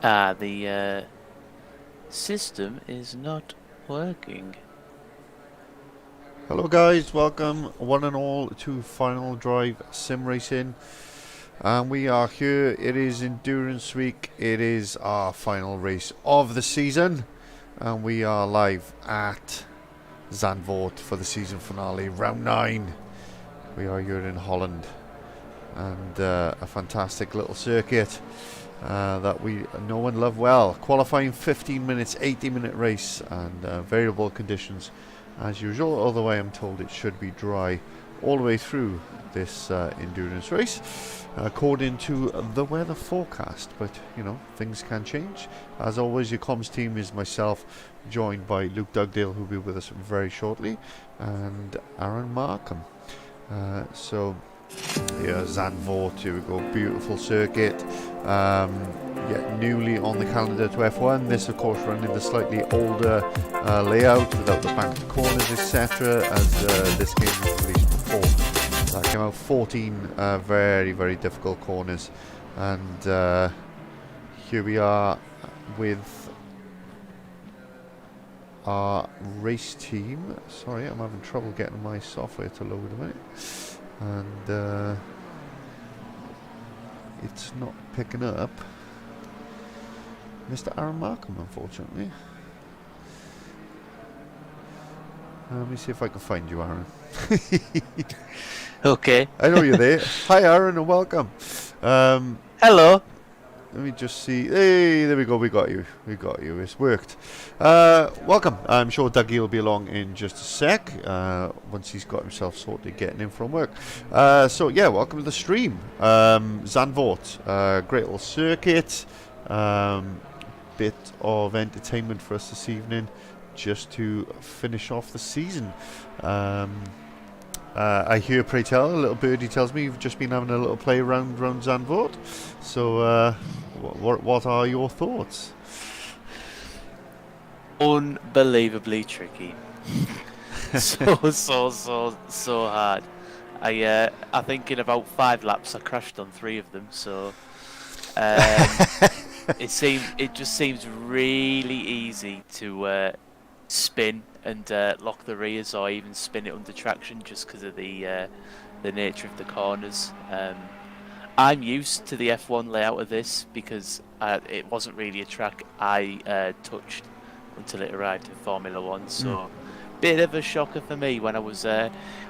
The system is not working. Hello guys, welcome one and all to Final Drive Sim Racing. And we are here, it is Endurance Week, it is our final race of the season. And we are live at Zandvoort for the season finale, round 9. We are here in Holland. And a fantastic little circuit that we know and love well. Qualifying 15 minutes, 80-minute race and variable conditions as usual, although I am told it should be dry all the way through this endurance race according to the weather forecast, but you know, things can change. As always, your comms team is myself, joined by Luke Dugdale, who will be with us very shortly, and Aaron Markham. So yeah, Zandvoort, here we go, beautiful circuit, yet newly on the calendar to F1. This of course running the slightly older layout without the banked corners etc, as this game was released before. That came out 14 very, very difficult corners, and here we are with our race team. Sorry, I'm having trouble getting my software to load a minute. And it's not picking up Mr. Aaron Markham, unfortunately. Let me see if I can find you, Aaron. Okay. I know you're there. Hi, Aaron, and welcome. Hello. Let me just see. Hey, there we go. We got you. We got you. It's worked. Welcome. I'm sure Dougie will be along in just a sec. Once he's got himself sorted, getting in from work. So yeah, welcome to the stream. Zandvoort, great little circuit. Bit of entertainment for us this evening, just to finish off the season. I hear, pray tell, a little birdie tells me you've just been having a little play around Zandvoort. So, what are your thoughts? Unbelievably tricky. So hard. I think in about 5 laps I crashed on 3 of them. So it just seems really easy to spin and lock the rears, or even spin it under traction, just because of the nature of the corners. I'm used to the F1 layout of this because it wasn't really a track I touched until it arrived in Formula 1. So bit of a shocker for me when I was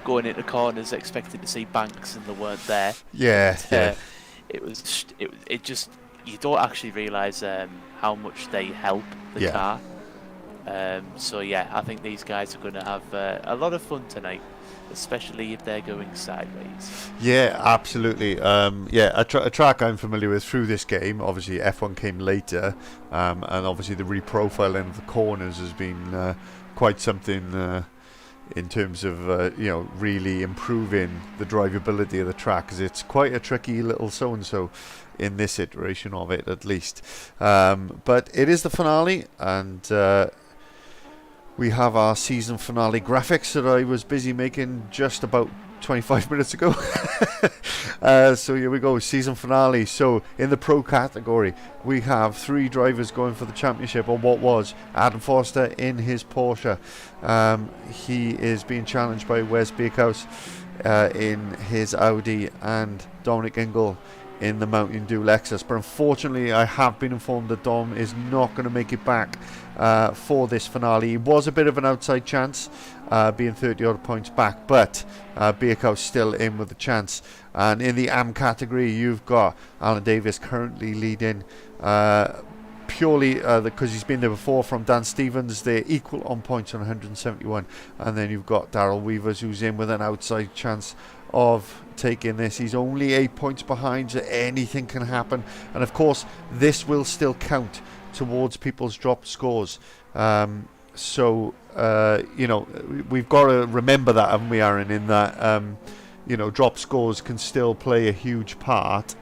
going into corners expecting to see banks and they weren't there. Yeah, yeah. It just, you don't actually realise how much they help the car. So yeah, I think these guys are going to have a lot of fun tonight, especially if they're going sideways. Yeah, absolutely. Yeah, a track I'm familiar with through this game. Obviously, F1 came later, and obviously the reprofiling of the corners has been quite something in terms of you know, really improving the drivability of the track, because it's quite a tricky little so-and-so in this iteration of it, at least. But it is the finale, and we have our season finale graphics that I was busy making just about 25 minutes ago. So here we go, season finale. So in the pro category, we have 3 drivers going for the championship, or what was Adam Foster in his Porsche. He is being challenged by Wes Beekhouse in his Audi, and Dominic Ingle in the Mountain Dew Lexus. But unfortunately, I have been informed that Dom is not going to make it back for this finale. He was a bit of an outside chance, being 30 odd points back, but Beerco's still in with a chance. And in the AM category, you've got Alan Davis currently leading, purely because he's been there before, from Dan Stevens. They're equal on points on 171, and then you've got Daryl Weavers, who's in with an outside chance of taking this. He's only 8 points behind, so anything can happen, and of course this will still count towards people's drop scores. So you know, we've got to remember that, haven't we, Aaron, in that you know, drop scores can still play a huge part.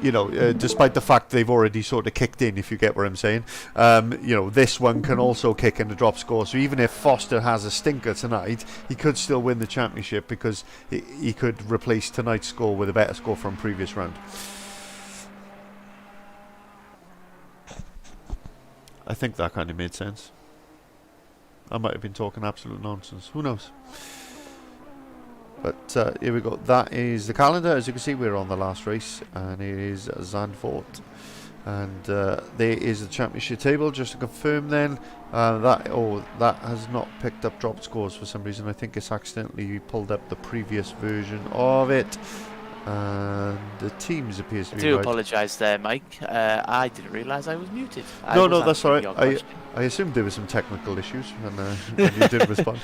despite the fact they've already sort of kicked in, if you get what I'm saying, this one can also kick in the drop score. So even if Foster has a stinker tonight, he could still win the championship because he could replace tonight's score with a better score from previous round. I think that kind of made sense. I might have been talking absolute nonsense. Who knows? But here we go. That is the calendar. As you can see, we're on the last race, and it is Zandvoort. And there is the championship table. Just to confirm, then that has not picked up drop scores for some reason. I think it's accidentally pulled up the previous version of it. And the teams appears to be. I do right. apologise there, Mike. I didn't realise I was muted. No, that's all right. I assumed there were some technical issues when you did respond.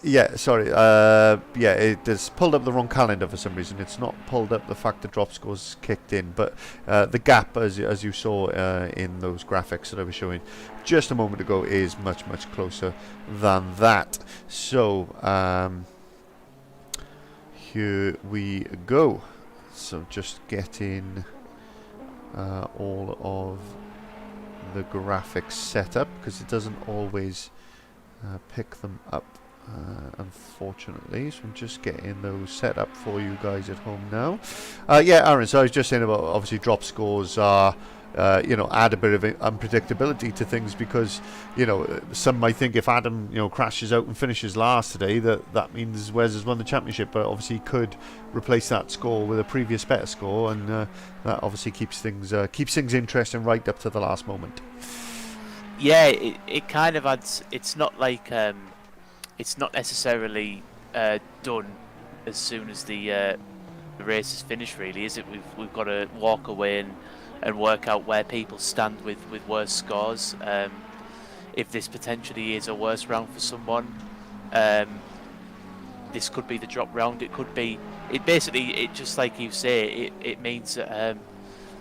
Yeah, sorry. It has pulled up the wrong calendar for some reason. It's not pulled up the fact that drop scores kicked in, but the gap, as you saw in those graphics that I was showing just a moment ago, is much, much closer than that. So here we go. So just getting all of the graphics set up, because it doesn't always pick them up. Unfortunately, so I'm just getting those set up for you guys at home now. Aaron, so I was just saying about obviously drop scores are add a bit of unpredictability to things, because some might think if Adam crashes out and finishes last today, that means Wes has won the championship, but obviously he could replace that score with a previous better score, and that obviously keeps things interesting right up to the last moment. Yeah, it kind of adds. It's not like it's not necessarily done as soon as the race is finished, really, is it? We've got to walk away and work out where people stand with worse scores. If this potentially is a worse round for someone, this could be the drop round. It could be. It just like you say. It means that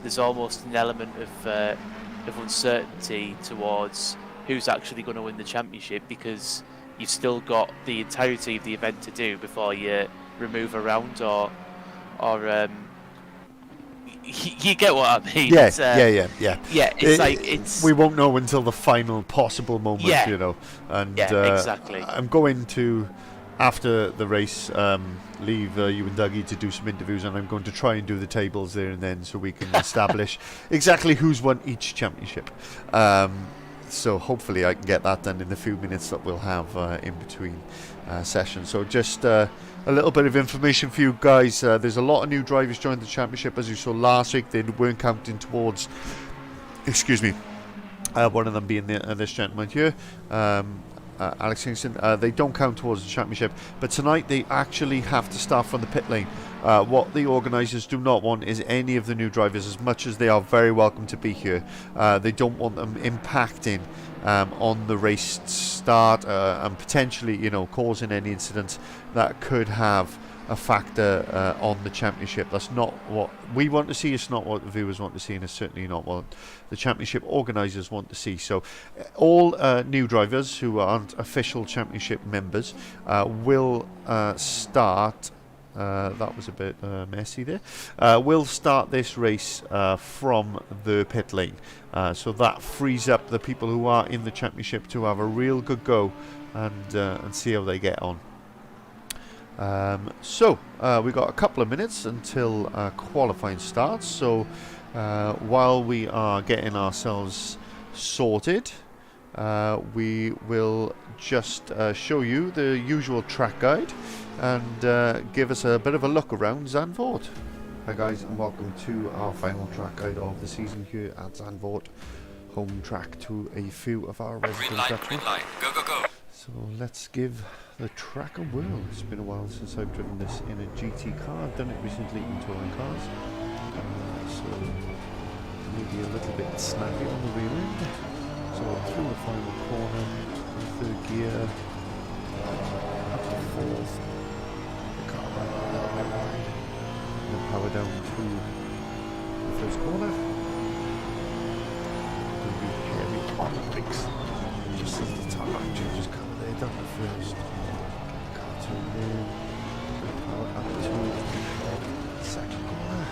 there's almost an element of uncertainty towards who's actually going to win the championship, because you've still got the entirety of the event to do before you remove a round, or you get what I mean. Yeah, Yeah, it's we won't know until the final possible moment, And exactly. I'm going to, after the race, leave you and Dougie to do some interviews, and I'm going to try and do the tables there and then, so we can establish exactly who's won each championship. So hopefully I can get that done in the few minutes that we'll have in between sessions. So just a little bit of information for you guys. There's a lot of new drivers joined the championship. As you saw last week, they weren't counting towards, one of them being this gentleman here, Alex Kingston. They don't count towards the championship, but tonight they actually have to start from the pit lane. What the organisers do not want is any of the new drivers, as much as they are very welcome to be here. They don't want them impacting on the race start and potentially, causing any incidents that could have a factor on the championship. That's not what we want to see. It's not what the viewers want to see, and it's certainly not what the championship organisers want to see. So all new drivers who aren't official championship members will start. That was a bit messy there. We'll start this race from the pit lane. So that frees up the people who are in the championship to have a real good go and see how they get on. We've got a couple of minutes until qualifying starts. So while we are getting ourselves sorted, we will just show you the usual track guide and give us a bit of a look around Zandvoort. Hi guys, and welcome to our final track guide of the season here at Zandvoort, home track to a few of our residents. Green light, go. So let's give the track a whirl. It's been a while since I've driven this in a GT car. I've done it recently in touring cars, so maybe a little bit snappy on the rear end. So through the final corner, third gear, up to fourth, the car right a little bit wide, and then power down to the first corner. Going to be heavy on the brakes, just as the tarmac changes colour there, down the first. Car turn in, power up to the second corner.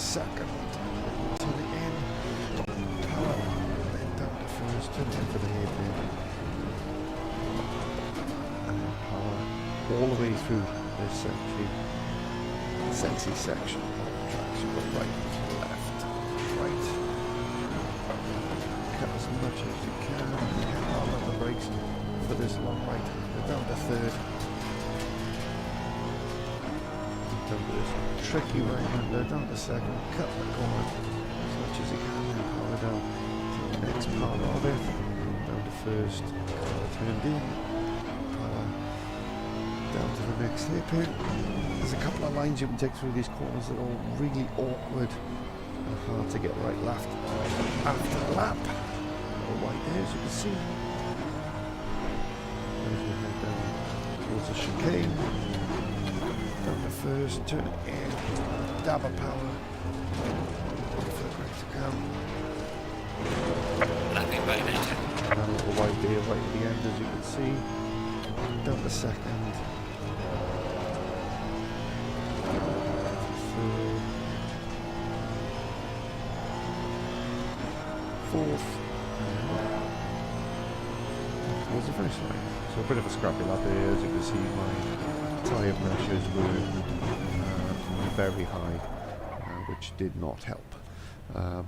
second, turn it in, power, then down to first, turn it in for the hairpin, and then power all the way through this sexy section of the track. So go right, left, right, cut as much as you can, hard on the brakes for this long right, go down to third, down to this tricky right hander, down to second, cut the corner as much as you can, then power down to the next part of it, down to first, power turned in, power down to the next hairpin. There's a couple of lines you can take through these corners that are all really awkward and hard to get right left after the lap. All right there, as you can see. As we head down towards the chicane, down to first, turn it in, dab of power, wait for the brake to come. Nothing but it. And a little wide there right at the end, as you can see. Down to second. Third. Fourth. Was the first line. So a bit of a scrappy lap there. As you can see, my tyre pressures were very high, which did not help.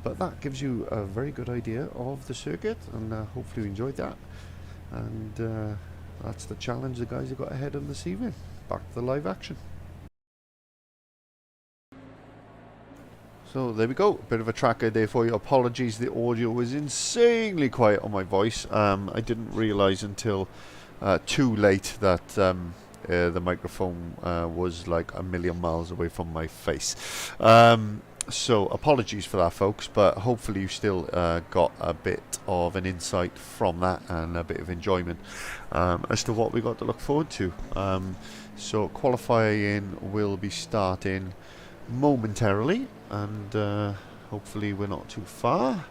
But that gives you a very good idea of the circuit, and hopefully you enjoyed that. And that's the challenge the guys have got ahead of them this evening. Back to the live action. So there we go, a bit of a track guide there for you. Apologies, the audio was insanely quiet on my voice. I didn't realise until too late that the microphone was like a million miles away from my face. So apologies for that, folks, but hopefully you still got a bit of an insight from that and a bit of enjoyment as to what we got to look forward to. So qualifying will be starting momentarily, and hopefully we're not too far.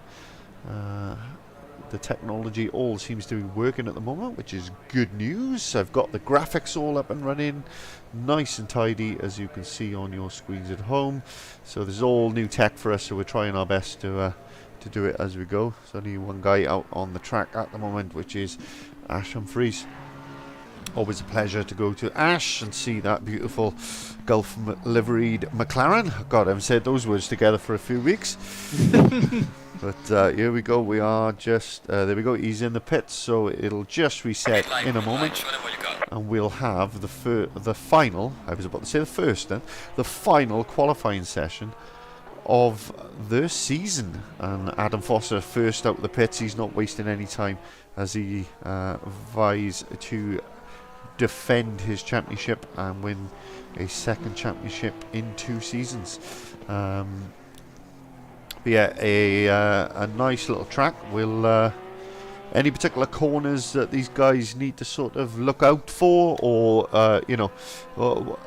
The technology all seems to be working at the moment, which is good news. I've got the graphics all up and running, nice and tidy, as you can see on your screens at home. So this is all new tech for us, so we're trying our best to do it as we go. There's only one guy out on the track at the moment, which is Ash Humphreys. Always a pleasure to go to Ash and see that beautiful Gulf liveried McLaren. God, I haven't said those words together for a few weeks. But here we go. We are just there we go. He's in the pits, so it'll just reset in a moment, and we'll have the final. I was about to say the first, then the final qualifying session of the season. And Adam Foster first out of the pits. He's not wasting any time as he vies to defend his championship and win a second championship in 2 seasons. But yeah, a nice little track. Will any particular corners that these guys need to sort of look out for, or you know,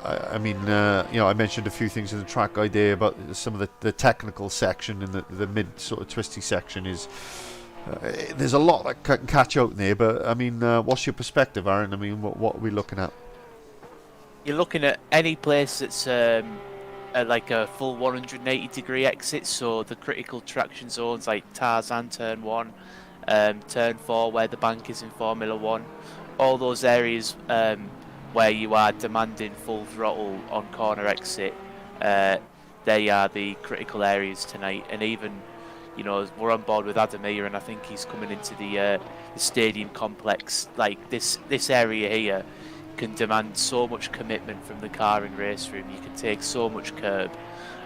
I mean, you know, I mentioned a few things in the track guide there about some of the technical section, and the mid sort of twisty section is. There's a lot that can catch out in there, but I mean, what's your perspective, Aaron? I mean, what are we looking at? You're looking at any place that's like a full 180-degree exit, so the critical traction zones like Tarzan, Turn 1, Turn 4, where the bank is in Formula 1, all those areas where you are demanding full throttle on corner exit, they are the critical areas tonight. And even, you know, we're on board with Adam here, and I think he's coming into the stadium complex. Like this area here can demand so much commitment from the car and race room. You can take so much curb.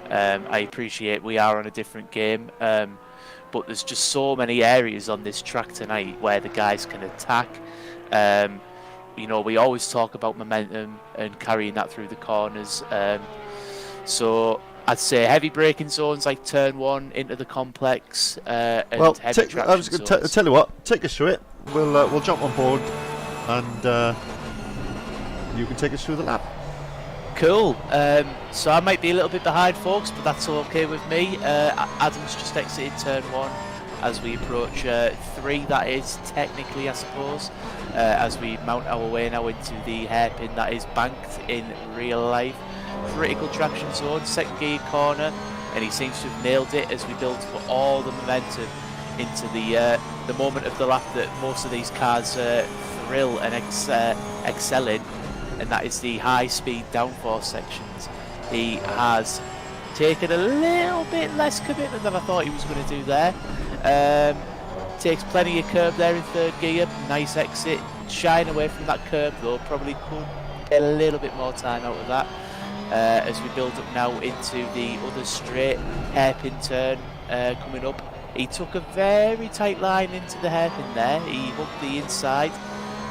I appreciate we are on a different game, but there's just so many areas on this track tonight where the guys can attack. You know, we always talk about momentum and carrying that through the corners. So I'd say heavy braking zones like Turn 1 into the complex. And Well, heavy I was going to tell you what. Take us through it. We'll jump on board, and you can take us through the lap. Cool. So I might be a little bit behind, folks, but that's okay with me. Adam's just exited Turn 1 as we approach 3, that is, technically, I suppose, as we mount our way now into the hairpin that is banked in real life. Critical traction zone, second gear corner, and he seems to have nailed it as we build to put all the momentum into the moment of the lap that most of these cars thrill and excel in, and that is the high-speed downforce sections. He has taken a little bit less commitment than I thought he was going to do there. Takes plenty of curb there in third gear, nice exit, shying away from that curb though, probably could get a little bit more time out of that. As we build up now into the other straight hairpin turn coming up. He took a very tight line into the hairpin there, he hooked the inside.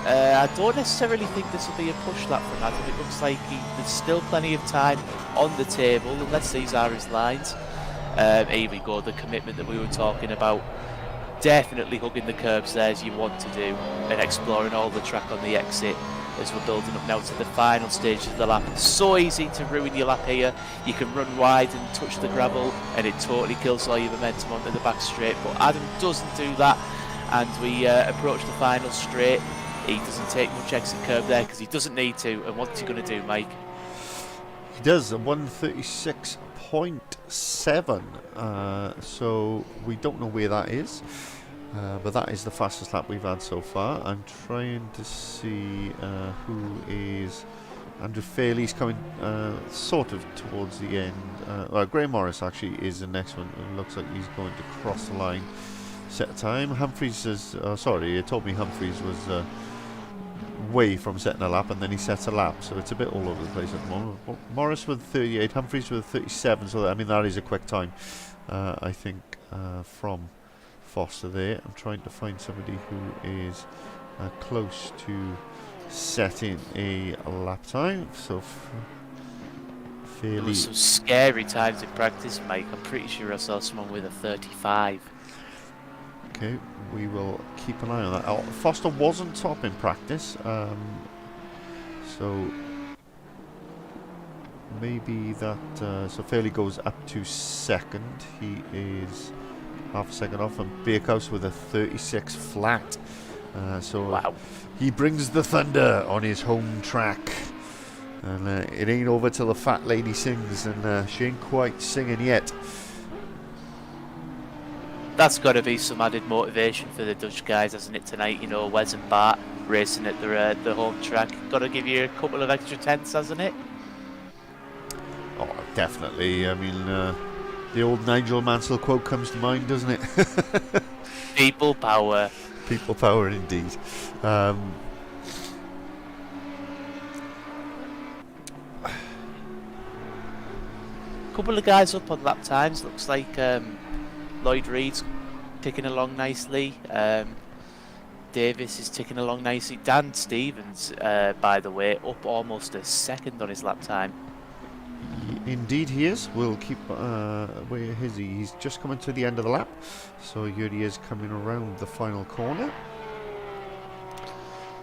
I don't necessarily think this will be a push lap from Adam. It looks like there's still plenty of time on the table, unless these are his lines. Here we go, the commitment that we were talking about. Definitely hugging the curbs there as you want to do, and exploring all the track on the exit as we're building up now to the final stages of the lap. It's so easy to ruin your lap here. You can run wide and touch the gravel, and it totally kills all your momentum onto the back straight. But Adam doesn't do that, and we approach the final straight. He doesn't take much exit curb there because he doesn't need to. And what's he going to do, Mike? He does a 136.7. So we don't know where that is, but that is the fastest lap we've had so far. I'm trying to see who is Andrew Fairley's coming sort of towards the end. Well, Graham Morris actually is the next one. It looks like he's going to cross the line. Set time. Humphreys is sorry, it told me Humphreys was way from setting a lap, and then he sets a lap, so it's a bit all over the place at the moment. Morris with 38, Humphreys with 37, so I mean that is a quick time, I think, from Foster there. I'm trying to find somebody who is close to setting a lap time, so fairly... Some scary times in practice, Mike. I'm pretty sure I saw someone with a 35. Okay, we will keep an eye on that. Foster wasn't top in practice, so maybe that. So Fairley goes up to second. He is half a second off, and Bakehouse with a 36 flat. So wow. He brings the thunder on his home track, and it ain't over till the fat lady sings, and she ain't quite singing yet. That's got to be some added motivation for the Dutch guys, hasn't it, tonight? You know, Wes and Bart racing at the home track. Got to give you a couple of extra tenths, hasn't it? Oh, definitely. I mean, the old Nigel Mansell quote comes to mind, doesn't it? People power. People power, indeed. Couple of guys up on lap times. Looks like Lloyd Reed's ticking along nicely. Davis is ticking along nicely. Dan Stevens, by the way, up almost a second on his lap time. Indeed he is. We'll keep... where is he? He's just coming to the end of the lap. So here he is coming around the final corner.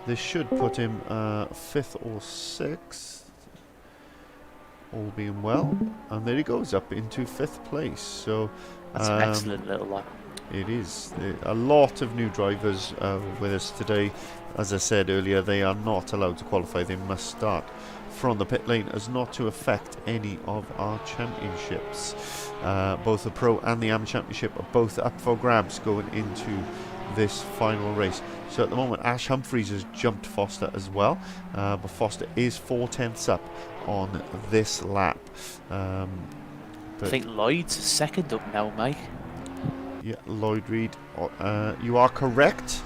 This should put him 5th or 6th. All being well. And there he goes, up into 5th place. So... That's an excellent little lap. It is. A lot of new drivers with us today. As I said earlier, they are not allowed to qualify. They must start from the pit lane as not to affect any of our championships. Both the Pro and the Am Championship are both up for grabs going into this final race. So at the moment, Ash Humphreys has jumped Foster as well, but Foster is 4 tenths up on this lap. I think Lloyd's second up now, Mike. Yeah, Lloyd Reed, you are correct.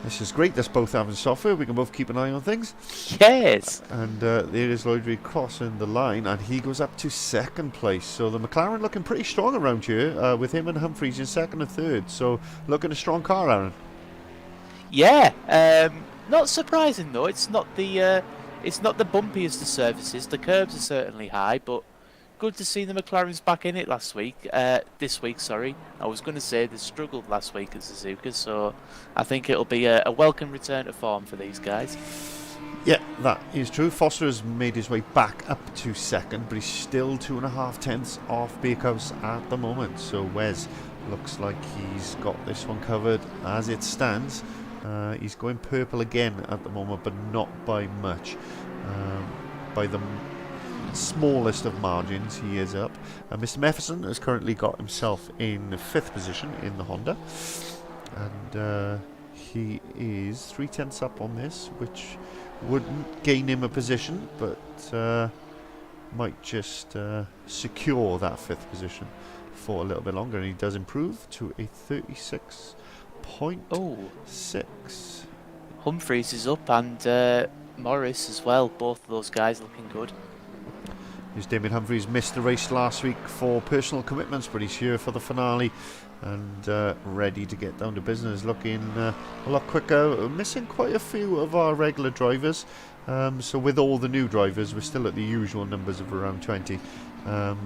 This is great. That's both having software. We can both keep an eye on things. Yes. And there is Lloyd Reed crossing the line, and he goes up to 2nd place. So the McLaren looking pretty strong around here, with him and Humphreys in 2nd and 3rd. So looking a strong car, Aaron. Yeah. Not surprising though. It's not the bumpiest of surfaces. The curbs are certainly high, but good to see the McLarens back in it this week, sorry. I was going to say they struggled last week at Suzuka, so I think it'll be a welcome return to form for these guys. Yeah, that is true. Foster has made his way back up to 2nd, but he's still 2.5 tenths off Bakehouse at the moment. So Wes looks like he's got this one covered as it stands. He's going purple again at the moment, but not by much. smallest of margins, he is up. Mr. Mefferson has currently got himself in 5th position in the Honda, and he is 3/10 up on this, which wouldn't gain him a position, but might just secure that 5th position for a little bit longer, and he does improve to a 36.6. Humphreys is up, and Morris as well. Both of those guys looking good. Here's Damien Humphreys. Missed the race last week for personal commitments, but he's here for the finale and ready to get down to business. Looking a lot quicker. Missing quite a few of our regular drivers. So with all the new drivers, we're still at the usual numbers of around 20. But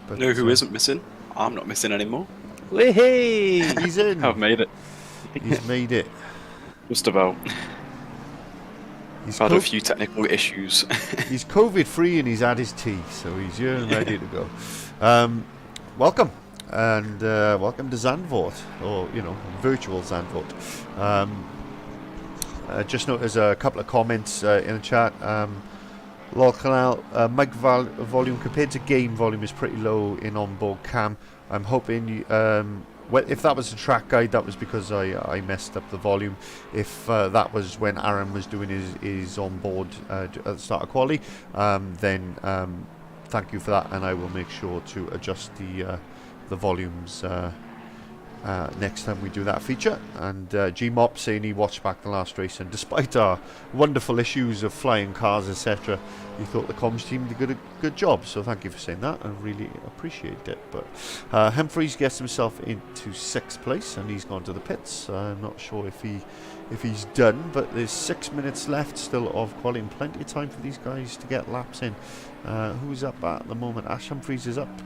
you know who isn't missing? I'm not missing anymore. Whee! He's in. I've made it. He's made it. Just about. He's had a few technical issues. He's COVID free and he's had his tea, so he's here and ready to go. Welcome, and welcome to Zandvoort, or virtual Zandvoort. Just noticed a couple of comments in the chat. Lol Canal, mic volume compared to game volume is pretty low in onboard cam. I'm hoping you, well, if that was a track guide, that was because I messed up the volume. If that was when Aaron was doing his onboard at the start of quali, then thank you for that, and I will make sure to adjust the volumes next time we do that feature. And G-Mop saying he watched back the last race, and despite our wonderful issues of flying cars, etc., he thought the comms team did a good job, so thank you for saying that. I really appreciate it. But Humphreys gets himself into 6th place, and he's gone to the pits. I'm not sure if he's done, but there's 6 minutes left still of quality, and plenty of time for these guys to get laps in. Who's up at the moment? Ash Humphreys is up.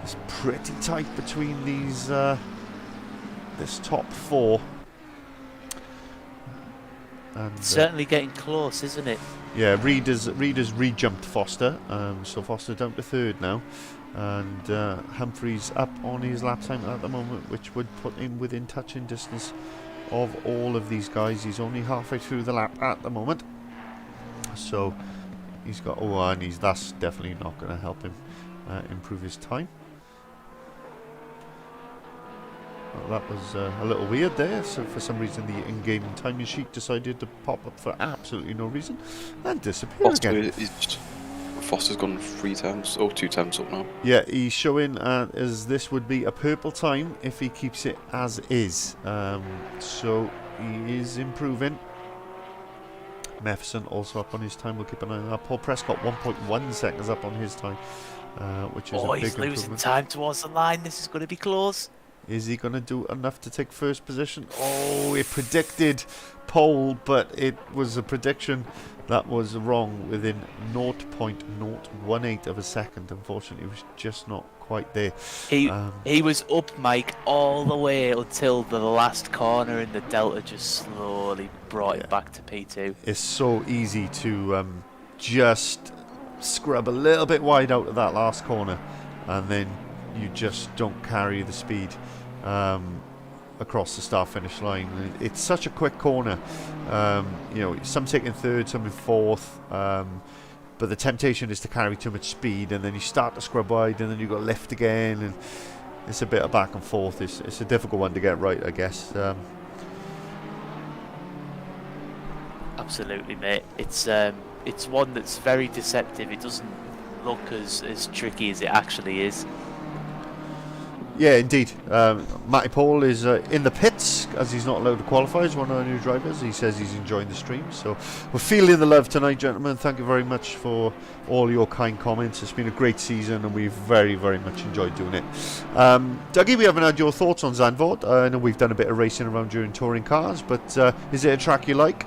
It's pretty tight between these this top 4. And, Certainly getting close, isn't it? Yeah, Reed has re-jumped Foster, so Foster down to 3rd now, and Humphreys up on his lap time at the moment, which would put him within touching distance of all of these guys. He's only halfway through the lap at the moment, so he's got and that's definitely not going to help him improve his time. Well, that was a little weird there, so for some reason the in-game timing sheet decided to pop up for absolutely no reason and disappear again. Foster's gone 3 times, or 2 times up now. Yeah, he's showing as this would be a purple time if he keeps it as is. So he is improving. Mefferson also up on his time, we'll keep an eye on that. Paul Prescott 1.1 seconds up on his time, which is a big he's losing improvement. time towards the line. This is going to be close. Is he going to do enough to take 1st position? Oh, it predicted pole, but it was a prediction that was wrong within 0.018 of a second. Unfortunately, it was just not quite there. He was up, Mike, all the way until the last corner, and the Delta just slowly brought it back to P2. It's so easy to just scrub a little bit wide out of that last corner, and then you just don't carry the speed across the start-finish line. It's such a quick corner. Some taking 3rd, some in 4th, but the temptation is to carry too much speed, and then you start to scrub wide, and then you've got to lift again, and it's a bit of back and forth. It's a difficult one to get right, I guess. Absolutely, mate. It's one that's very deceptive. It doesn't look as tricky as it actually is. Yeah, indeed. Matty Paul is in the pits, as he's not allowed to qualify as one of our new drivers. He says he's enjoying the stream, so we're feeling the love tonight, gentlemen. Thank you very much for all your kind comments. It's been a great season, and we've very, very much enjoyed doing it. Dougie, we haven't had your thoughts on Zandvoort. I know we've done a bit of racing around during touring cars, but is it a track you like?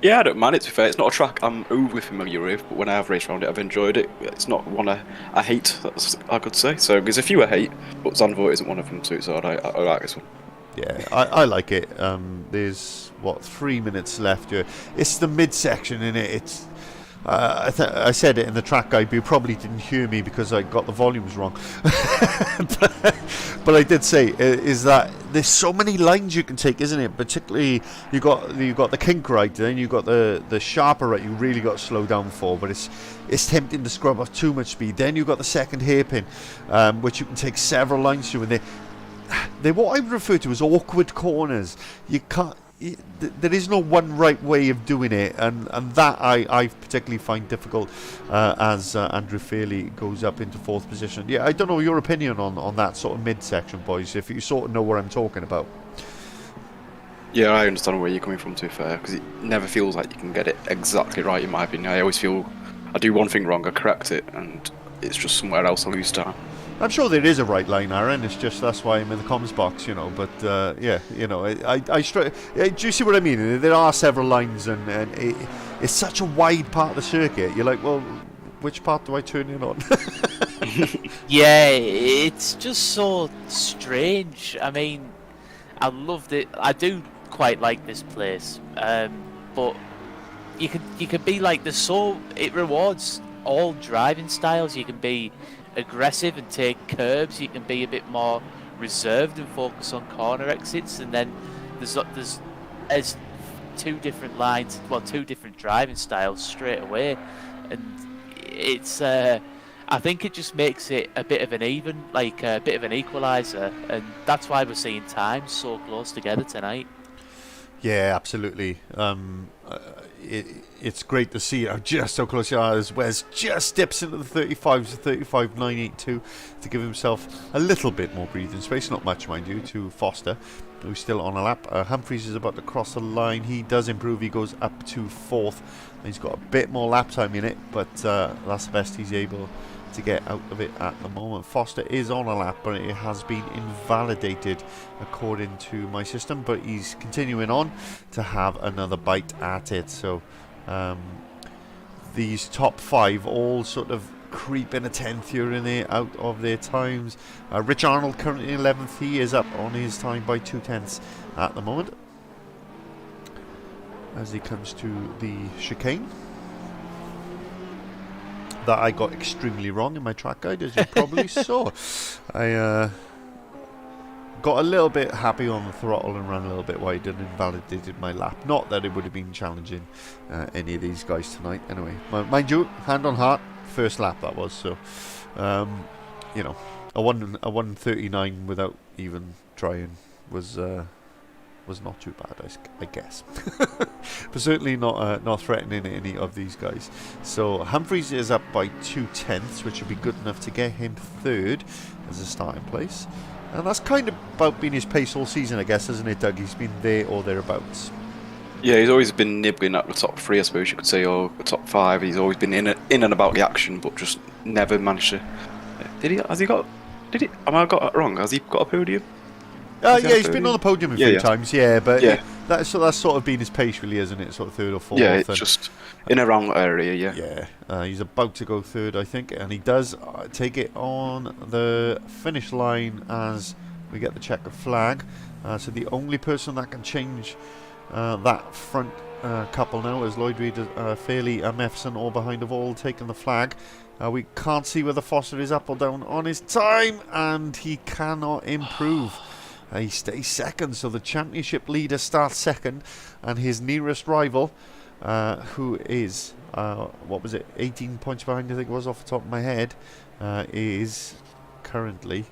Yeah, I don't mind it, to be fair. It's not a track I'm overly familiar with, but when I have raced around it, I've enjoyed it. It's not one I hate, that's I could say. So there's a few I hate, but Zandvoort isn't one of them, so it's alright. I like this one. Yeah, I like it. There's, 3 minutes left here. It's the midsection in it. It's I said it in the track guide, but you probably didn't hear me because I got the volumes wrong. but but I did say is that there's so many lines you can take, isn't it? Particularly you got the kink right, then you got the sharper right. You really got to slow down for, but it's tempting to scrub off too much speed. Then you got the second hairpin, which you can take several lines through, and they're what I would refer to as awkward corners. You can't. There is no one right way of doing it, and that I particularly find difficult as Andrew Fairley goes up into 4th position. Yeah, I don't know your opinion on that sort of mid-section, boys, if you sort of know what I'm talking about. Yeah, I understand where you're coming from, to be fair, because it never feels like you can get it exactly right, in my opinion. I always feel I do one thing wrong, I correct it, and it's just somewhere else I lose time. I'm sure there is a right line, Aaron. It's just that's why I'm in the comms box, you know. But yeah, you know, do you see what I mean? There are several lines, and it's such a wide part of the circuit. You're like, well, which part do I turn in on? Yeah, it's just so strange. I mean, I loved it. I do quite like this place, but you can be like it rewards all driving styles. You can be aggressive and take curbs. You can be a bit more reserved and focus on corner exits, and then there's 2 different lines, well, 2 different driving styles straight away, and it's I think it just makes it a bit of an a bit of an equalizer, and that's why we're seeing times so close together tonight. Yeah, absolutely. It's great to see just how close you are as Wes just dips into the 35s to 35.982 to give himself a little bit more breathing space, not much mind you, to Foster, who's still on a lap. Humphries is about to cross the line. He does improve, he goes up to 4th. He's got a bit more lap time in it, but that's the best he's able to get out of it at the moment. Foster is on a lap, but it has been invalidated according to my system, but he's continuing on to have another bite at it. So these top 5 all sort of creep in a 10th here and there out of their times. Rich Arnold currently in 11th. He is up on his time by 2/10 at the moment as he comes to the chicane that I got extremely wrong in my track guide, as you probably saw. I got a little bit happy on the throttle and ran a little bit wide and invalidated my lap. Not that it would have been challenging any of these guys tonight. Anyway, mind you, hand on heart, first lap that was. So, you know, a 1:39 without even trying was not too bad, I guess. But certainly not threatening any of these guys. So Humphries is up by 2/10, which would be good enough to get him 3rd as a starting place. And that's kind of about been his pace all season, I guess, isn't it, Doug? He's been there or thereabouts. Yeah, he's always been nibbling at the top 3, I suppose you could say, or the top 5. He's always been in and about the action, but just never managed to. Has he got? Am I got it wrong? Has he got a podium? Yeah, he's been on the podium a few times, but yeah. That's sort of been his pace, really, isn't it? Sort of 3rd or 4th. Yeah, it's just in around that area, yeah. Yeah, he's about to go 3rd, I think, and he does take it on the finish line as we get the checkered flag. So the only person that can change that front couple now is Lloyd Reid, Fairley and Mefferson all behind have all taken the flag. We can't see whether Foster is up or down on his time, and he cannot improve. He stays 2nd, so the championship leader starts 2nd, and his nearest rival, who is, 18 points behind, I think it was off the top of my head, is currently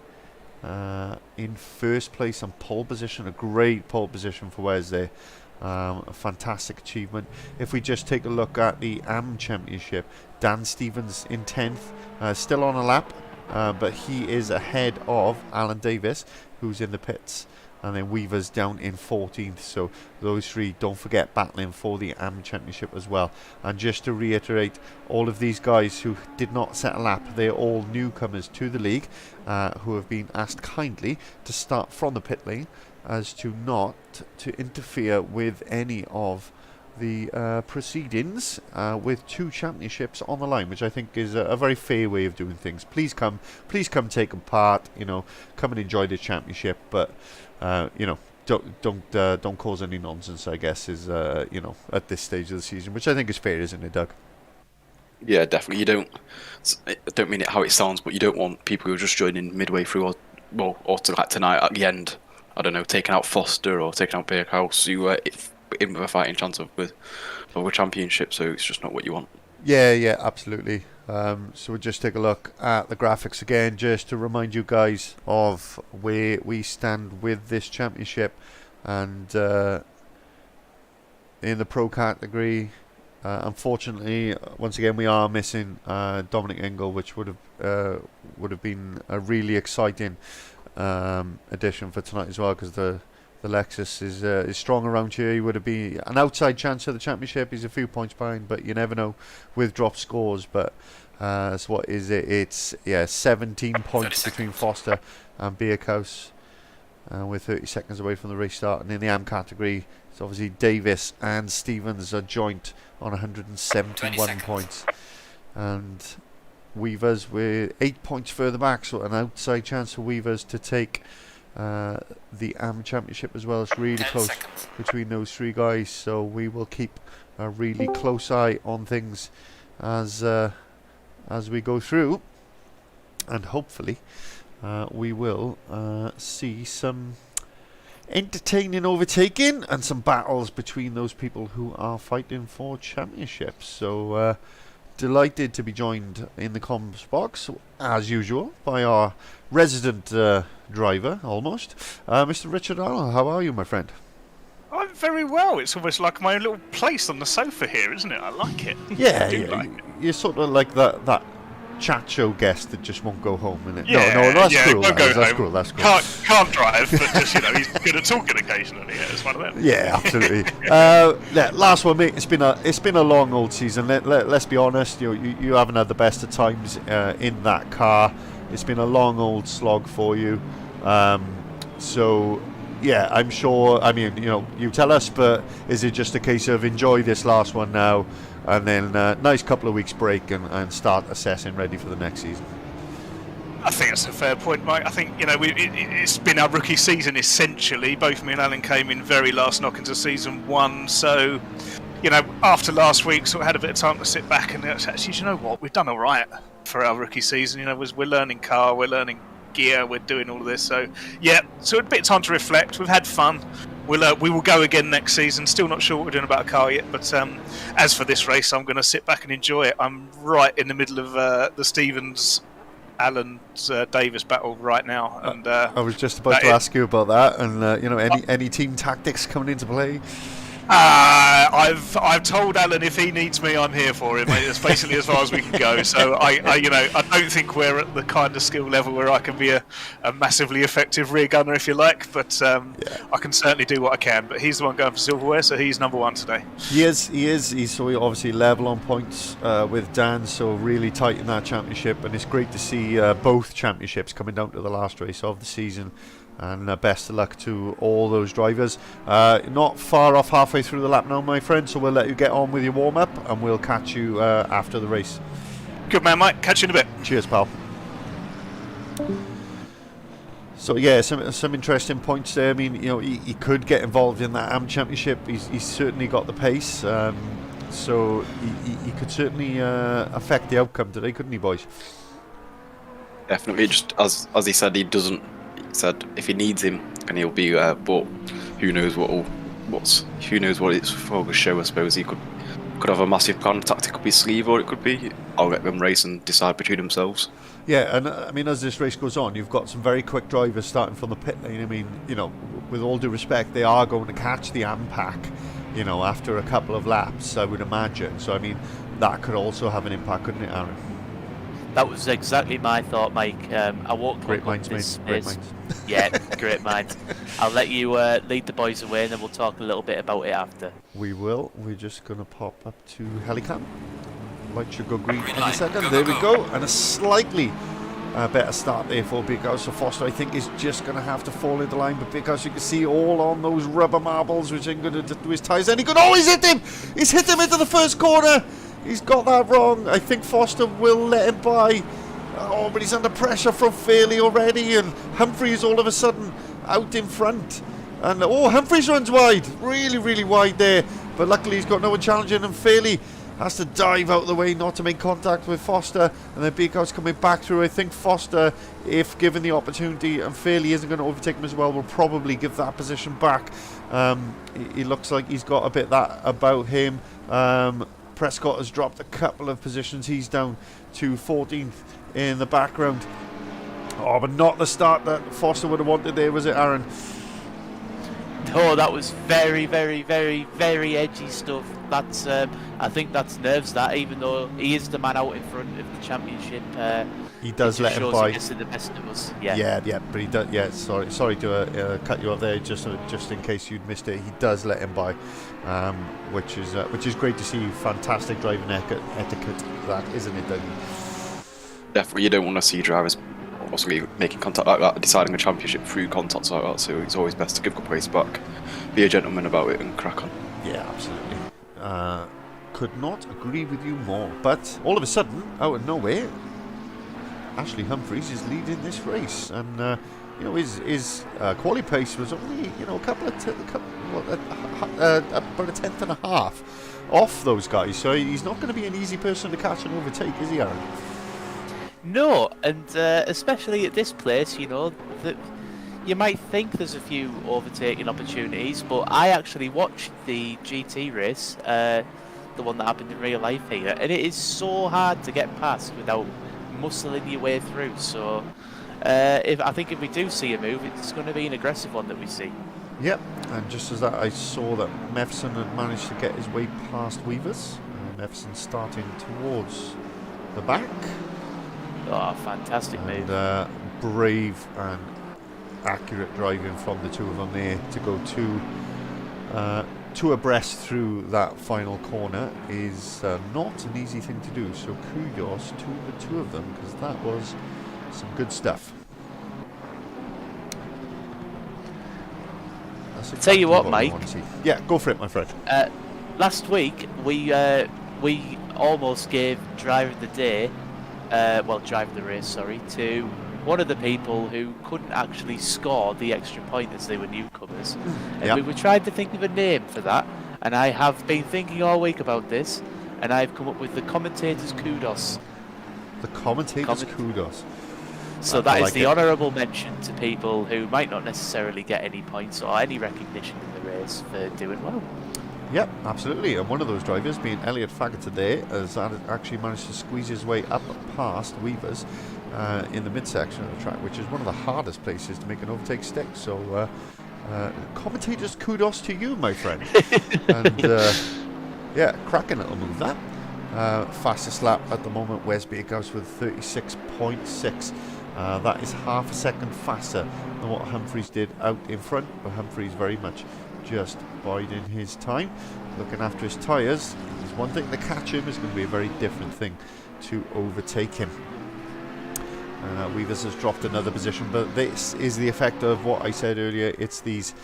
in 1st place on pole position. A great pole position for Wes there. A fantastic achievement. If we just take a look at the AM Championship, Dan Stevens in 10th, still on a lap, but he is ahead of Alan Davis, who's in the pits, and then Weaver's down in 14th. So those 3, don't forget, battling for the AM Championship as well. And just to reiterate, all of these guys who did not set a lap, they're all newcomers to the league, who have been asked kindly to start from the pit lane, as to not to interfere with any of the proceedings, with 2 championships on the line, which I think is a very fair way of doing things. Please come take part. You know, come and enjoy the championship, but you know, don't cause any nonsense, I guess, is you know, at this stage of the season, which I think is fair, isn't it, Doug? Yeah, definitely. I don't mean it how it sounds, but you don't want people who are just joining midway through or well, or to like tonight at the end, I don't know, taking out Foster or taking out Bakehouse, you were in with a fighting chance of a championship. So it's just not what you want. Yeah, absolutely. So we'll just take a look at the graphics again, just to remind you guys of where we stand with this championship. And in the pro category, unfortunately, once again, we are missing Dominic Engel, which would have been a really exciting addition for tonight as well, because the Lexus is strong around here. He would have been an outside chance of the championship. He's a few points behind, but you never know with drop scores. But so what is it? It's 17 points between Foster and Bakehouse. We're 30 seconds away from the race start. And in the AM category, it's obviously Davis and Stevens are joint on 171 points. And Weavers, we're 8 points further back, so an outside chance for Weavers to take the AM Championship as well. It's really close between those three guys, so we will keep a really close eye on things as we go through, and hopefully we will see some entertaining overtaking and some battles between those people who are fighting for championships. So delighted to be joined in the comms box, as usual, by our resident driver, almost, Mr. Richard Arnold. How are you, my friend? I'm very well. It's almost like my own little place on the sofa here, isn't it? I like it. Yeah, Like it. you're sort of like that chat show guest that just won't go home, innit? Yeah, no, that's yeah, cool. won't go That's home. cool. That's cool. Can't drive, but just he's good at talking occasionally. Yeah, it's one of them. Yeah, absolutely. Last one, mate. It's been a long old season. Let's be honest. You haven't had the best of times in that car. It's been a long old slog for you. So yeah, I'm sure. I mean, you tell us, but is it just a case of enjoy this last one now, and then nice couple of weeks break and start assessing, ready for the next season? I think that's a fair point, Mike. I think it's been our rookie season essentially. Both me and Alan came in very last knock into season one, so after last week, sort of had a bit of time to sit back and actually, you know what, we've done all right for our rookie season. We're learning car, we're learning gear, we're doing all of this. So yeah, so a bit of time to reflect. We've had fun. We will go again next season. Still not sure what we're doing about a car yet, but as for this race, I'm going to sit back and enjoy it. I'm right in the middle of the Stevens Alan Davis battle right now, and I was just about to ask you about that, and any team tactics coming into play? I've told Alan if he needs me, I'm here for him. It's basically as far as we can go. So I don't think we're at the kind of skill level where I can be a massively effective rear gunner, if you like. But I can certainly do what I can. But he's the one going for silverware, so he's number one today. He is. He's so obviously level on points with Dan, so really tight in that championship, and it's great to see both championships coming down to the last race of the season. And best of luck to all those drivers. Not far off halfway through the lap now, my friend, so we'll let you get on with your warm-up, and we'll catch you after the race. Good man, Mike. Catch you in a bit. Cheers, pal. So yeah, some interesting points there. I mean, he could get involved in that AM Championship. He's certainly got the pace, so he could certainly affect the outcome today, couldn't he, boys? Definitely. Just as he said, he said if he needs him, and he'll be there. But who knows who knows what it's for the show. I suppose he could have a massive plan tactic up his sleeve, or it could be I'll let them race and decide between themselves. Yeah, and I mean, as this race goes on, you've got some very quick drivers starting from the pit lane. I mean, with all due respect, they are going to catch the AM pack, after a couple of laps, I would imagine. So I mean, that could also have an impact, couldn't it, Aaron? That was exactly my thought, Mike. I won't Great clog up minds, this mate. Great space. minds. Yeah, great minds. I'll let you lead the boys away, and then we'll talk a little bit about it after. We will. We're just going to pop up to Helicam. Light should go green any second. There we go. And a slightly better start there for Big House. So Foster, I think, is just going to have to fall into line. But Big House, you can see all on those rubber marbles, which ain't going to do his tyres any good. Oh, he's hit him! He's hit him into the first corner. He's got that wrong. I think Foster will let him by. Oh, but he's under pressure from Fairley already, and Humphreys all of a sudden out in front. And Humphreys runs wide, really, really wide there. But luckily he's got no one challenging, and Fairley has to dive out of the way not to make contact with Foster, and then Beekhouse coming back through. I think Foster, if given the opportunity and Fairley isn't going to overtake him as well, will probably give that position back. He looks like he's got a bit that about him. Prescott has dropped a couple of positions. He's down to 14th in the background. Oh, but not the start that Foster would have wanted there, was it, Aaron? Oh, that was very, very, very, very edgy stuff. That's, I think that's nerves. That even though he is the man out in front of the championship, he does let him shows by. He gets to the best of us. Yeah. Yeah, but he does. Yeah, sorry to cut you off there. Just in case you'd missed it, he does let him by, which is great to see. Fantastic driving etiquette, that isn't it, Dougie? Definitely, you don't want to see drivers also making contact like that, deciding a championship through contacts like that. So it's always best to give the pace back, be a gentleman about it, and crack on. Yeah, absolutely. Could not agree with you more. But all of a sudden, out of nowhere, Ashley Humphries is leading this race, and his quali pace was only a couple of about a tenth and a half off those guys. So he's not going to be an easy person to catch and overtake, is he, Aaron? No, and especially at this place, that you might think there's a few overtaking opportunities, but I actually watched the GT race, the one that happened in real life here, and it is so hard to get past without muscling your way through. So I think if we do see a move, it's going to be an aggressive one that we see. Yep, and just as that, I saw that Mefson had managed to get his way past Weavers. Mefson starting towards the back. Oh, fantastic move. Brave and accurate driving from the two of them there to go two abreast through that final corner is not an easy thing to do. So kudos to the two of them, because that was some good stuff. That's Tell you what, I Mike. want to see. Yeah, go for it, my friend. Last week we almost gave driver of the day, driver of the race, sorry, to one of the people who couldn't actually score the extra point as they were newcomers. And we were trying to think of a name for that, and I have been thinking all week about this, and I've come up with the commentator's kudos. The commentator's kudos. So that is the honourable mention to people who might not necessarily get any points or any recognition in the race for doing well. Yep, absolutely. And one of those drivers, being Elliot Faggett today, has actually managed to squeeze his way up past Weavers in the midsection of the track, which is one of the hardest places to make an overtake stick. So, commentators, kudos to you, my friend. And cracking little move that. Fastest lap at the moment, Wes Bakehouse with 36.6. That is half a second faster than what Humphries did out in front, but Humphries very much just biding his time, looking after his tyres. There's one thing to catch him, is going to be a very different thing to overtake him. Weavers has dropped another position, but this is the effect of what I said earlier. It's these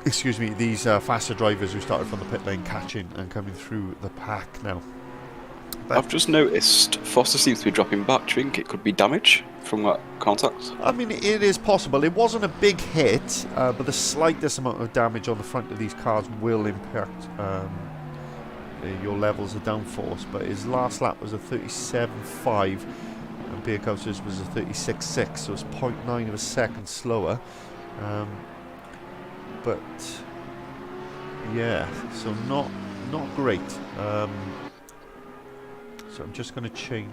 faster drivers who started from the pit lane catching and coming through the pack now. I've just noticed Foster seems to be dropping back. Do you think it could be damage from that contact? I mean, it is possible. It wasn't a big hit, but the slightest amount of damage on the front of these cars will impact your levels of downforce. But his last lap was a 37.5, and Beerhouse's was a 36.6, so it's 0.9 of a second slower. But yeah, so not great. So I'm just going to change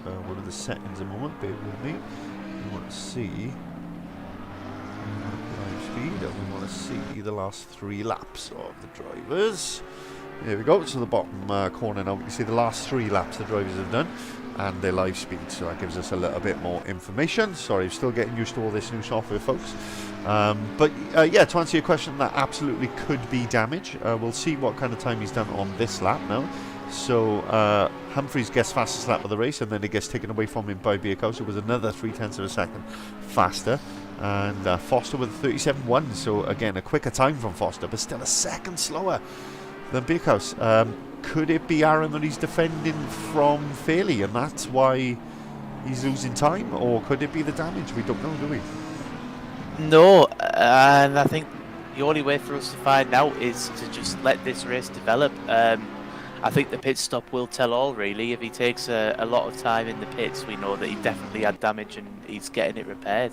one of the settings a moment, bear with me. We want to see live speed, and we want to see the last 3 laps of the drivers. There we go, so the bottom corner now, we can see the last 3 laps the drivers have done and their live speed, so that gives us a little bit more information. Sorry, I'm still getting used to all this new software, folks. But to answer your question, that absolutely could be damage. We'll see what kind of time he's done on this lap now. So Humphries gets fastest lap of the race, and then it gets taken away from him by Beerhouse, who was another 0.3 of a second faster, and Foster with a 37.1. So again, a quicker time from Foster, but still a second slower than Beerhouse. Could it be Aaron that he's defending from Fairley, and that's why he's losing time, or could it be the damage? We don't know, do we? No, and I think the only way for us to find out is to just let this race develop. I think the pit stop will tell all, really. If he takes a lot of time in the pits, we know that he definitely had damage and he's getting it repaired.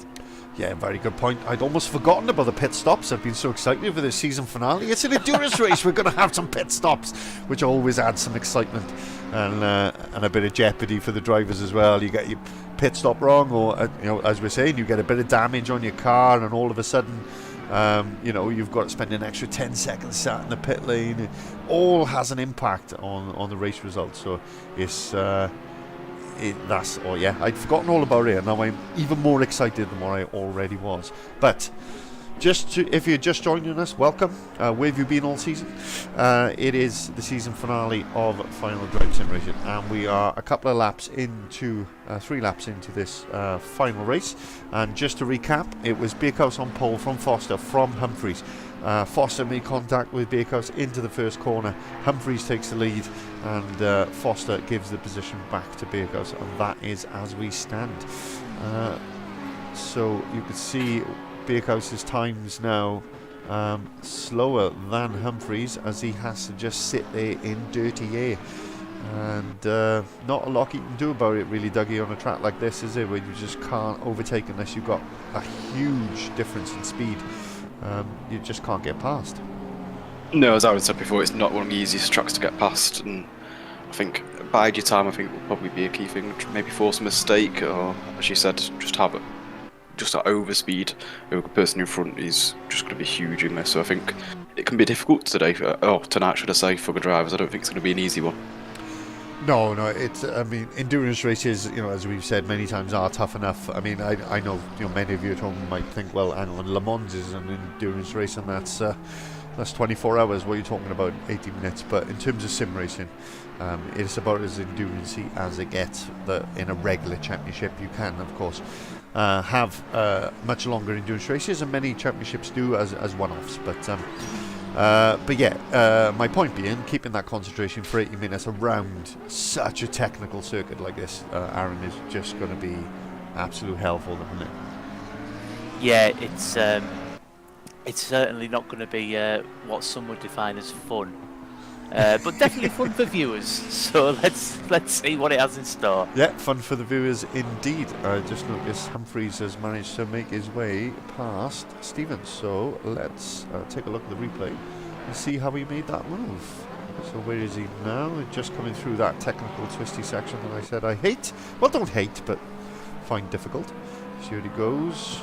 Yeah, very good point. I'd almost forgotten about the pit stops. I've been so excited for this season finale. It's an endurance race. We're going to have some pit stops, which always adds some excitement and a bit of jeopardy for the drivers as well. You get your pit stop wrong, or as we're saying, you get a bit of damage on your car, and all of a sudden, you've got to spend an extra 10 seconds sat in the pit lane. It all has an impact on the race results. So it's. I'd forgotten all about it, and now I'm even more excited than what I already was. But if you're just joining us, welcome. Where have you been all season? It is the season finale of Final Drive Simulation, and we are a couple of laps into, 3 laps into this final race. And just to recap, it was Bakehouse on pole from Foster from Humphries. Foster made contact with Bakehouse into the first corner. Humphries takes the lead, and Foster gives the position back to Bakehouse, and that is as we stand. So you can see Bakehouse's times now slower than Humphries, as he has to just sit there in dirty air. And not a lot you can do about it, really, Dougie, on a track like this, is it? Where you just can't overtake unless you've got a huge difference in speed. You just can't get past. No, as I said before, it's not one of the easiest tracks to get past, and I think bide your time, I think, will probably be a key thing. Maybe force a mistake, or, as you said, just have just that overspeed over the person in front is just going to be huge in this. So I think it can be difficult today, tonight, should I say, for the drivers. I don't think it's going to be an easy one. No, endurance races, as we've said many times, are tough enough. I mean, I know, many of you at home might think, well, hang on, Le Mans is an endurance race, and that's 24 hours. What are you talking about? 80 minutes. But in terms of sim racing, it's about as endurance-y as it gets. That in a regular championship, you can, of course, have much longer endurance races, and many championships do as one-offs. But yeah, my point being, keeping that concentration for 80 minutes around such a technical circuit like this, Aaron, is just going to be absolute hell for them, isn't it? Yeah, it's certainly not going to be what some would define as fun, but definitely fun for viewers. So let's see what it has in store. Yeah, fun for the viewers indeed. I just noticed Humphries has managed to make his way past Stevens. So let's take a look at the replay and see how he made that move. So where is he now? Just coming through that technical twisty section that I said I hate. Well, don't hate, but find difficult. See where he goes.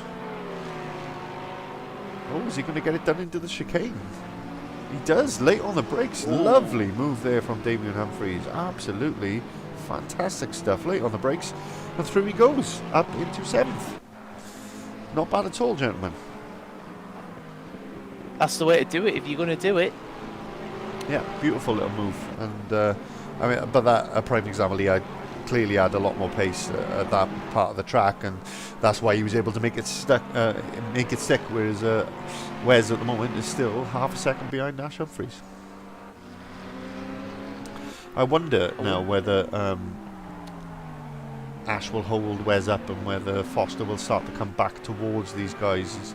Oh, is he going to get it done into the chicane? He does, late on the brakes. Ooh. Lovely move there from Damien Humphries. Absolutely fantastic stuff. Late on the brakes, and through he goes, up into 7th. Not bad at all, gentlemen. That's the way to do it if you're going to do it. Yeah, beautiful little move. And but that a prime example, he clearly had a lot more pace at that part of the track, and that's why he was able to make it stick. Whereas Wes at the moment is still half a second behind Nash Humphries. I wonder now whether Ash will hold Wes up and whether Foster will start to come back towards these guys. He's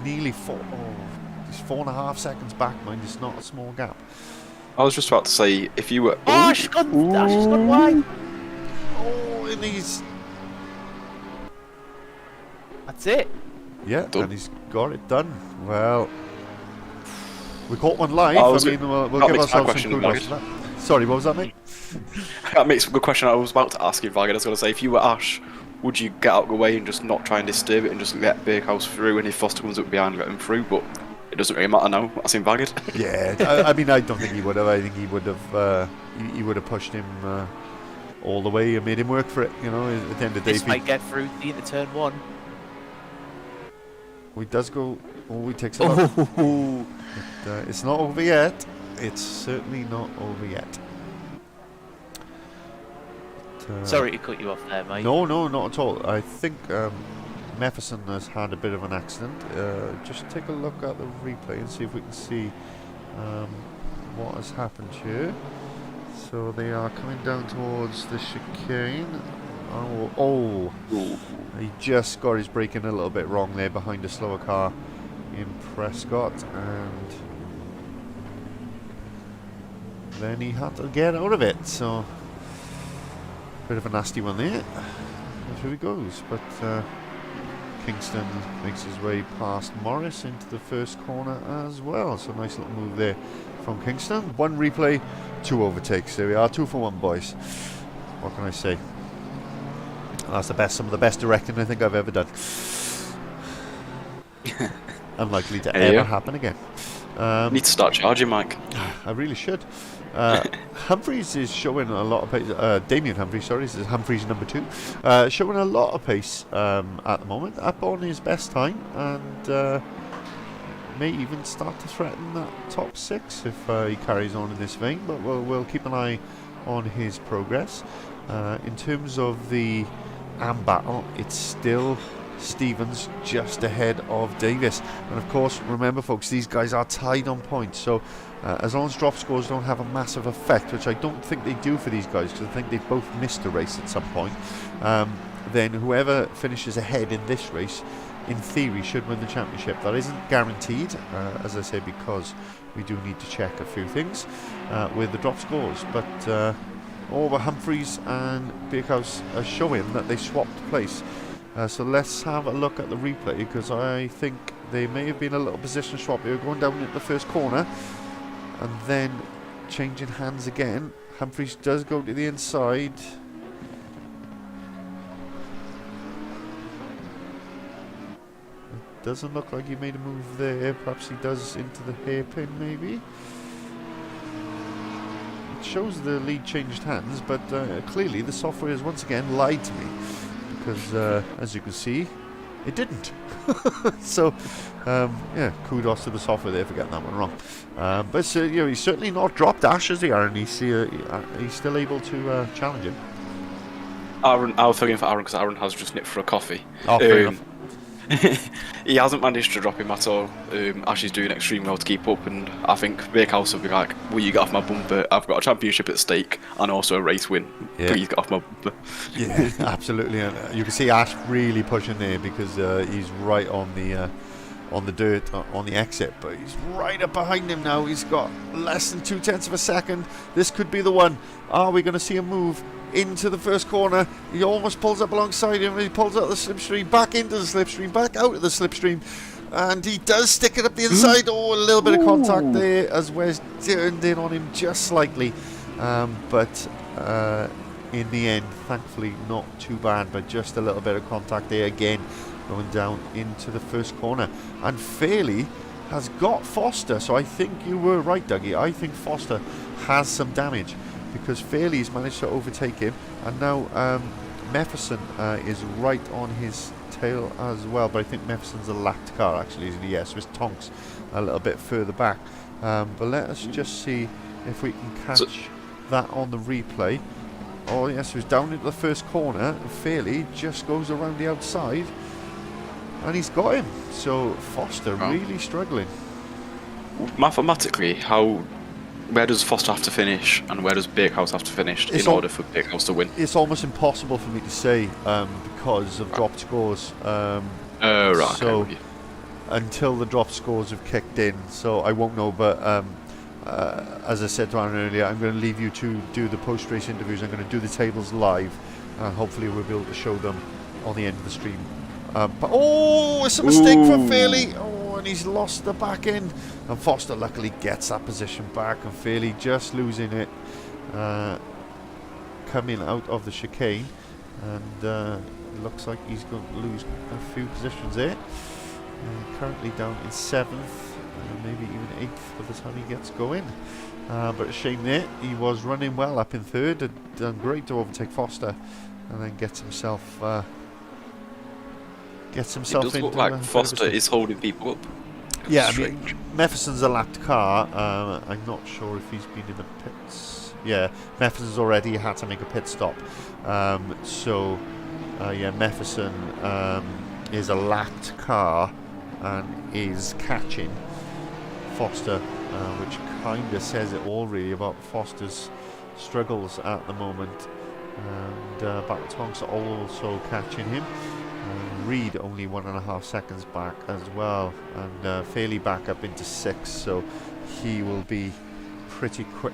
nearly he's 4.5 seconds back, mind. It's not a small gap. I was just about to say, if you were... Ash has gone wide. Oh, and he's... That's it. Yeah, done. And he's got it done. Well, we caught one live. We'll give ourselves some kudos for that. Sorry, what was that, mate? That makes a good question. I was about to ask you, Vagin. I was going to say, if you were Ash, would you get out of the way and just not try and disturb it and just let Bakehouse through, and if Foster comes up behind, let him through? But it doesn't really matter now. That's invalid. Yeah, I don't think he would have. I think he would have. He would have pushed him all the way and made him work for it. At the end of the day, this might get through into turn 1. He does go. Oh, he takes a look. But, it's not over yet. It's certainly not over yet. But, sorry to cut you off there, mate. No, not at all. I think Mepherson has had a bit of an accident. Just take a look at the replay and see if we can see what has happened here. So they are coming down towards the chicane. Oh, he just got his braking a little bit wrong there behind a slower car in Prescott, and then he had to get out of it. So, bit of a nasty one there. That's where he goes. But Kingston makes his way past Morris into the first corner as well. So, nice little move there from Kingston. 1 replay, 2 overtakes. There we are, 2 for 1, boys. What can I say? That's some of the best directing I think I've ever done. Unlikely to ever happen again. Need to start charging, Mike. I really should. Humphreys is showing a lot of pace. Damien Humphreys, sorry, this is Humphreys number 2. Showing a lot of pace at the moment, up on his best time, and may even start to threaten that top 6 if he carries on in this vein. But we'll keep an eye on his progress. In terms of the AM battle, it's still Stevens just ahead of Davis, and of course, remember folks, these guys are tied on points, so as long as drop scores don't have a massive effect, which I don't think they do for these guys, because I think they've both missed a race at some point, then whoever finishes ahead in this race in theory should win the championship. That isn't guaranteed, as I say, because we do need to check a few things with the drop scores, but all the Humphreys and Bakehouse are showing that they swapped place. So let's have a look at the replay, because I think they may have been a little position swap. They were going down into the first corner and then changing hands again. Humphreys does go to the inside. It doesn't look like he made a move there. Perhaps he does into the hairpin maybe. It shows the lead changed hands, but clearly the software has once again lied to me. Because, as you can see, it didn't. So, yeah, kudos to the software there for getting that one wrong. But he's certainly not dropped Ash as he are, and he's still able to challenge him. Aaron, I was thinking for Aaron because Aaron has just nipped for a coffee. Oh, fair enough. He hasn't managed to drop him at all. Ash is doing extremely well to keep up, and I think Bakehouse will be like, "Will you get off my bumper? I've got a championship at stake and also a race win. Yeah. Please get off my bumper." Yeah, absolutely. And you can see Ash really pushing there because he's right on the dirt on the exit, but he's right up behind him now. He's got less than 0.2 of a second. This could be the one. Are we going to see a move into the first corner? He almost pulls up alongside him. He pulls out of the slipstream, back into the slipstream, back out of the slipstream, and he does stick it up the inside. Oh, a little bit of contact there as Wes turned in on him just slightly, but in the end, thankfully not too bad, but just a little bit of contact there again, going down into the first corner. And Fairley has got Foster, so I think you were right, Dougie. I think Foster has some damage, because Fairley's managed to overtake him, and now Mepherson is right on his tail as well, but I think Mepherson's a lapped car actually, isn't he? Yes, with Tonks a little bit further back, but let us just see if we can catch that on the replay. Oh yes, he was down into the first corner, and Fairley just goes around the outside and he's got him, so Foster really struggling. Mathematically, where does Foster have to finish and where does Bakehouse have to finish in order for Bakehouse to win? It's almost impossible for me to say because of dropped scores. Right. So okay. Until the drop scores have kicked in, so I won't know. But as I said to Aaron earlier, I'm going to leave you to do the post-race interviews. I'm going to do the tables live, and hopefully we'll be able to show them on the end of the stream. But it's a mistake for Fairley. And he's lost the back end, and Foster luckily gets that position back, and Fairley just losing it coming out of the chicane, and it looks like he's going to lose a few positions there. Currently down in 7th, maybe even 8th by the time he gets going, but a shame there. He was running well up in 3rd, had done great to overtake Foster, and then gets himself It does look like Foster is holding people up. Yeah, I mean, Mepherson's a lapped car. I'm not sure if he's been in the pits. Yeah, Mepherson's already had to make a pit stop. So, Mepherson is a lapped car and is catching Foster, which kind of says it all really about Foster's struggles at the moment. And Batonks are also catching him. Reed only 1.5 seconds back as well, and Fairley back up into 6th, so he will be pretty quick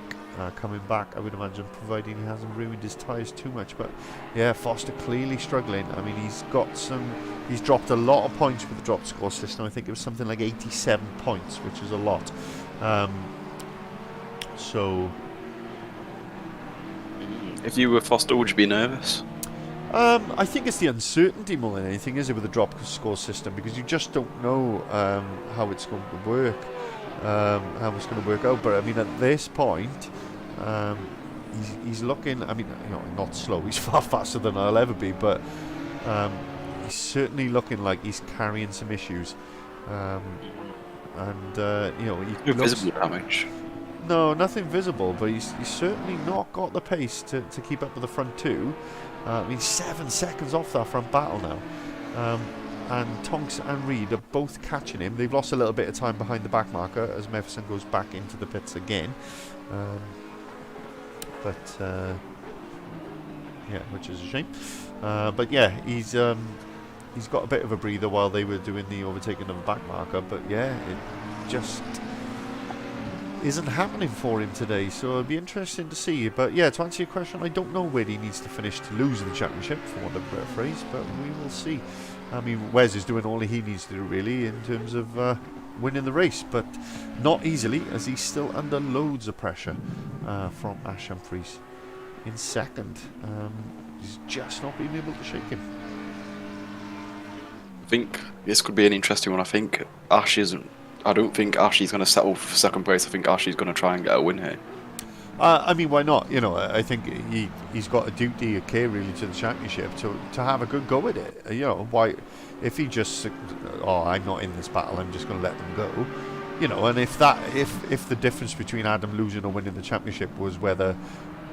coming back, I would imagine, providing he hasn't ruined his tyres too much. But yeah, Foster clearly struggling. I mean, he's dropped a lot of points with the drop score system. I think it was something like 87 points, which is a lot. So if you were Foster, would you be nervous? I think it's the uncertainty more than anything, is it, with the drop score system, because you just don't know how it's going to work, how it's going to work out. But I mean, at this point, he's looking. I mean, not slow. He's far faster than I'll ever be, but he's certainly looking like he's carrying some issues. And he No looks, visible damage. no, nothing visible, but he's certainly not got the pace to keep up with the front two. I mean, 7 seconds off that front battle now. And Tonks and Reed are both catching him. They've lost a little bit of time behind the back marker as Mefferson goes back into the pits again. Yeah, which is a shame. But yeah, he's got a bit of a breather while they were doing the overtaking of the back marker. But yeah, it just isn't happening for him today, so it'll be interesting to see. But yeah, to answer your question, I don't know where he needs to finish to lose the championship, for want of a better phrase, but we will see. I mean, Wes is doing all he needs to do, really, in terms of winning the race, but not easily, as he's still under loads of pressure from Ash Humphries in second. He's just not being able to shake him. I think this could be an interesting one. I don't think Ashley's going to settle for second place. I think Ashley's going to try and get a win here. I mean, why not? I think he's got a duty of care, really, to the championship to have a good go at it. Why, if he just, I'm not in this battle, I'm just going to let them go. And if the difference between Adam losing or winning the championship was whether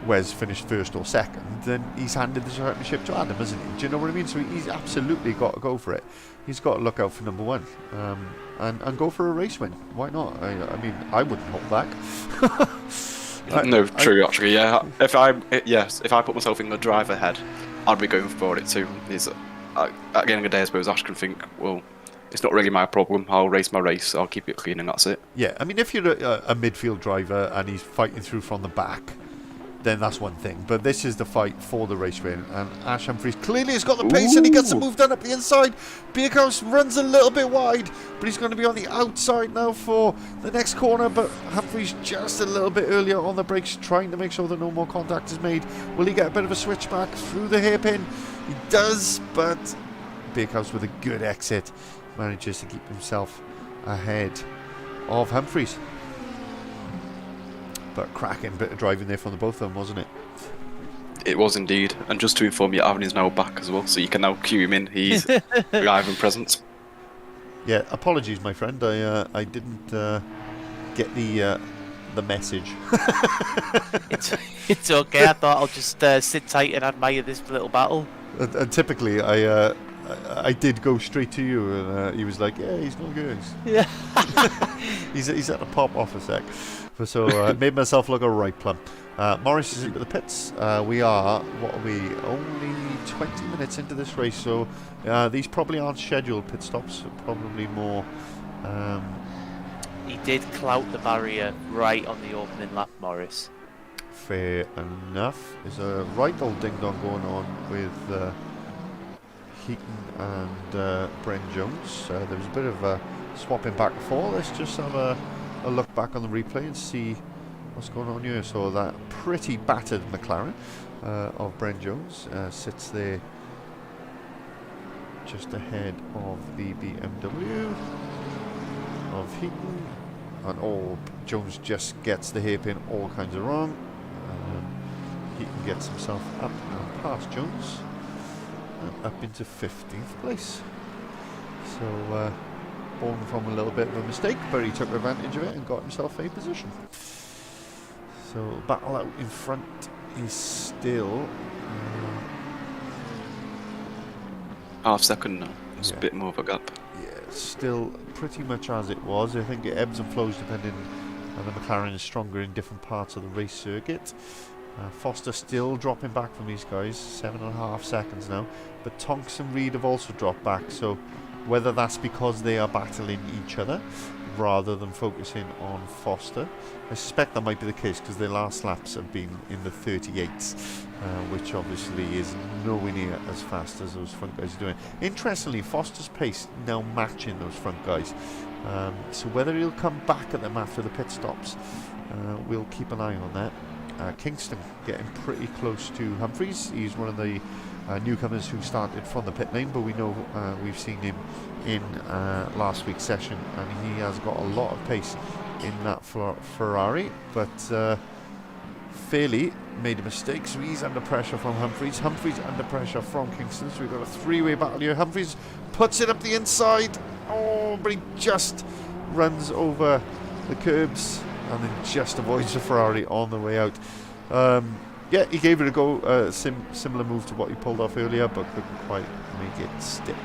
Wes finished first or second, then he's handed the championship to Adam, hasn't he? Do you know what I mean? So he's absolutely got to go for it. He's got to look out for number one, and go for a race win. Why not? I mean, I wouldn't hold back. True, actually, yeah. If I put myself in the driver head, I'd be going for it too. At the end of the day, I suppose Ash can think, well, it's not really my problem. I'll race my race. I'll keep it clean, and that's it. Yeah, I mean, if you're a midfield driver and he's fighting through from the back, then that's one thing. But this is the fight for the race win, and Ash Humphries clearly has got the pace, and he gets a move done up the inside. Bierkhaus runs a little bit wide, but he's going to be on the outside now for the next corner. But Humphries just a little bit earlier on the brakes, trying to make sure that no more contact is made. Will he get a bit of a switchback through the hairpin? He does, but Bierkhaus with a good exit manages to keep himself ahead of Humphries. But cracking bit of driving there from the both of them, wasn't it? It was indeed. And just to inform you, Aaron is now back as well, so you can now cue him in. He's live and present. Yeah, apologies, my friend. I didn't get the message. It's okay. I thought I'll just sit tight and admire this little battle. And typically, I did go straight to you, and he was like, "Yeah, he's no good." Yeah. he's at the pop off a sec. So I made myself look a right plum. Morris is into the pits. We are, only 20 minutes into this race, so these probably aren't scheduled pit stops, probably more... He did clout the barrier right on the opening lap, Morris. Fair enough. There's a right old ding-dong going on with Heaton and Bren Jones. There was a bit of swapping back and forth. Let's just have a look back on the replay and see what's going on here. So that pretty battered McLaren of Bren Jones sits there just ahead of the BMW of Heaton, and Jones just gets the hairpin all kinds of wrong. Heaton gets himself up and past Jones and up into 15th place. So born from a little bit of a mistake, but he took advantage of it and got himself a position. So battle out in front is still half second now. It's a bit more of a gap. Yeah, still pretty much as it was. I think it ebbs and flows depending on the McLaren is stronger in different parts of the race circuit. Foster still dropping back from these guys, 7.5 seconds now, but Tonks and Reed have also dropped back, so whether that's because they are battling each other rather than focusing on Foster. I suspect that might be the case because their last laps have been in the 38s, which obviously is nowhere near as fast as those front guys are doing. Interestingly, Foster's pace now matching those front guys. So whether he'll come back at them after the pit stops, we'll keep an eye on that. Kingston getting pretty close to Humphries. He's one of the newcomers who started from the pit lane, but we know we've seen him in last week's session, and he has got a lot of pace in that Ferrari, but Fairley made a mistake, so he's under pressure from Humphries. Humphries under pressure from Kingston, so we've got a three-way battle here. Humphries puts it up the inside, but he just runs over the curbs and then just avoids the Ferrari on the way out. Yeah, he gave it a go, similar move to what he pulled off earlier, but couldn't quite make it stick.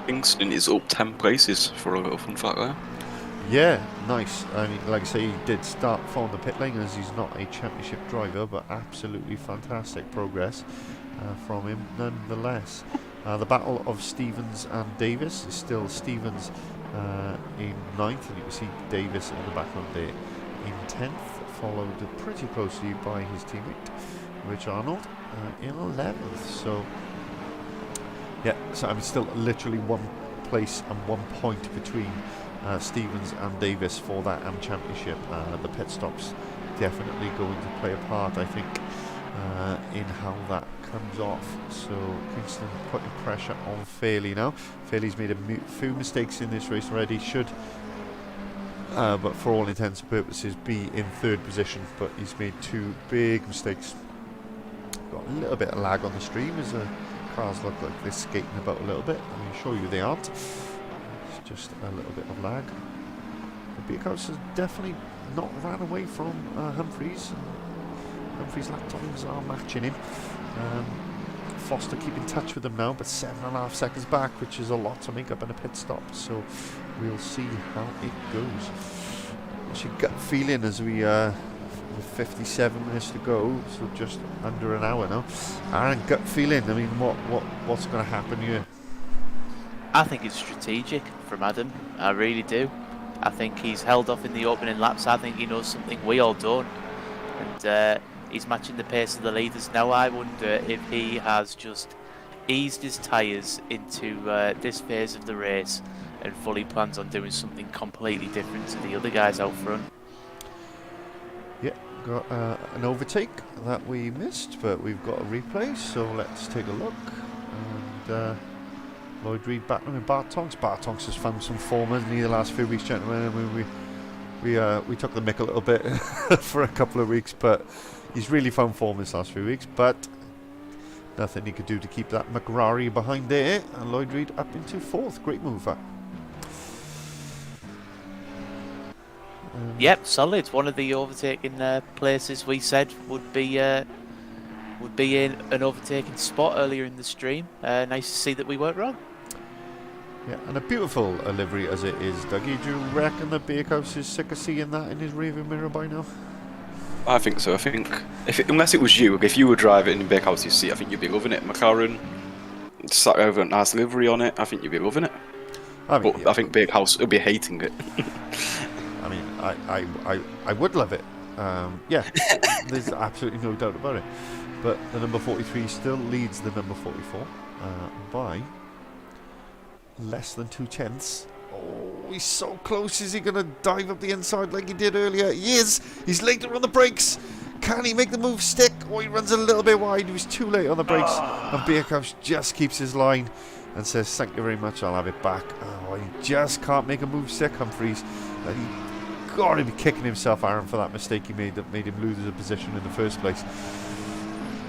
Kingston is up 10 places for a little fun fact there. Yeah, nice. I mean, like I say, he did start from the pit lane as he's not a championship driver, but absolutely fantastic progress from him nonetheless. The battle of Stevens and Davis is still Stevens in 9th, and you can see Davis in the background there in 10th, followed pretty closely by his teammate Rich Arnold in 11th. So yeah, so I'm still literally 1 place and 1 point between Stevens and Davis for that championship. The pit stops definitely going to play a part, I think, in how that comes off. So Kingston putting pressure on Fairley now. Fairley's made a few mistakes in this race already, should but for all intents and purposes be in 3rd position, but he's made 2 big mistakes. Got a little bit of lag on the stream as cars look like they're skating about a little bit. I can assure you they aren't. It's just a little bit of lag. The Beerhouse has definitely not ran away from Humphries. Humphries' lap times are matching him. Foster keep in touch with them now, but 7.5 seconds back, which is a lot to make up in a pit stop. So we'll see how it goes. What's your gut feeling as we with 57 minutes to go, so just under an hour now? Aaron, gut feeling. I mean, what's going to happen here? I think it's strategic from Adam. I really do. I think he's held off in the opening laps. I think he knows something we all don't, and he's matching the pace of the leaders now. I wonder if he has just eased his tyres into this phase of the race and fully plans on doing something completely different to the other guys out front. Yeah, got an overtake that we missed, but we've got a replay, so let's take a look. And Lloyd Reed battling with Bart Tonks. Bart Tonks has found some form, hasn't he, the last few weeks, gentlemen? We took the mick a little bit for a couple of weeks, but he's really found form this last few weeks. But nothing he could do to keep that McRari behind there, and Lloyd Reed up into 4th. Great move that. Yep, solid. One of the overtaking places we said would be in an overtaking spot earlier in the stream. Nice to see that we weren't wrong. Yeah, and a beautiful livery as it is, Dougie. Do you reckon the Bakehouse is sick of seeing that in his rearview mirror by now? I think so. I think unless it was you, if you were driving in Bakehouse's seat, I think you'd be loving it. McLaren sat over a nice livery on it. I think you'd be loving it. I mean, but yeah. I think Bakehouse would be hating it. I mean, I would love it. Yeah, there's absolutely no doubt about it. But the number 43 still leads the number 44 by less than 2/10. Oh, he's so close. Is he going to dive up the inside like he did earlier? He is. He's later on the brakes. Can he make the move stick? Oh, he runs a little bit wide. He was too late on the brakes. And Bakehouse just keeps his line and says, thank you very much, I'll have it back. Oh, he just can't make a move stick, Humphries. And he got to be kicking himself, Aaron, for that mistake he made that made him lose his position in the first place.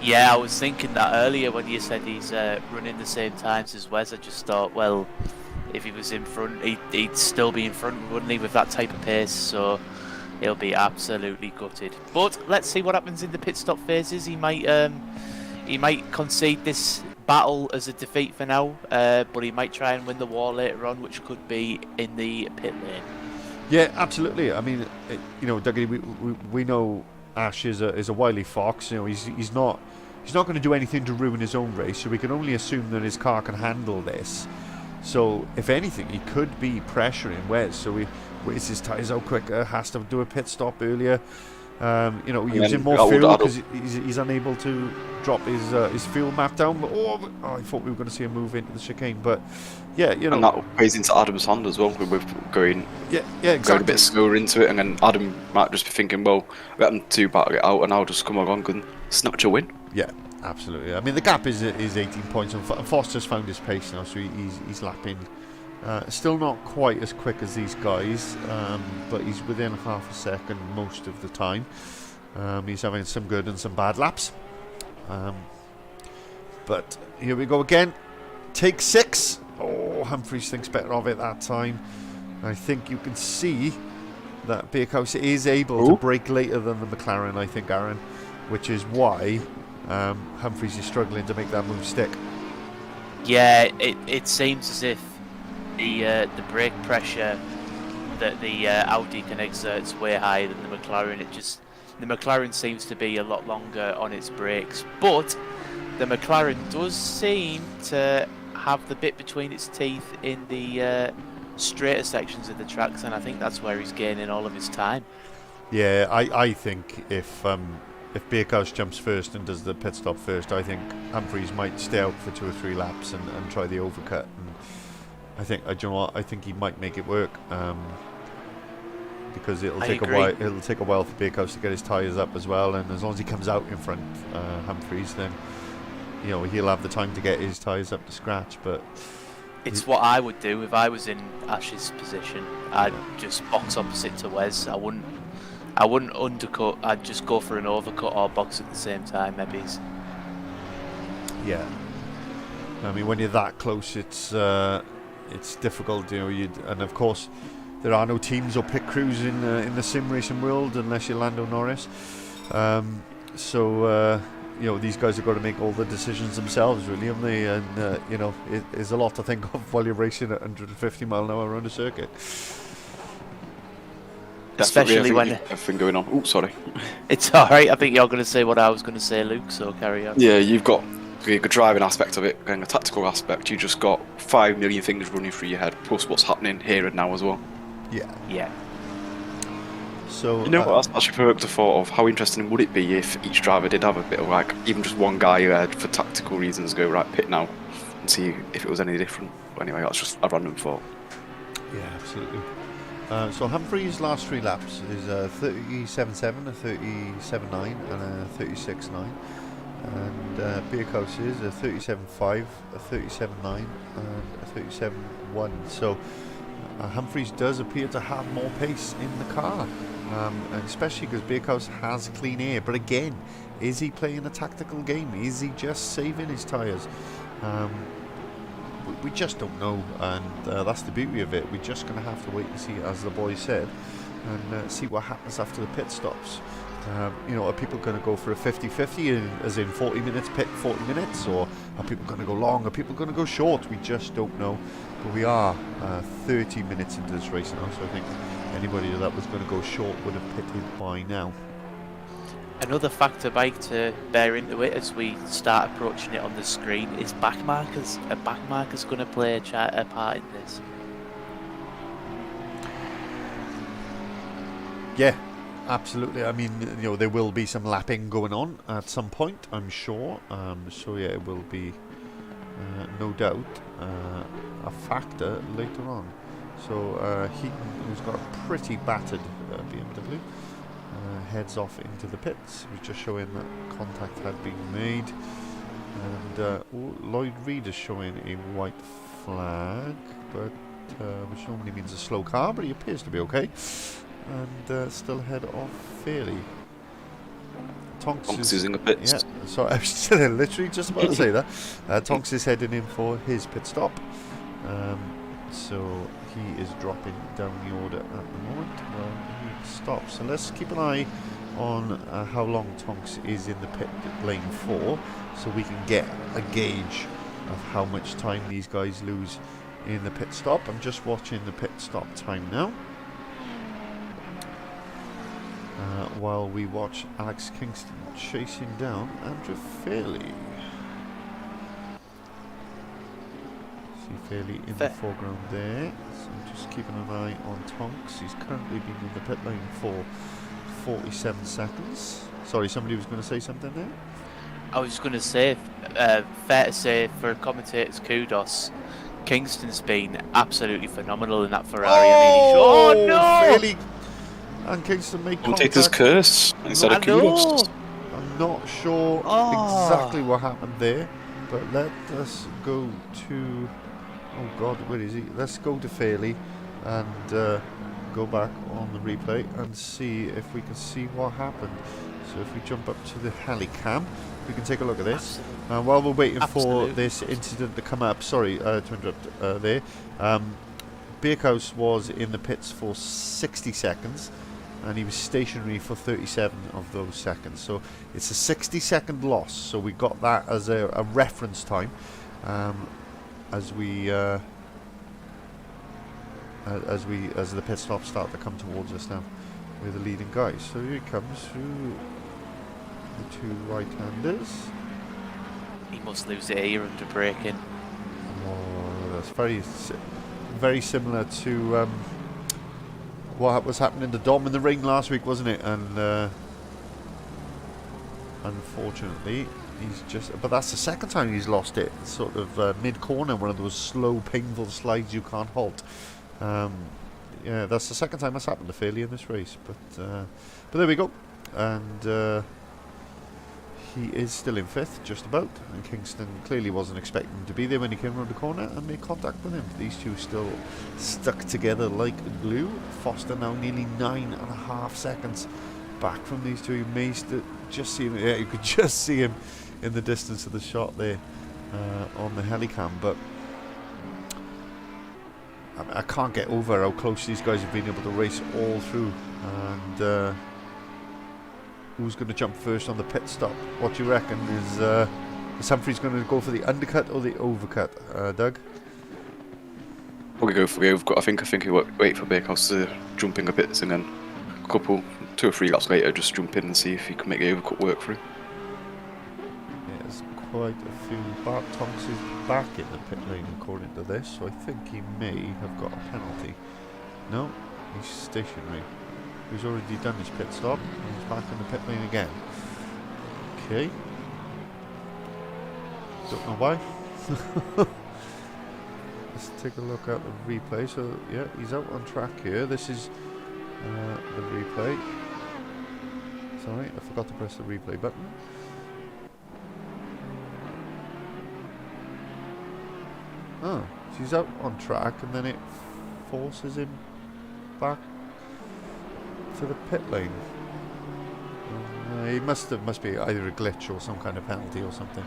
Yeah, I was thinking that earlier when you said he's running the same times as Wes. I just thought, well, if he was in front, he'd still be in front, wouldn't he, with that type of pace? So he'll be absolutely gutted. But let's see what happens in the pit stop phases. He might concede this battle as a defeat for now, but he might try and win the war later on, which could be in the pit lane. Yeah, absolutely. I mean, Dougie, we know Ash is a wily fox. He's not going to do anything to ruin his own race, so we can only assume that his car can handle this. So if anything, he could be pressuring Wes. So he weighs his tyres out quicker, has to do a pit stop earlier. You know, And using then more I would- fuel I'd- because he's unable to drop his fuel map down. But I thought we were going to see a move into the chicane. But yeah, you know, And that plays into Adam's hand as well, with going yeah, going a exactly. bit slower into it, and then Adam might just be thinking, well, we haven't too bad to get out, and I'll just come along and snatch a win. Yeah, absolutely. I mean, the gap is 18 points, and Foster's found his pace now, so he's lapping. Still not quite as quick as these guys, but he's within half a second most of the time. He's having some good and some bad laps. But here we go again. Take 6. Oh, Humphries thinks better of it that time. I think you can see that Bakehouse is able to brake later than the McLaren, I think, Aaron, which is why Humphries is struggling to make that move stick. Yeah, it seems as if the brake pressure that the Audi can exert is way higher than the McLaren. The McLaren seems to be a lot longer on its brakes, but the McLaren does seem to have the bit between its teeth in the straighter sections of the tracks, and I think that's where he's gaining all of his time. Yeah, I think if Bakehouse jumps first and does the pit stop first, I think Humphries might stay out for 2 or 3 laps and try the overcut. And I think, do you know what? I think he might make it work, because it'll take a while. It'll take a while for Bakehouse to get his tyres up as well. And as long as he comes out in front, Humphries, then you know he'll have the time to get his tyres up to scratch. But it's what I would do if I was in Ash's position. I'd just box opposite to Wes. I wouldn't undercut. I'd just go for an overcut or box at the same time. Maybe. Yeah. I mean, when you're that close, it's difficult, you know. And of course, there are no teams or pit crews in the sim racing world unless you're Lando Norris. So you know, these guys have got to make all the decisions themselves, really, haven't they? And you know, it's a lot to think of while you're racing at 150 mile an hour around a circuit. Especially when everything going on. Oh, sorry. It's all right. I think you're going to say what I was going to say, Luke. So carry on. Yeah, you've got the driving aspect of it and the tactical aspect. You just got 5 million things running through your head, plus what's happening here and now as well. Yeah. Yeah. So You know what? That's actually provoked a thought of how interesting would it be if each driver did have a bit of, like, even just one guy who had, for tactical reasons, go right pit now and see if it was any different. But anyway, that's just a random thought. Yeah, absolutely. So Humphries' last 3 laps is a 37.7, a 37.9, and a 36.9. And Bakehouse is a 37.5, a 37.9, and a 37.1. So Humphries does appear to have more pace in the car, and especially because Bakehouse has clean air. But again, is he playing a tactical game? Is he just saving his tyres? We just don't know, and that's the beauty of it. We're just going to have to wait and see, as the boys said, and see what happens after the pit stops. You know, are people going to go for a 50-50, as in 40 minutes pit, 40 minutes, or are people going to go long? Are people going to go short? We just don't know. But we are 30 minutes into this race now, so I think anybody that was going to go short would have pitted by now. Another factor, Mike, to bear into it as we start approaching it on the screen is back markers. Are back markers going to play a part in this? Yeah, absolutely. I mean, you know, there will be some lapping going on at some point, I'm sure. So yeah, it will be no doubt a factor later on. So Heaton, who's got a pretty battered BMW, heads off into the pits. We're just showing that contact had been made, and Lloyd Reed is showing a white flag, but which normally means a slow car, but he appears to be okay, and still ahead of Fairley. Tonks is in the pits. Yeah, so I was literally just about to say that. Tonks is heading in for his pit stop, so he is dropping down the order at the moment while he stops. So let's keep an eye on how long Tonks is in the pit lane for, so we can get a gauge of how much time these guys lose in the pit stop. I'm just watching the pit stop time now, while we watch Alex Kingston chasing down Andrew Fairley. See fairly in the Fair. foreground there. So just keeping an eye on Tonks. He's currently been in the pit lane for 47 seconds. Sorry, somebody was going to say something there? I was going to say, fair to say, for commentators, kudos. Kingston's been absolutely phenomenal in that Ferrari. I mean, no! Fairly. And Kingston made Commentator's contact. curse instead I of kudos. know. I'm not sure exactly what happened there, but let us go to. Oh God, where is he? Let's go to Fairley and go back on the replay and see if we can see what happened. So if we jump up to the helicam, we can take a look at this. While we're waiting for this incident to come up, sorry to interrupt there. Birkhouse was in the pits for 60 seconds. And he was stationary for 37 of those seconds. So it's a 60-second loss. So we got that as a reference time as the pit stops start to come towards us now with the leading guys. So here he comes through the two right-handers. He must lose it here under braking. Oh, that's very similar to what was happening to Dom in the ring last week, wasn't it? And unfortunately, he's just. But that's the second time he's lost it. Sort of mid-corner, one of those slow, painful slides you can't halt. Yeah, that's the second time that's happened to Fairley in this race. But there we go. And he is still in fifth, just about. And Kingston clearly wasn't expecting him to be there when he came around the corner and made contact with him. These two still stuck together like glue. Foster now nearly 9.5 seconds back from these two. You may just see him. Yeah, you could just see him in the distance of the shot there on the helicam. But I can't get over how close these guys have been able to race all through. And who's going to jump first on the pit stop? What do you reckon? Is Humphries going to go for the undercut or the overcut, Doug? Probably go for the overcut. I think he'll wait for Bakehouse to jump in the pits and then two or three laps later just jump in and see if he can make the overcut work for him. Yeah, there's quite a few. Bart Tonks is back in the pit lane according to this, so I think he may have got a penalty. No, he's stationary. He's already done his pit stop and he's back in the pit lane again. Okay. Don't know why. Let's take a look at the replay. So yeah, he's out on track here. This is the replay. Sorry, I forgot to press the replay button. Oh, so he's out on track and then it forces him back to the pit lane. He must be either a glitch or some kind of penalty or something.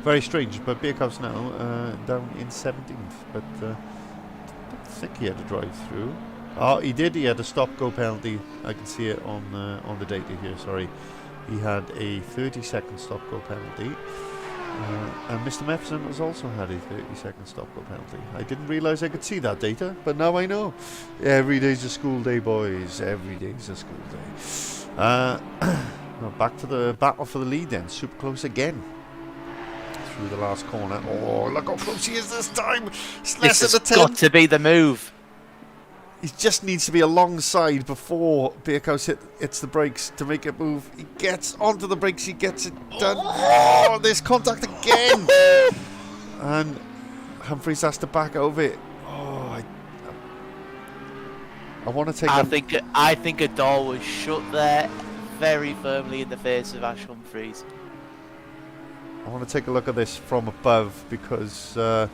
Very strange. But Birkhouse now down in 17th. But I don't think he had a drive through. Oh, he did. He had a stop-go penalty. I can see it on the data here. Sorry, he had a 30-second stop-go penalty. And Mr. Mepson has also had a 30-second stop-go penalty. I didn't realise I could see that data, but now I know. Every day's a school day, boys. Every day's a school day. Well, back to the battle for the lead then. Super close again. Through the last corner. Oh, look how close he is this time. It's less This than has a 10. got to be the move. He just needs to be alongside before Birkhouse hits the brakes to make it move. He gets onto the brakes, he gets it done. Oh, there's contact again. And Humphries has to back over it. Oh, I want to take I think a door was shut there very firmly in the face of Ash Humphries. I want to take a look at this from above because I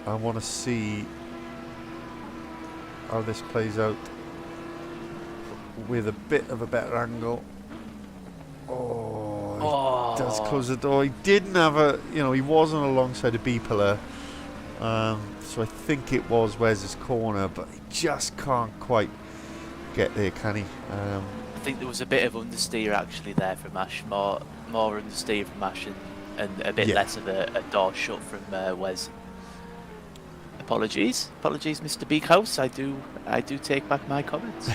want to see how this plays out with a bit of a better angle. Oh, he does close the door. He didn't have he wasn't alongside a B pillar. So I think it was Wes's corner, but he just can't quite get there, can he? I think there was a bit of understeer actually there from Ash, more understeer from Ash and a bit less of a door shut from Wes. Apologies, Mr. Beakhouse. I do take back my comments.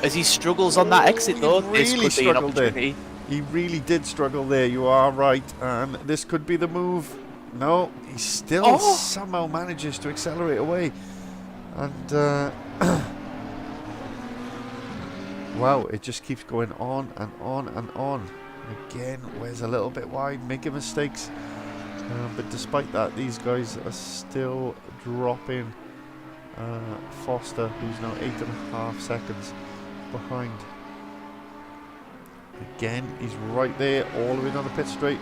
As he struggles on that exit, though, this could be an opportunity. He really did struggle there. You are right, and this could be the move. No, he still somehow manages to accelerate away. And wow, it just keeps going on and on and on. Again, Wes a little bit wide, making mistakes. But despite that, these guys are still dropping. Foster, who's now 8.5 seconds behind. Again, he's right there, all the way down the pit straight.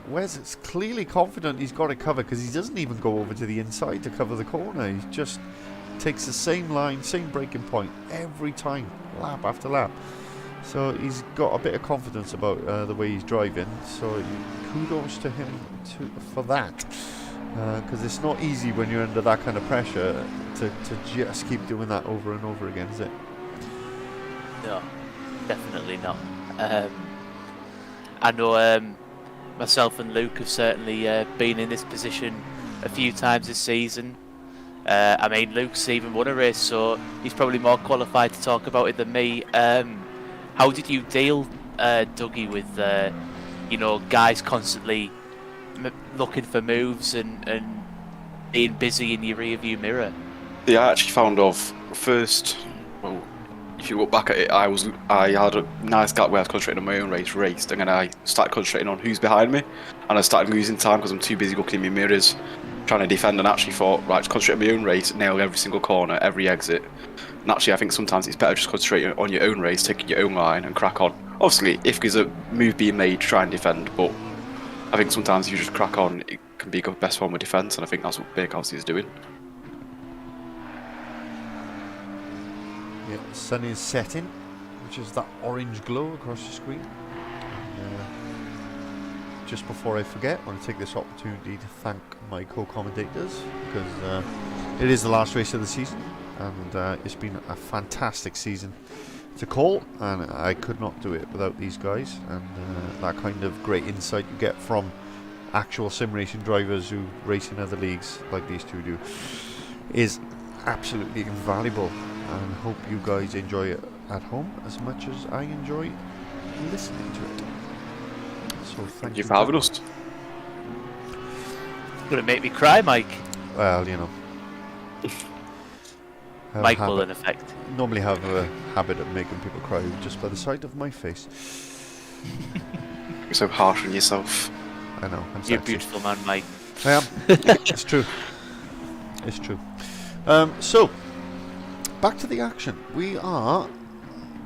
Wes is clearly confident he's got it covered because he doesn't even go over to the inside to cover the corner. He just takes the same line, same braking point every time, lap after lap. So he's got a bit of confidence about the way he's driving. So kudos to him for that. Because it's not easy when you're under that kind of pressure to just keep doing that over and over again, is it? No, definitely not. I know myself and Luke have certainly been in this position a few times this season. I mean, Luke's even won a race, so he's probably more qualified to talk about it than me. How did you deal, Dougie, with guys constantly looking for moves and being busy in your rearview mirror? Yeah, I actually found first. Well, if you look back at it, I had a nice gap where I was concentrating on my own race, and then I started concentrating on who's behind me, and I started losing time because I'm too busy looking in my mirrors, trying to defend, and actually thought, right, concentrate on my own race, nail every single corner, every exit. And actually, I think sometimes it's better just concentrating on your own race, taking your own line, and crack on. Obviously, if there's a move being made, try and defend, but I think sometimes if you just crack on, it can be a good best form of defence, and I think that's what Bakehouse is doing. Yeah, the sun is setting, which is that orange glow across the screen. Just before I forget, I want to take this opportunity to thank my co-commentators, because it is the last race of the season, and it's been a fantastic season to call, and I could not do it without these guys, and that kind of great insight you get from actual sim racing drivers who race in other leagues like these two do is absolutely invaluable, and hope you guys enjoy it at home as much as I enjoy listening to it. So thank you for having us. It's gonna make me cry, Mike. Well, Mike will, in effect. Normally have a habit of making people cry just by the sight of my face. You're so harsh on yourself. I know. I'm You're a sexy. beautiful man, Mike. I am. It's true. It's true. So, back to the action. We are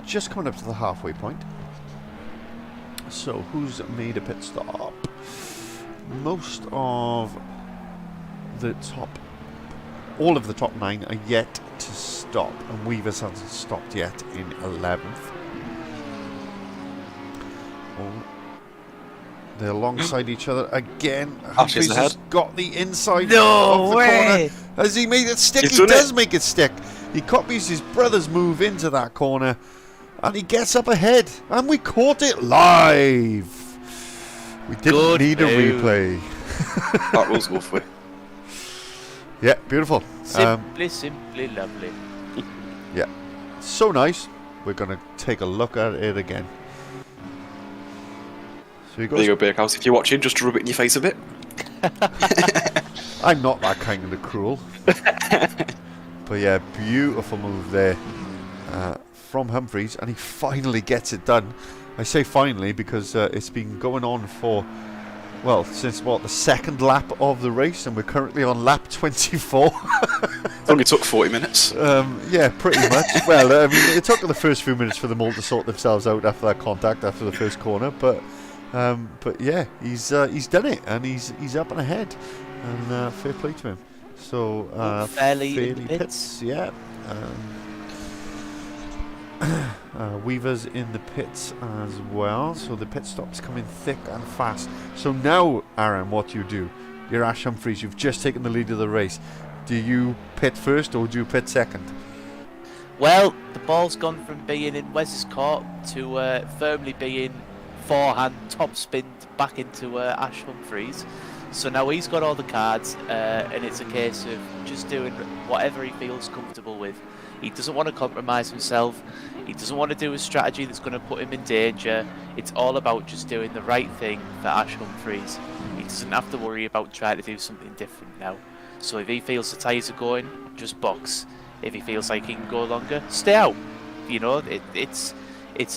just coming up to the halfway point. So, who's made a pit stop? Most of the top... All of the top 9 are yet to stop, and Weavers hasn't stopped yet in 11th. Oh, they're alongside each other again. Humphries has got the inside of the corner. Has he made it stick? He does make it stick. He copies his brother's move into that corner, and he gets up ahead. And we caught it live. We didn't need a replay. That was lovely. Yeah, beautiful. Simply lovely. Yeah, so nice. We're going to take a look at it again. So there you go, Bakehouse. If you're watching, just rub it in your face a bit. I'm not that kind of cruel. But yeah, beautiful move there from Humphries, and he finally gets it done. I say finally because it's been going on for... Well, since the second lap of the race, and we're currently on lap 24. It only took 40 minutes. Yeah, pretty much. Well, I mean, it took the first few minutes for them all to sort themselves out after that contact, after the first corner. But yeah, he's done it, and he's up and ahead, and fair play to him. So fairly pits. Yeah. Weavers in the pits as well, so the pit stop's coming thick and fast. So now, Aaron, what do? You're Ash Humphries, you've just taken the lead of the race. Do you pit first or do you pit second? Well, the ball's gone from being in Wes's court to firmly being forehand top spinned back into Ash Humphries. So now he's got all the cards, and it's a case of just doing whatever he feels comfortable with. He doesn't want to compromise himself. He doesn't want to do a strategy that's going to put him in danger. It's all about just doing the right thing for Ash Humphreys. He doesn't have to worry about trying to do something different now. So if he feels the tyres are going, just box. If he feels like he can go longer, stay out. You know, it's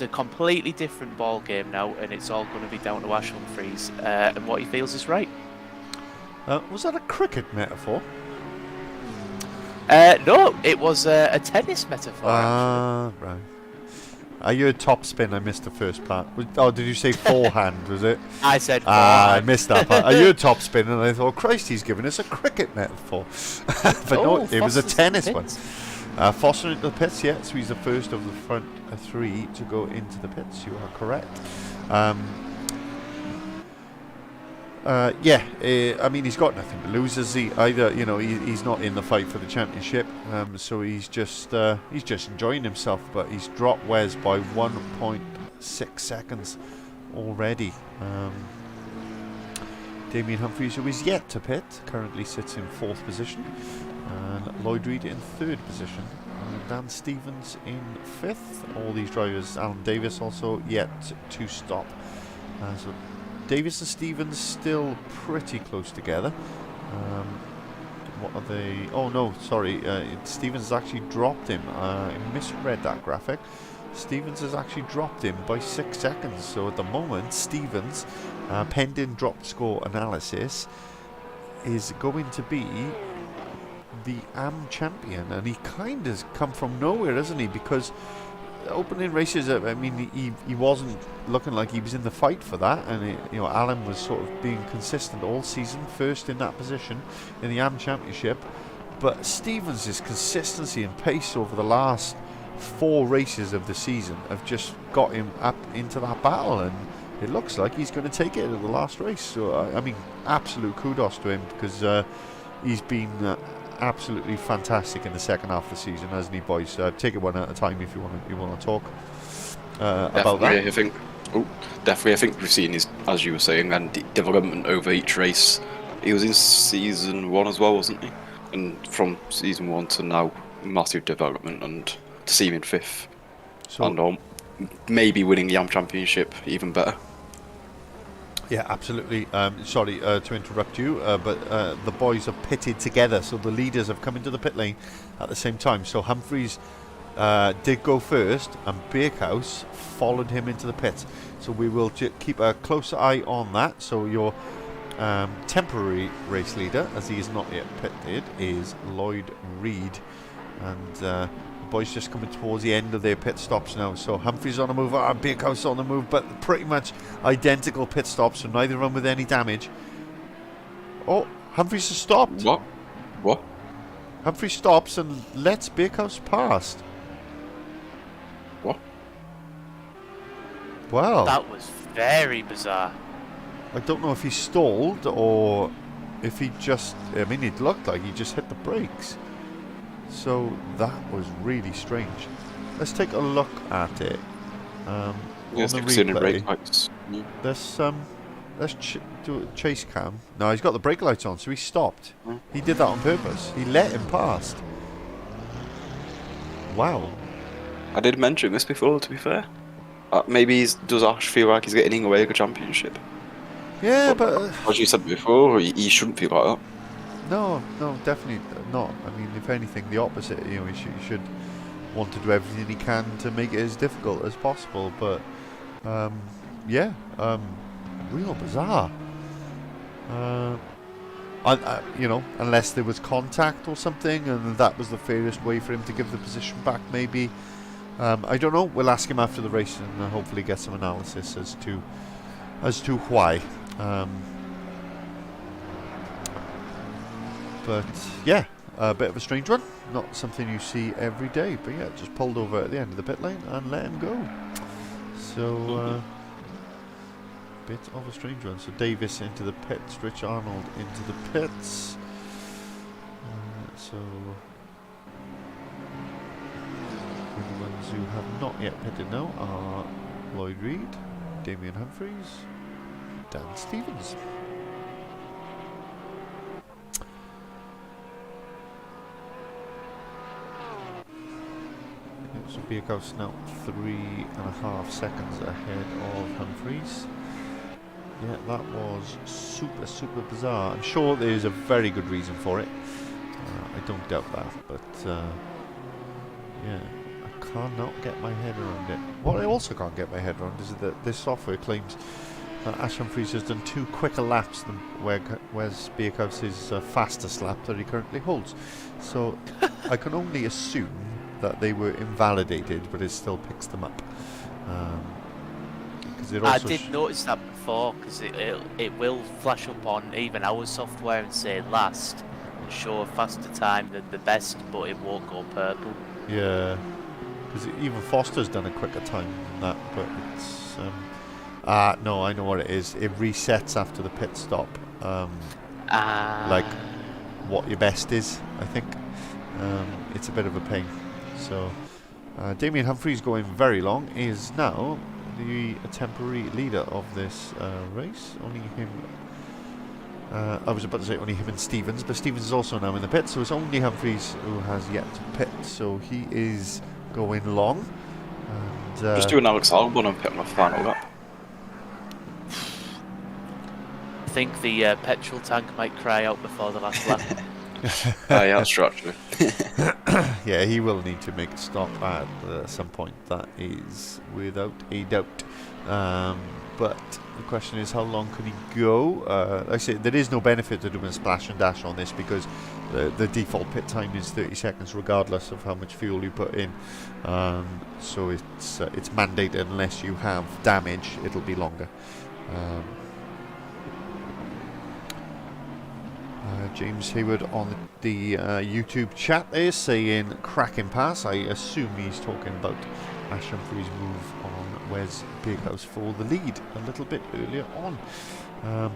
a completely different ball game now, and it's all going to be down to Ash Humphreys and what he feels is right. Was that a cricket metaphor? No, it was a tennis metaphor. Right. Are you a top spin? I missed the first part. Oh, did you say forehand, was it? I said I forehand. missed that part. Are you a top spin? And I thought, Christ, he's giving us a cricket metaphor. But no, it was a Foster's tennis in the one. pits. Foster into the pits, yeah. So he's the first of the front three to go into the pits. You are correct. I mean, he's got nothing to lose. Is he? Either, you know, he's not in the fight for the championship, so he's just enjoying himself. But he's dropped Wes by 1.6 seconds already. Damien Humphreys, who is yet to pit, currently sits in 4th position, and Lloyd Reid in 3rd position, and Dan Stevens in 5th. All these drivers, Alan Davis also yet to stop. So Davis and Stevens still pretty close together. What are they? Oh no, sorry. Stevens has actually dropped him. I misread that graphic. Stevens has actually dropped him by 6 seconds. So at the moment, Stevens, pending drop score analysis, is going to be the AM champion, and he kind of come from nowhere, hasn't he? Because opening races, I mean, he wasn't looking like he was in the fight for that, and Alan was sort of being consistent all season, first in that position in the AM Championship. But Stevens' consistency and pace over the last 4 races of the season have just got him up into that battle, and it looks like he's going to take it at the last race. So I mean, absolute kudos to him, because he's been absolutely fantastic in the second half of the season, hasn't he, boys? Take it one at a time if you want to talk about that. Definitely, I think we've seen his, as you were saying, and development over each race. He was in season 1 as well, wasn't he? And from season 1 to now, massive development, and to see him in 5th, So, and maybe winning the AM Championship even better. yeah, absolutely. Sorry to interrupt you, but the boys have pitted together, so the leaders have come into the pit lane at the same time. So Humphreys did go first, and Bakehouse followed him into the pit. So we will keep a close eye on that. So your temporary race leader, as he is not yet pitted, is Lloyd Reid, and the boys just coming towards the end of their pit stops now. So Humphreys on the move, Bakehouse on the move, but pretty much identical pit stops, so neither of them with any damage. Oh, Humphreys has stopped. What? Humphreys stops and lets Bakehouse past. What? Wow. That was very bizarre. I don't know if he stalled or if he just... I mean, it looked like he just hit the brakes. So that was really strange. Let's take a look at it. On the replay. Let's do a chase cam. No, he's got the brake lights on, so he stopped. He did that on purpose. He let him past. Wow. I did mention this before, to be fair. Maybe does Ash feel like he's getting away with a championship? Yeah, but as you said before, he shouldn't feel like that. No, definitely not. I mean, if anything, the opposite. He should want to do everything he can to make it as difficult as possible. But real bizarre. Unless there was contact or something, and that was the fairest way for him to give the position back, maybe. I don't know. We'll ask him after the race and hopefully get some analysis as to why. But yeah, a bit of a strange one. Not something you see every day. But yeah, just pulled over at the end of the pit lane and let him go. So bit of a strange one. So Davis into the pits, Rich Arnold into the pits. So the ones who have not yet pitted now are Lloyd Reid, Damien Humphreys, Dan Stevens. So Bierkhoff's now 3.5 seconds ahead of Humphries. Yeah, that was super bizarre. I'm sure there's a very good reason for it. I don't doubt that, but yeah, I cannot get my head around it. What I also can't get my head around is that this software claims that Ash Humphries has done 2 quicker laps than Wes Bierkhoff's fastest lap that he currently holds. So I can only assume that they were invalidated, but it still picks them up. I did notice that before, because it will flash up on even our software and say last and show a faster time than the best, but it won't go purple. Yeah, because even Foster's done a quicker time than that, but it's no, I know what it is. It resets after the pit stop, like what your best is, I think. It's a bit of a pain. So Damien Humphries, going very long, is now the temporary leader of this race. Only him. I was about to say only him and Stevens, but Stevens is also now in the pit, so it's only Humphries who has yet to pit. So he is going long. And, just doing Alex Albon and pit my final lap. I think the petrol tank might cry out before the last lap. Yeah, that's true, actually. Yeah, he will need to make a stop at some point. That is without a doubt. But the question is, how long can he go? Like I say, there is no benefit to doing a splash and dash on this because the default pit time is 30 seconds, regardless of how much fuel you put in. So it's mandated unless you have damage, it'll be longer. James Hayward on the YouTube chat there saying cracking pass. I assume he's talking about Ash Humphries' move on Wes Bierkhoff for the lead a little bit earlier on.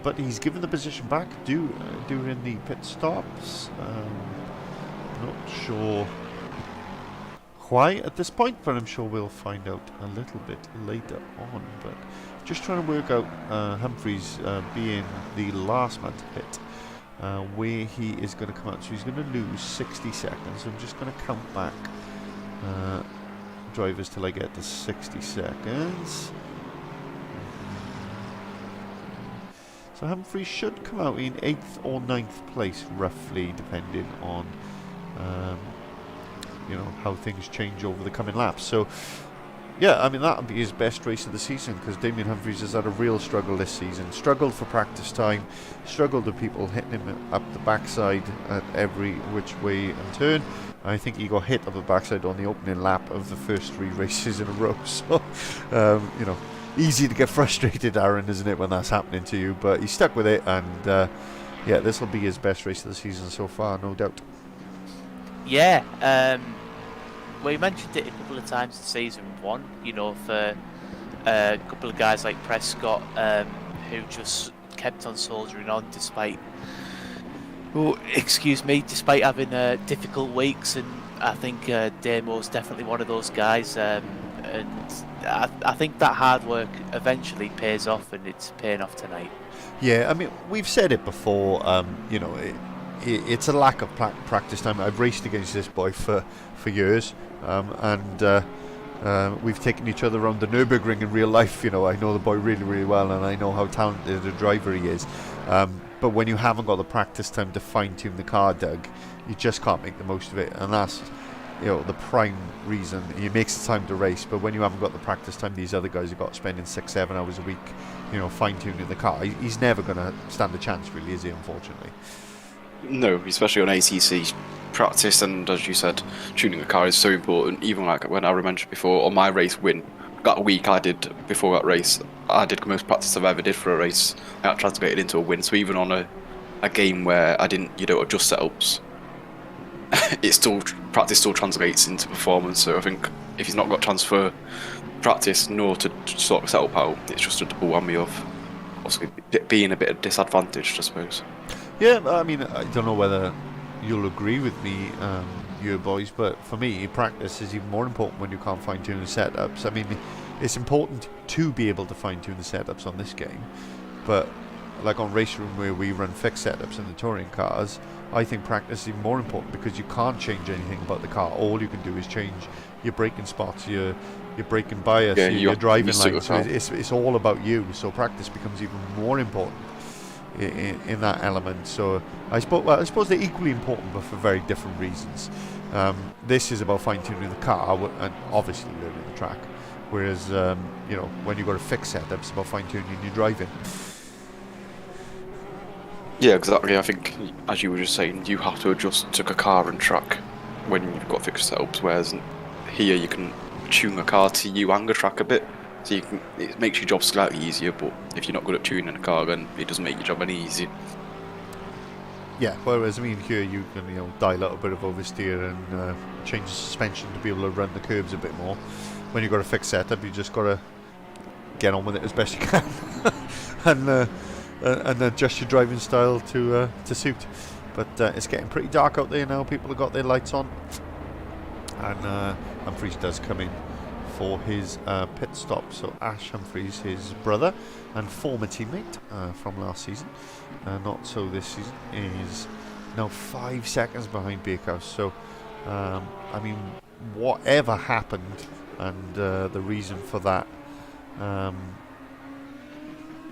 But he's given the position back during the pit stops. Not sure why at this point, but I'm sure we'll find out a little bit later on. But just trying to work out Humphries being the last man to pit. Where he is going to come out. So he's going to lose 60 seconds. I'm just going to count back drivers till I get to 60 seconds. So Humphrey should come out in 8th or 9th place, roughly, depending on how things change over the coming laps. So yeah, I mean, that would be his best race of the season, because Damien Humphries has had a real struggle this season. Struggled for practice time, struggled with people hitting him up the backside at every which way and turn. I think he got hit up the backside on the opening lap of the first 3 races in a row. So, easy to get frustrated, Aaron, isn't it, when that's happening to you? But he stuck with it, and yeah, this will be his best race of the season so far, no doubt. Yeah, we mentioned it a couple of times in season 1, for a couple of guys like Prescott, who just kept on soldiering on despite having difficult weeks, and I think Damo's definitely one of those guys, and I think that hard work eventually pays off, and it's paying off tonight. Yeah, I mean, we've said it before, it's a lack of practice time. I've raced against this boy for years, and we've taken each other around the Nürburgring in real life. I know the boy really, really well, and I know how talented a driver he is. But when you haven't got the practice time to fine-tune the car, Doug, you just can't make the most of it, and that's the prime reason. He makes the time to race, but when you haven't got the practice time, these other guys have got spending 6-7 hours a week, fine-tuning the car. He's never going to stand a chance, really, is he? Unfortunately. No, especially on ATC practice, and as you said, tuning a car is so important. Even like when I mentioned before, on my race win, that week I did before that race, I did the most practice I've ever did for a race. That translated into a win. So even on a game where I didn't, adjust setups, practice still translates into performance. So I think if he's not got transfer practice nor to sort of setup out, it's just a double whammy of possibly being a bit disadvantaged, I suppose. Yeah, I mean, I don't know whether you'll agree with me, you boys, but for me, practice is even more important when you can't fine-tune the setups. I mean, it's important to be able to fine-tune the setups on this game, but like on Race Room, where we run fixed setups in the touring cars, I think practice is even more important, because you can't change anything about the car. All you can do is change your braking spots, your braking bias, Yeah, your driving suit line. So yourself. it's all about you. So practice becomes even more important in that element. So I suppose they're equally important, but for very different reasons. This is about fine-tuning the car and obviously learning the track, whereas when you've got a fixed setup, it's about fine-tuning your driving. Yeah, exactly. I think, as you were just saying, you have to adjust to a car and track when you've got fixed setups, whereas here you can tune a car to you and the track a bit. So it makes your job slightly easier, but if you're not good at tuning a car, then it doesn't make your job any easier. Yeah, whereas here you can dial out a bit of oversteer and change the suspension to be able to run the curbs a bit more. When you've got a fixed setup, you just got to get on with it as best you can and adjust your driving style to suit. But it's getting pretty dark out there now. People have got their lights on, and Humphries does come in for his pit stop. So Ash Humphries, his brother and former teammate from last season, not so this season, is now 5 seconds behind Bakehouse. So whatever happened, and the reason for that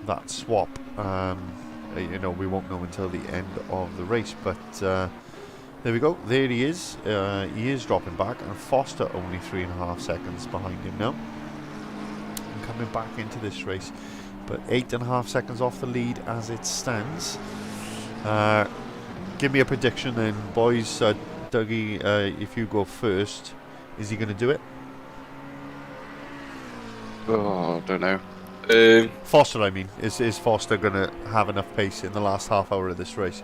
that swap, we won't know until the end of the race. But there we go. There he is. He is dropping back, and Foster only 3.5 seconds behind him now. And coming back into this race, but 8.5 seconds off the lead as it stands. Give me a prediction then, boys. Dougie, if you go first, is he going to do it? Oh, I don't know. Foster, I mean. Is Foster going to have enough pace in the last half hour of this race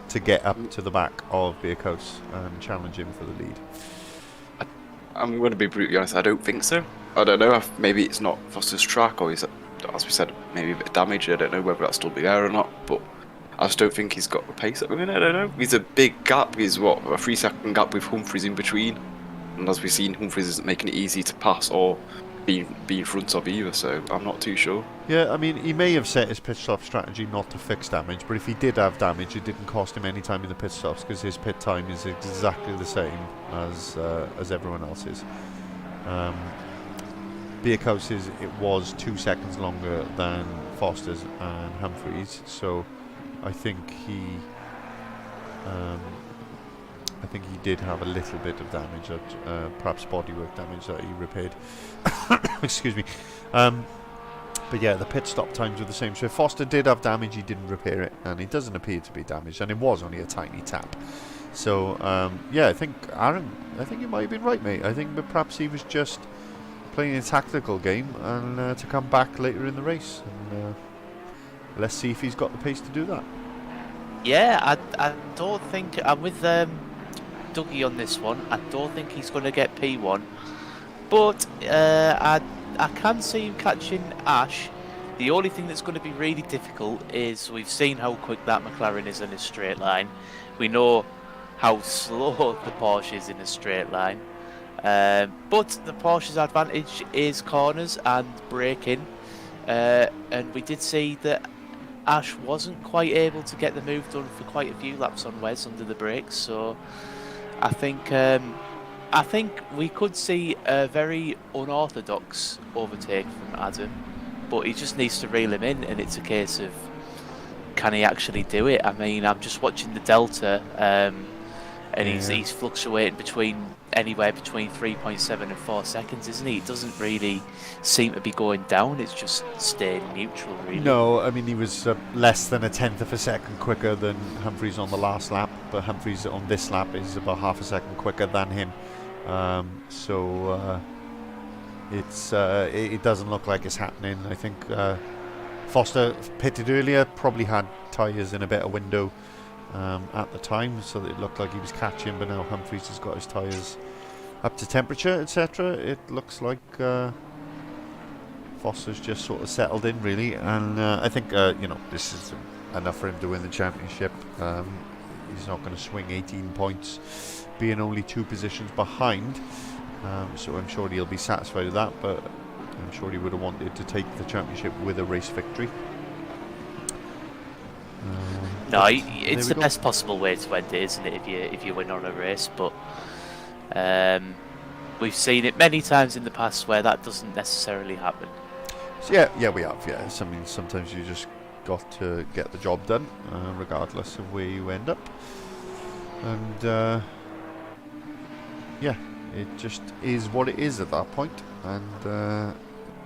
to get up to the back of Bakehouse and challenge him for the lead? I'm going to be brutally honest, I don't think so. I don't know, maybe it's not Foster's track, or is it, as we said, maybe a bit of damage. I don't know whether that'll still be there or not, but I just don't think he's got the pace at the minute. I don't know. He's a big gap. He's a 3-second gap with Humphries in between. And as we've seen, Humphries isn't making it easy to pass or be in front of either, so I'm not too sure. Yeah, I mean, he may have set his pit stop strategy not to fix damage, but if he did have damage, it didn't cost him any time in the pit stops because his pit time is exactly the same as everyone else's. Beerkhouse's, it was 2 seconds longer than Foster's and Humphries, so I think he did have a little bit of damage, perhaps bodywork damage that he repaired. Excuse me. But yeah, the pit stop times were the same. So if Foster did have damage, he didn't repair it, and it doesn't appear to be damaged, and it was only a tiny tap. So yeah, I think Aaron, you might have been right, mate. I think that perhaps he was just playing a tactical game, and to come back later in the race. And let's see if he's got the pace to do that. Yeah, I don't think I'm with Dougie on this one. I don't think he's going to get P1, but I can see him catching Ash. The only thing that's going to be really difficult is we've seen how quick that McLaren is in a straight line. We know how slow the Porsche is in a straight line. But the Porsche's advantage is corners and braking. And we did see that Ash wasn't quite able to get the move done for quite a few laps on Wes under the brakes. So I think we could see a very unorthodox overtake from Adam, but he just needs to reel him in, and it's a case of can he actually do it? I mean, I'm just watching the Delta, and he's fluctuating anywhere between 3.7 and 4 seconds, isn't he? It doesn't really seem to be going down, it's just staying neutral, really. No, I mean, he was less than a tenth of a second quicker than Humphries on the last lap, but Humphries on this lap is about half a second quicker than him. So it doesn't look like it's happening. I think Foster pitted earlier, probably had tyres in a better window at the time, so that it looked like he was catching, but now Humphries has got his tyres up to temperature, etc. It looks like Foster's just sort of settled in, really, and I think this is enough for him to win the championship. He's not going to swing 18 points, being only 2 positions behind, so I'm sure he'll be satisfied with that, but I'm sure he would have wanted to take the championship with a race victory. No, it's the best possible way to end it, isn't it? If you win on a race, but we've seen it many times in the past where that doesn't necessarily happen. So yeah, we have. Yeah, I mean, sometimes you just got to get the job done, regardless of where you end up. And yeah, it just is what it is at that point, and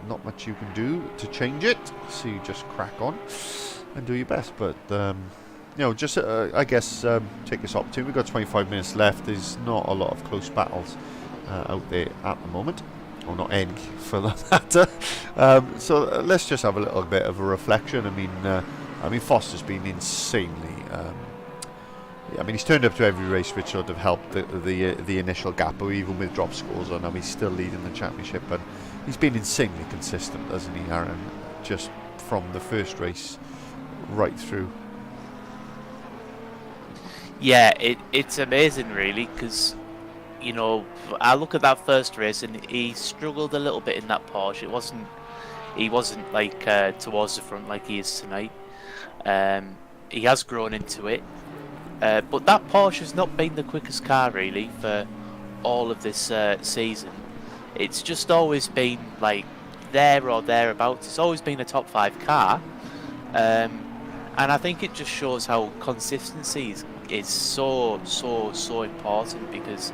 not much you can do to change it. So you just crack on and do your best. But just I guess take this opportunity. We've got 25 minutes left. There's not a lot of close battles out there at the moment. Or not any, for that matter. So let's just have a little bit of a reflection. I mean, Foster's been insanely. He's turned up to every race, which sort of helped the initial gap. But even with drop scores on, he's still leading the championship, and he's been insanely consistent, hasn't he, Aaron? Just from the first race right through. Yeah, it's amazing, really, because. I look at that first race and he struggled a little bit in that Porsche. He wasn't like towards the front like he is tonight. He has grown into it, but that Porsche has not been the quickest car really for all of this season. It's just always been like there or thereabouts. It's always been a top 5 car, and I think it just shows how consistency is so important, because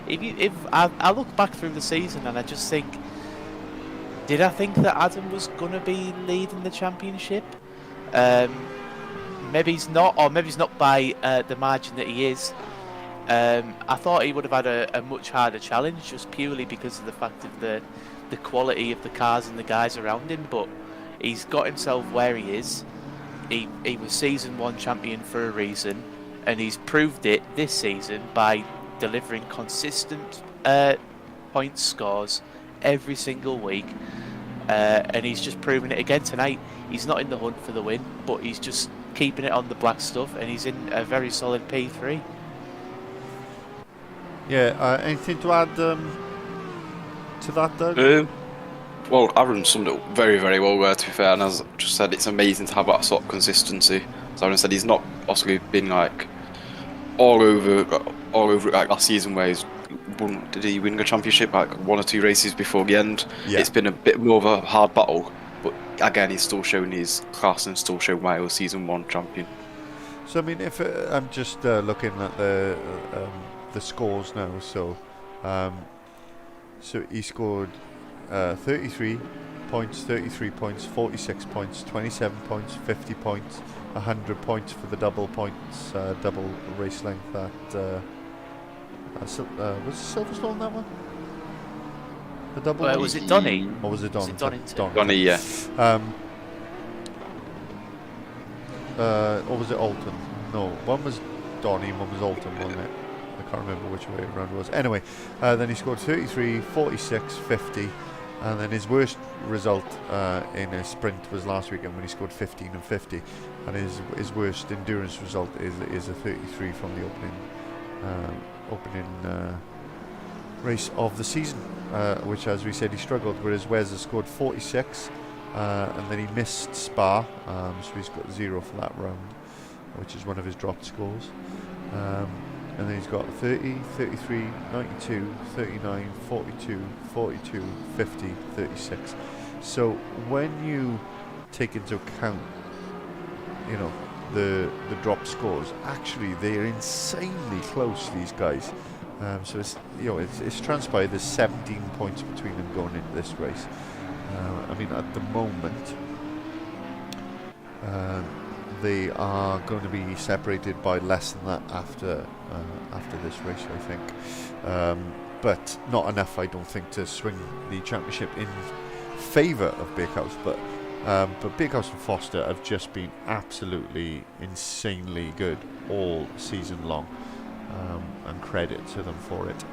if I look back through the season and I just think, did I think that Adam was gonna be leading the championship? Maybe he's not, or maybe he's not by the margin that he is. I thought he would have had a much harder challenge, just purely because of the fact of the quality of the cars and the guys around him. But he's got himself where he is. He was season 1 champion for a reason, and he's proved it this season by delivering consistent point scores every single week, and he's just proven it again tonight. He's not in the hunt for the win, but he's just keeping it on the black stuff, and he's in a very solid P3. Yeah, anything to add to that, Doug? Well, Aaron summed it up very, very well, to be fair, and as I just said, it's amazing to have that sort of consistency. As Aaron said, he's not possibly been like all over it like last season, where did he win the championship like 1 or 2 races before the end? Yeah. It's been a bit more of a hard battle, but again, he's still showing his class and still showing why he was season 1 champion. So I mean, if I'm just looking at the scores now, so he scored 33 points, 33 points, 46 points, 27 points, 50 points, 100 points for the double points, double race length. That was it Silverstone, that one? The double. Was it Donny? Or was it Don? Donny, yeah. Or was it Alton? No, one was Donny, one was Alton, wasn't it? I can't remember which way around it was. Anyway, then he scored 33, 46, 50, and then his worst result in a sprint was last weekend when he scored 15 and 50, and his worst endurance result is a 33 from the opening race of the season, which, as we said, he struggled, whereas Wes has scored 46, and then he missed Spa, so he's got 0 for that round, which is one of his dropped scores. And then he's got 30, 33, 92, 39, 42, 42, 50, 36. So when you take into account, the drop scores, actually they're insanely close, these guys. So it's transpired there's 17 points between them going into this race. At the moment, they are going to be separated by less than that after this race, I think. But not enough, I don't think, to swing the championship in favour of Bakehouse. But Bakehouse and Foster have just been absolutely insanely good all season long, and credit to them for it.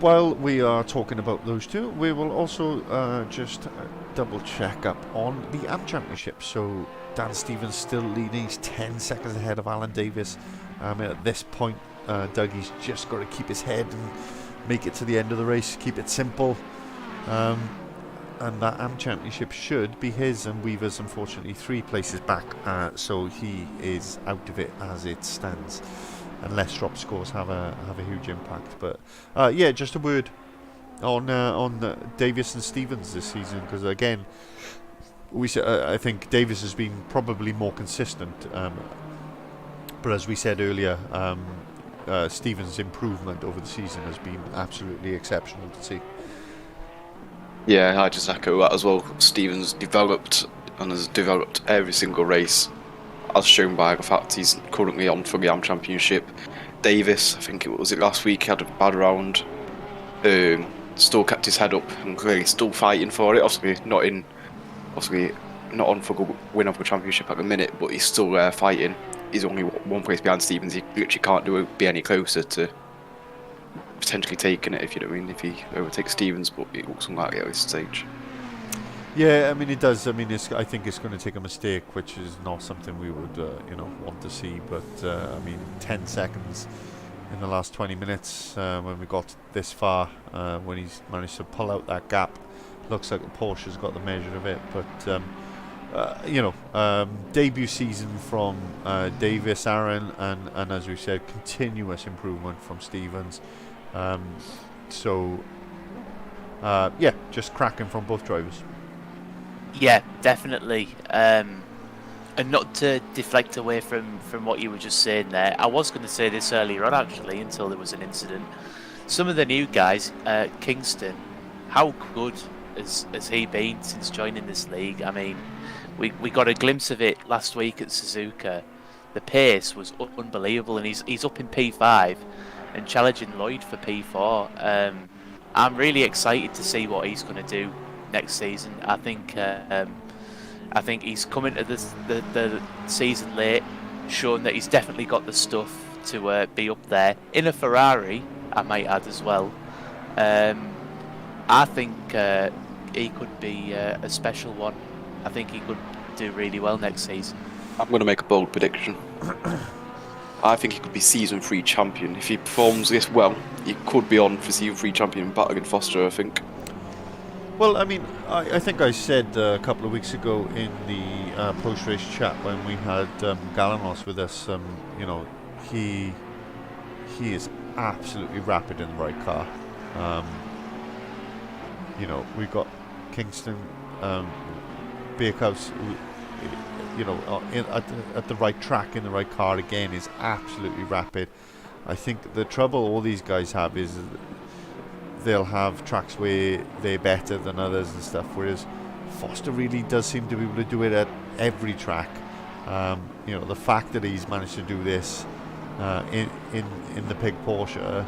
While we are talking about those two, we will also just double check up on the AM Championship. So Dan Stevens still leading, he's 10 seconds ahead of Alan Davis. At this point, Dougie's just got to keep his head and make it to the end of the race, keep it simple. And that AM Championship should be his, and Weaver's unfortunately 3 places back, so he is out of it as it stands. and less drop scores have a huge impact. But just a word on Davis and Stevens this season, because again, I think Davis has been probably more consistent, but as we said earlier, Stevens' improvement over the season has been absolutely exceptional to see. Yeah, I just echo that as well. Stevens developed and has developed every single race, as shown by the fact he's currently on for the AM Championship. Davis, I think it was last week, had a bad round. Still kept his head up and clearly still fighting for it. Obviously not on for the win of the championship at the minute, but he's still there fighting. He's only one place behind Stevens. He literally can't be any closer to potentially taking it, if you know what I mean, if he overtakes Stevens, but it looks unlikely at this stage. Yeah, I mean it does. I mean, I think it's going to take a mistake, which is not something we would want to see. But I mean, 10 seconds in the last 20 minutes when we got this far, when he's managed to pull out that gap, looks like Porsche's got the measure of it. But debut season from Davis, Aaron, and as we said, continuous improvement from Stevens. Just cracking from both drivers. Yeah, definitely. And not to deflect away from what you were just saying there, I was going to say this earlier on actually, until there was an incident. Some of the new guys, Kingston, how good has he been since joining this league? I mean, we got a glimpse of it last week at Suzuka. The pace was unbelievable, and he's up in P5 and challenging Lloyd for P4. I'm really excited to see what he's going to do next season. I think he's coming to the season late, showing that he's definitely got the stuff to be up there in a Ferrari, I might add as well. I think he could be a special one. I think he could do really well next season. I'm going to make a bold prediction. I think he could be season 3 champion. If he performs this well, he could be on for season 3 champion battling Foster, I think. Well, I mean, I think I said a couple of weeks ago in the post-race chat when we had Galanos with us, he is absolutely rapid in the right car. We've got Kingston, Bakehouse, at the right track in the right car again is absolutely rapid. I think the trouble all these guys have is they'll have tracks where they're better than others and stuff, whereas Foster really does seem to be able to do it at every track. The fact that he's managed to do this in the Pig Porsche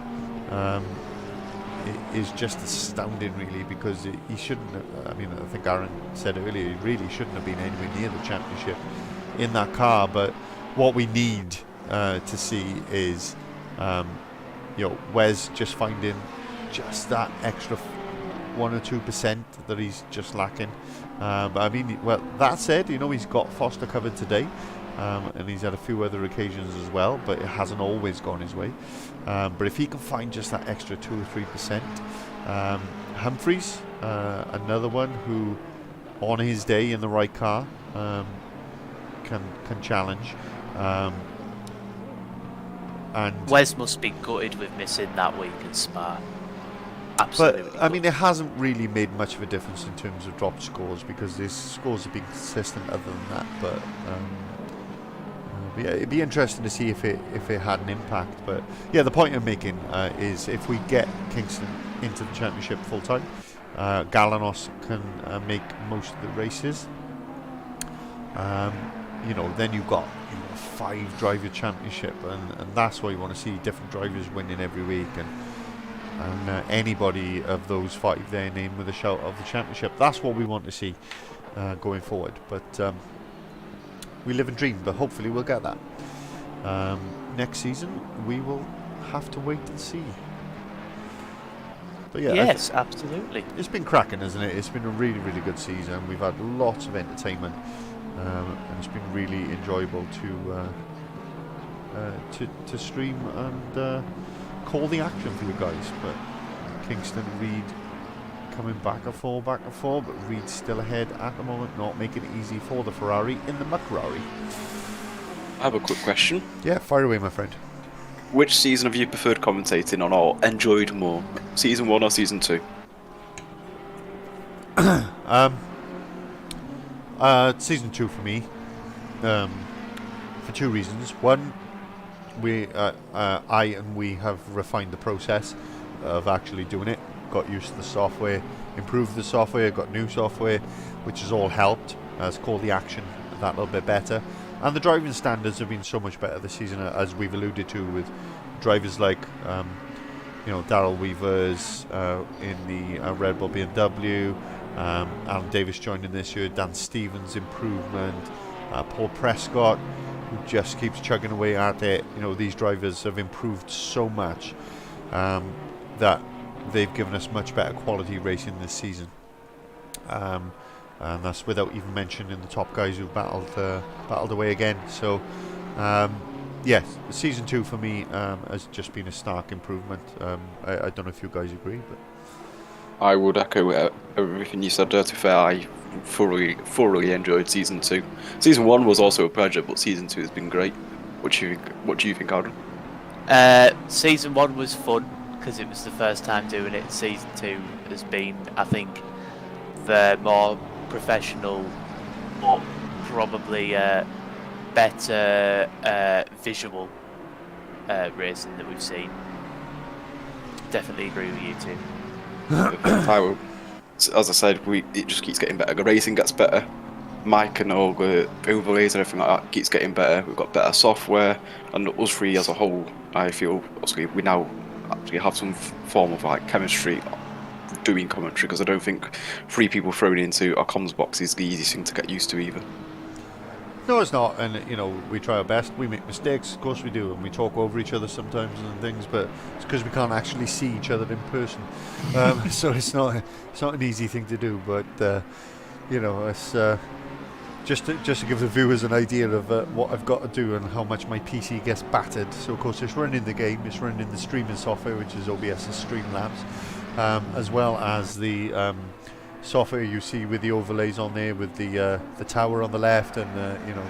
is just astounding, really, because he shouldn't have, I think Aaron said earlier, he really shouldn't have been anywhere near the championship in that car. But what we need to see is Wes just finding just that extra 1 or 2% that he's just lacking. That said, he's got Foster covered today, and he's had a few other occasions as well, but it hasn't always gone his way. But if he can find just that extra 2 or 3%, Humphreys, another one who, on his day in the right car, can challenge. And Wes must be gutted with missing that week in Spa. Absolutely. But it hasn't really made much of a difference in terms of drop scores, because his scores have been consistent other than that. But it'd be interesting to see if it had an impact. But yeah, the point I'm making is if we get Kingston into the championship full time, Galanos can make most of the races. Then you've got a 5-driver championship, and that's why you want to see different drivers winning every week, and anybody of those 5 then in with a shout of the championship. That's what we want to see going forward. But we live and dream, but hopefully we'll get that. Next season we will have to wait and see. But yeah, yes, absolutely. It's been cracking, isn't it? It's been a really, really good season. We've had lots of entertainment, and it's been really enjoyable to stream and call the action for you guys. But Kingston, Reed coming back and forth, but Reed's still ahead at the moment, not making it easy for the Ferrari in the McRari. I have a quick question. Yeah, fire away, my friend. which season have you preferred commentating on or enjoyed more? Season 1 or Season 2? Season 2 for me, for 2 reasons. One, we have refined the process of actually doing it, got used to the software, improved the software, got new software, which has all helped us call the action that little bit better. And the driving standards have been so much better this season, as we've alluded to, with drivers like Daryl Weavers in the Red Bull BMW, Alan Davis joining this year, Dan Stevens improvement, Paul Prescott, who just keeps chugging away at it. These drivers have improved so much that they've given us much better quality racing this season. And that's without even mentioning the top guys who've battled away again. So, yes, Season 2 for me has just been a stark improvement. I don't know if you guys agree, but I would echo everything you said there. To be fair, I thoroughly enjoyed Season 2. Season 1 was also a pleasure, but Season 2 has been great. What do you think, Alden? Season 1 was fun because it was the first time doing it. Season 2 has been, I think, the more professional, or probably better visual racing that we've seen. Definitely agree with you too. As I said, it just keeps getting better. The racing gets better. Mike and all the overlays and everything like that keeps getting better. We've got better software, and us three as a whole, I feel, obviously, we now actually have some form of chemistry doing commentary, because I don't think 3 people thrown into our comms box is the easiest thing to get used to either. no, it's not. And we try our best. We make mistakes, of course we do, and we talk over each other sometimes and things. But it's because we can't actually see each other in person, so it's not an easy thing to do. But it's just to give the viewers an idea of what I've got to do and how much my PC gets battered. So of course it's running the game, it's running the streaming software, which is OBS and Streamlabs, as well as the software you see with the overlays on there, with the tower on the left, and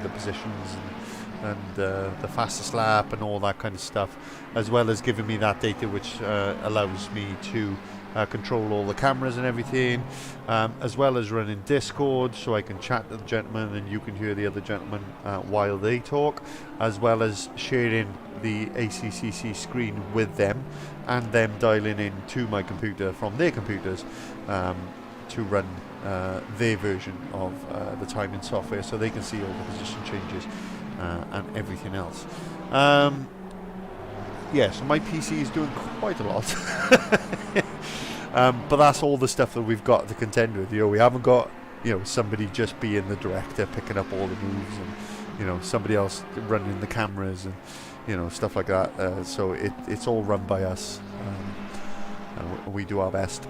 the positions and the fastest lap and all that kind of stuff, as well as giving me that data which allows me to control all the cameras and everything, as well as running Discord so I can chat to the gentlemen and you can hear the other gentlemen while they talk, as well as sharing the ACCC screen with them and them dialing in to my computer from their computers to run their version of the timing software, so they can see all the position changes and everything else. So my PC is doing quite a lot. But that's all the stuff that we've got to contend with. We haven't got somebody just being the director picking up all the moves, and somebody else running the cameras and stuff like that. So it's all run by us, and we do our best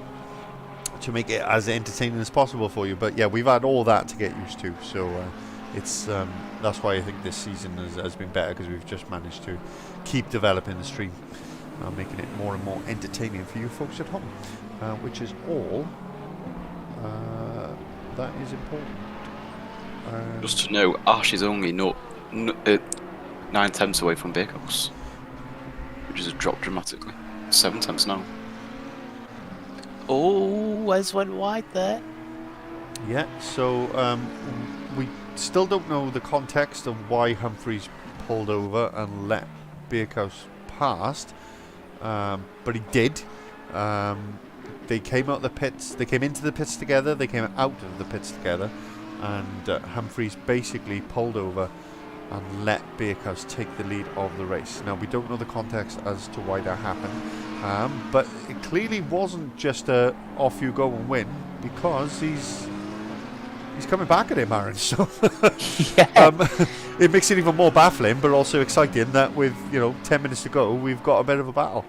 to make it as entertaining as possible for you. But yeah, we've had all that to get used to, so it's that's why I think this season has been better, because we've just managed to keep developing the stream, making it more and more entertaining for you folks at home, which is all that is important. Just to know, Ash is only 9/10 away from Bakehouse, which has dropped dramatically. 7/10 now. Oh, Wes went wide there. Yeah, so we still don't know the context of why Humphreys pulled over and let Bakehouse past, but he did. They came out the pits. They came into the pits together. They came out of the pits together, and Humphreys basically pulled over and let Bakehouse take the lead of the race. Now, we don't know the context as to why that happened, but it clearly wasn't just a off you go and win, because he's coming back at him, Aaron. So it makes it even more baffling, but also exciting that with 10 minutes to go, we've got a bit of a battle.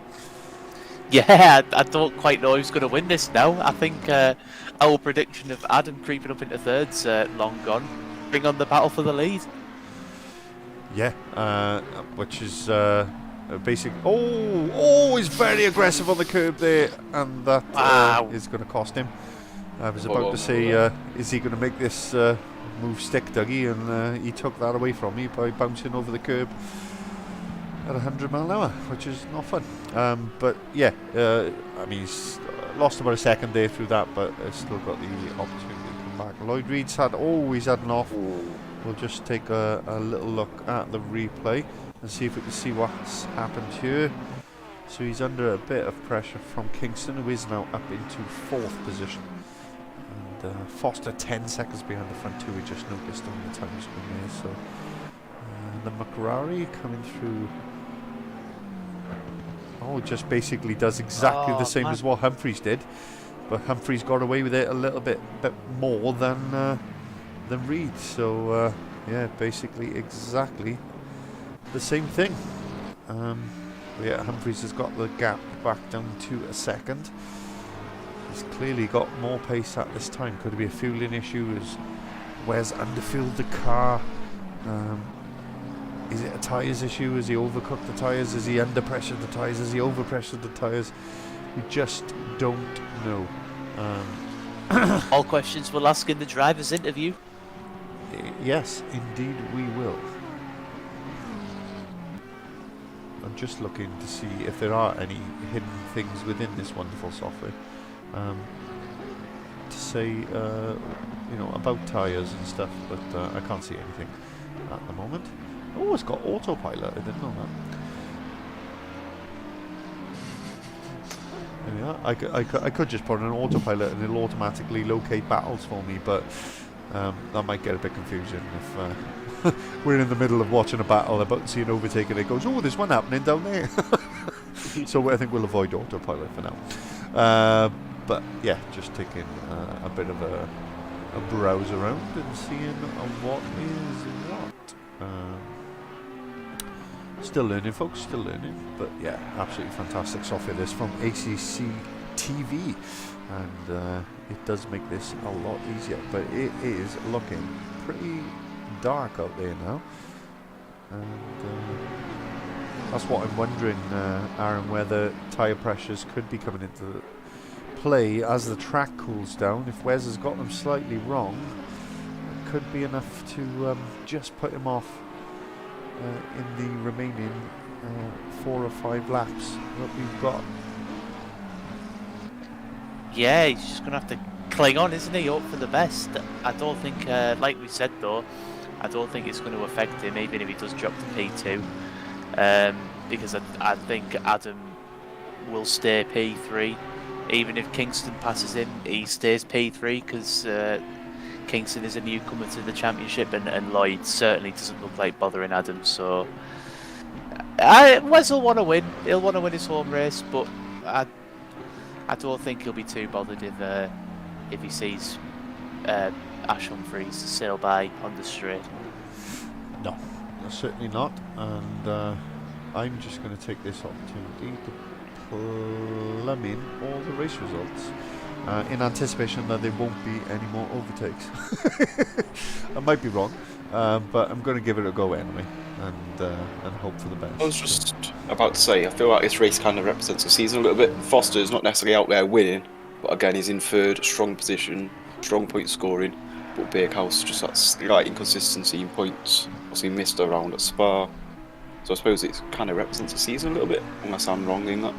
Yeah, I don't quite know who's going to win this now. I think our prediction of Adam creeping up into third's long gone. Bring on the battle for the lead. Yeah, which is basic. Oh, he's very aggressive on the curb there, and that is going to cost him. I was about to say, is he going to make this move stick, Dougie? And he took that away from me by bouncing over the curb. at 100 mile an hour, which is not fun. But yeah, I mean, he's lost about a second there through that, but still got the opportunity to come back. Lloyd Reed's always had an off. We'll just take a little look at the replay and see if we can see what's happened here. So he's under a bit of pressure from Kingston, who is now up into 4th position. And Foster 10 seconds behind the front two, we just noticed on the time screen there. So the McRae coming through. Oh, just basically does exactly the same as what Humphreys did. But Humphreys got away with it a little bit more than Reed. So yeah, basically exactly the same thing. Yeah, Humphreys has got the gap back down to a second. He's clearly got more pace at this time. Could it be a fueling issue? Is Wes underfueled the car? Is it a tyres issue? Has he overcooked the tyres? Has he underpressured the tyres? Has he overpressured the tyres? We just don't know. All questions we'll ask in the driver's interview. Yes, indeed we will. I'm just looking to see if there are any hidden things within this wonderful software to say, you know, about tyres and stuff, but I can't see anything at the moment. Oh, it's got autopilot. I didn't know that. There we are. I could just put on an autopilot and it'll automatically locate battles for me, but that might get a bit confusing if we're in the middle of watching a battle, about to see an overtake, and it goes, oh, there's one happening down there. So I think we'll avoid autopilot for now. But yeah, just taking a bit of a browse around and seeing what is what. Still learning, folks, still learning. But yeah, absolutely fantastic software. This from ACC TV, and it does make this a lot easier. But it is looking pretty dark out there now, and that's what I'm wondering, Aaron, whether tyre pressures could be coming into play as the track cools down. If Wes has got them slightly wrong, it could be enough to just put him off in the remaining 4 or 5 laps that we've got. Yeah, he's just going to have to cling on, isn't he? Hope for the best. I don't think, like we said though, I don't think it's going to affect him, even if he does drop to P2. Because I think Adam will stay P3. Even if Kingston passes him, he stays P3 because Kingston is a newcomer to the championship, and Lloyd certainly doesn't look like bothering Adam. So Wes will want to win. He'll want to win his home race, but I don't think he'll be too bothered if he sees Ash Humphreys sail by on the straight. No, certainly not. And I'm just going to take this opportunity to plumb in all the race results in anticipation that there won't be any more overtakes. I might be wrong, but I'm going to give it a go anyway, and hope for the best. I was just about to say, I feel like this race kind of represents the season a little bit. Foster's not necessarily out there winning, but again, he's in 3rd, strong position, strong point scoring. But Bakehouse just that slight inconsistency in points. Obviously missed a round at Spa, so I suppose it kind of represents the season a little bit, unless I'm wrong in that.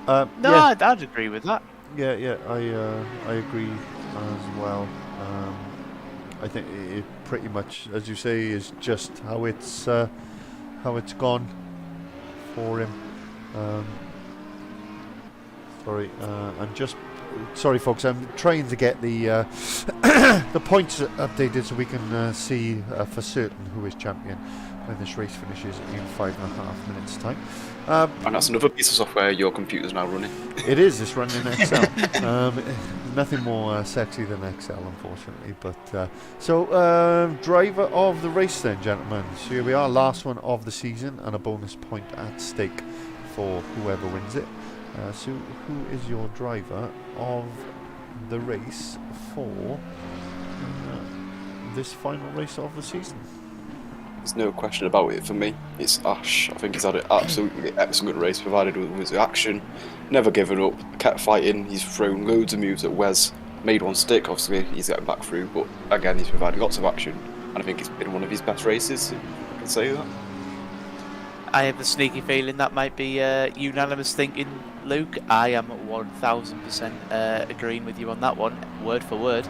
No, yeah. I'd agree with that. Yeah, I agree as well. I think it pretty much, as you say, is just how it's gone for him. Sorry, folks. I'm trying to get the the points updated so we can see for certain who is champion when this race finishes in 5.5 minutes' time. And that's another piece of software your computer's now running. It is. It's running in Excel. Nothing more sexy than Excel, unfortunately. But so, driver of the race, then, gentlemen. So here we are, last one of the season, and a bonus point at stake for whoever wins it. So, who is your driver of the race for this final race of the season? There's no question about it for me. It's Ash. I think he's had an absolutely excellent race, provided with his action. Never given up, kept fighting. He's thrown loads of moves at Wes. Made one stick, obviously, he's getting back through. But again, he's provided lots of action. And I think it's been one of his best races, if I can say that. I have a sneaky feeling that might be unanimous thinking, Luke. I am 1000% agreeing with you on that one, word for word.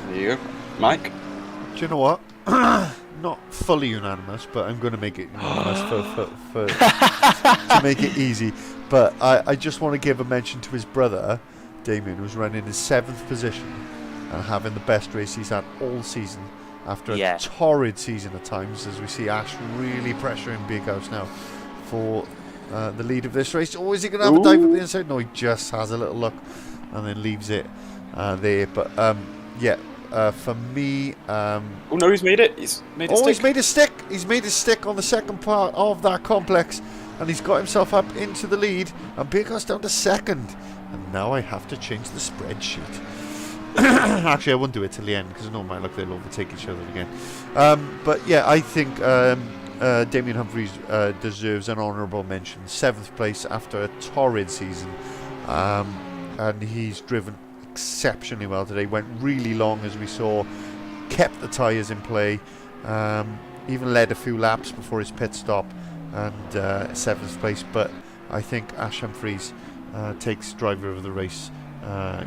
There you go. Mike? Do you know what? Not fully unanimous, but I'm going to make it unanimous to make it easy. But I just want to give a mention to his brother, Damien, who's running in 7th position and having the best race he's had all season after a torrid season at times, as we see Ash really pressuring Big House now for the lead of this race. Oh, is he going to have a dive at the inside? No, he just has a little look and then leaves it there. But for me... oh no, he's made it. He's made a stick. He's made a stick. He's made a stick on the second part of that complex, and he's got himself up into the lead, and Big House down to 2nd. And now I have to change the spreadsheet. Actually, I won't do it till the end, because I know my luck they'll overtake each other again. But yeah, I think Damien Humphries deserves an honourable mention. 7th place after a torrid season. And he's driven exceptionally well today. Went really long, as we saw. Kept the tyres in play. Even led a few laps before his pit stop. And 7th place. But I think Ash Humphries takes driver of the race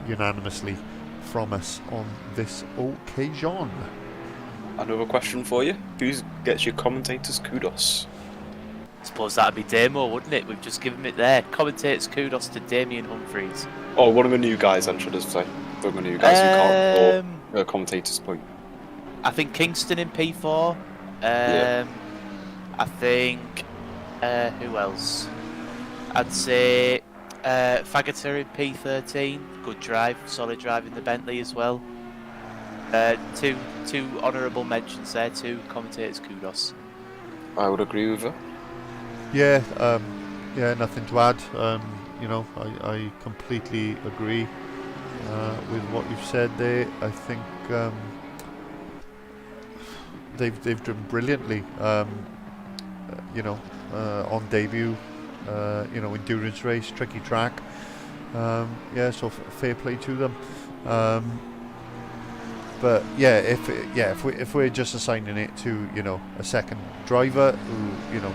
unanimously from us on this occasion. Another question for you. Who gets your commentators' kudos? I suppose that'd be Damo, wouldn't it? We've just given it there. Commentators kudos to Damien Humphries. Oh, one of the new guys, then, should I say. One of the new guys who can't, or commentators' point. I think Kingston in P4. I think... who else? I'd say... Fagater in P13, good drive, solid drive in the Bentley as well. Two honourable mentions there, 2 commentators kudos. I would agree with her. Yeah, nothing to add. I completely agree with what you've said there. I think they've driven brilliantly. On debut. Endurance race, tricky track. So fair play to them. But yeah, if we're just assigning it to a second driver who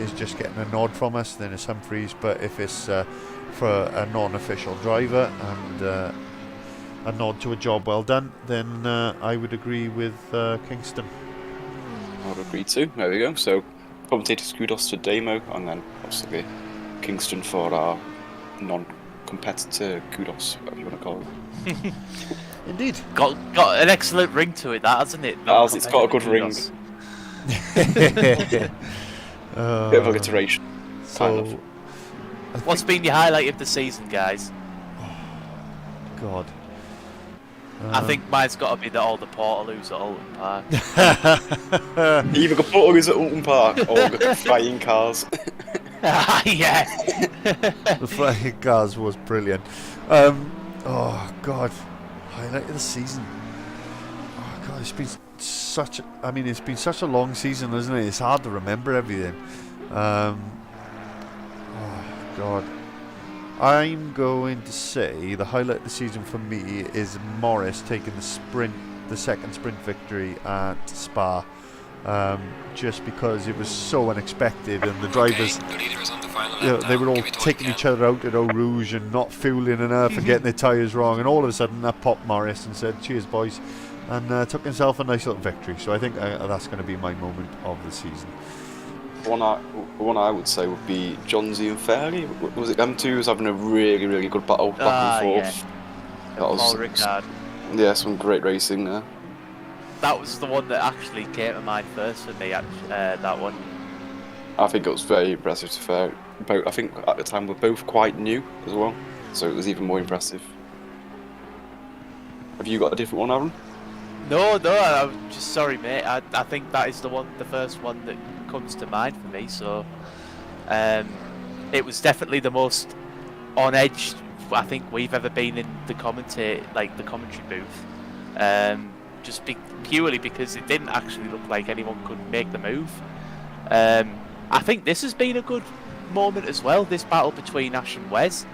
is just getting a nod from us, then it's Humphries. But if it's for a non-official driver and a nod to a job well done, then I would agree with Kingston. I would agree too. There we go. So. Commentators kudos to Damo, and then obviously Kingston for our non-competitor kudos, whatever you want to call it. Indeed. Got an excellent ring to it, that, hasn't it? It's got a good ring. Bit of alliteration. So, kind of. What's been your highlight of the season, guys? God. I think mine's got to be all the Portaloos at Alton Park. Either the Portaloos at Alton Park or the flying cars. Yeah. The flying cars was brilliant. Oh God, highlight of the season. Oh God, it's been such a long season, isn't it? It's hard to remember everything. Oh God. I'm going to say the highlight of the season for me is Morris taking the second sprint victory at Spa, just because it was so unexpected, and the drivers, they were all taking each other out at Eau Rouge and not fueling enough and getting their tyres wrong, and all of a sudden up popped Morris and said, "Cheers, boys," and took himself a nice little victory. So I think that's going to be my moment of the season. The one I would say would be Johnsy and Fairley. Was it them two was having a really, really good battle back and forth? Yeah. Paul Ricard. Yeah, some great racing there. That was the one that actually came to mind first for me, that one. I think it was very impressive to Fair. I think at the time we're both quite new as well, so it was even more impressive. Have you got a different one, Aaron? No, I'm just sorry, mate. I think that is the first one that comes to mind for me. So, it was definitely the most on edge I think we've ever been in the commentary booth. Purely because it didn't actually look like anyone could make the move. I think this has been a good moment as well. This battle between Ash and Wes,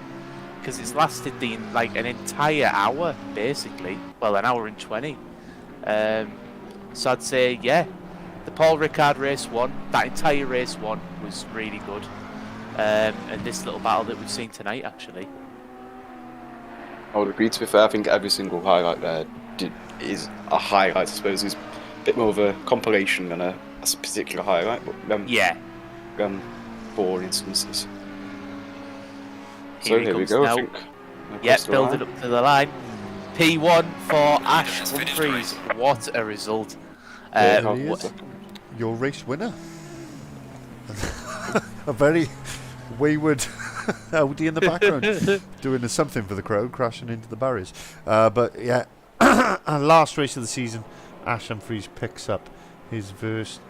because it's lasted an entire hour basically. Well, an hour and 20. So I'd say, yeah, the Paul Ricard race 1, that entire race 1 was really good. And this little battle that we've seen tonight, actually. I would agree. To be fair, I think every single highlight there is a highlight. I suppose is a bit more of a compilation than a particular highlight. But Yeah. 4 instances. Here So he here we comes go. now. I think. Yep, building up to the line. P1 for Ash Humphreys. What a result. There he is. Your race winner. A very wayward Audi in the background, doing something for the crowd, crashing into the barriers. But yeah, last race of the season, Ash Humphreys picks up his first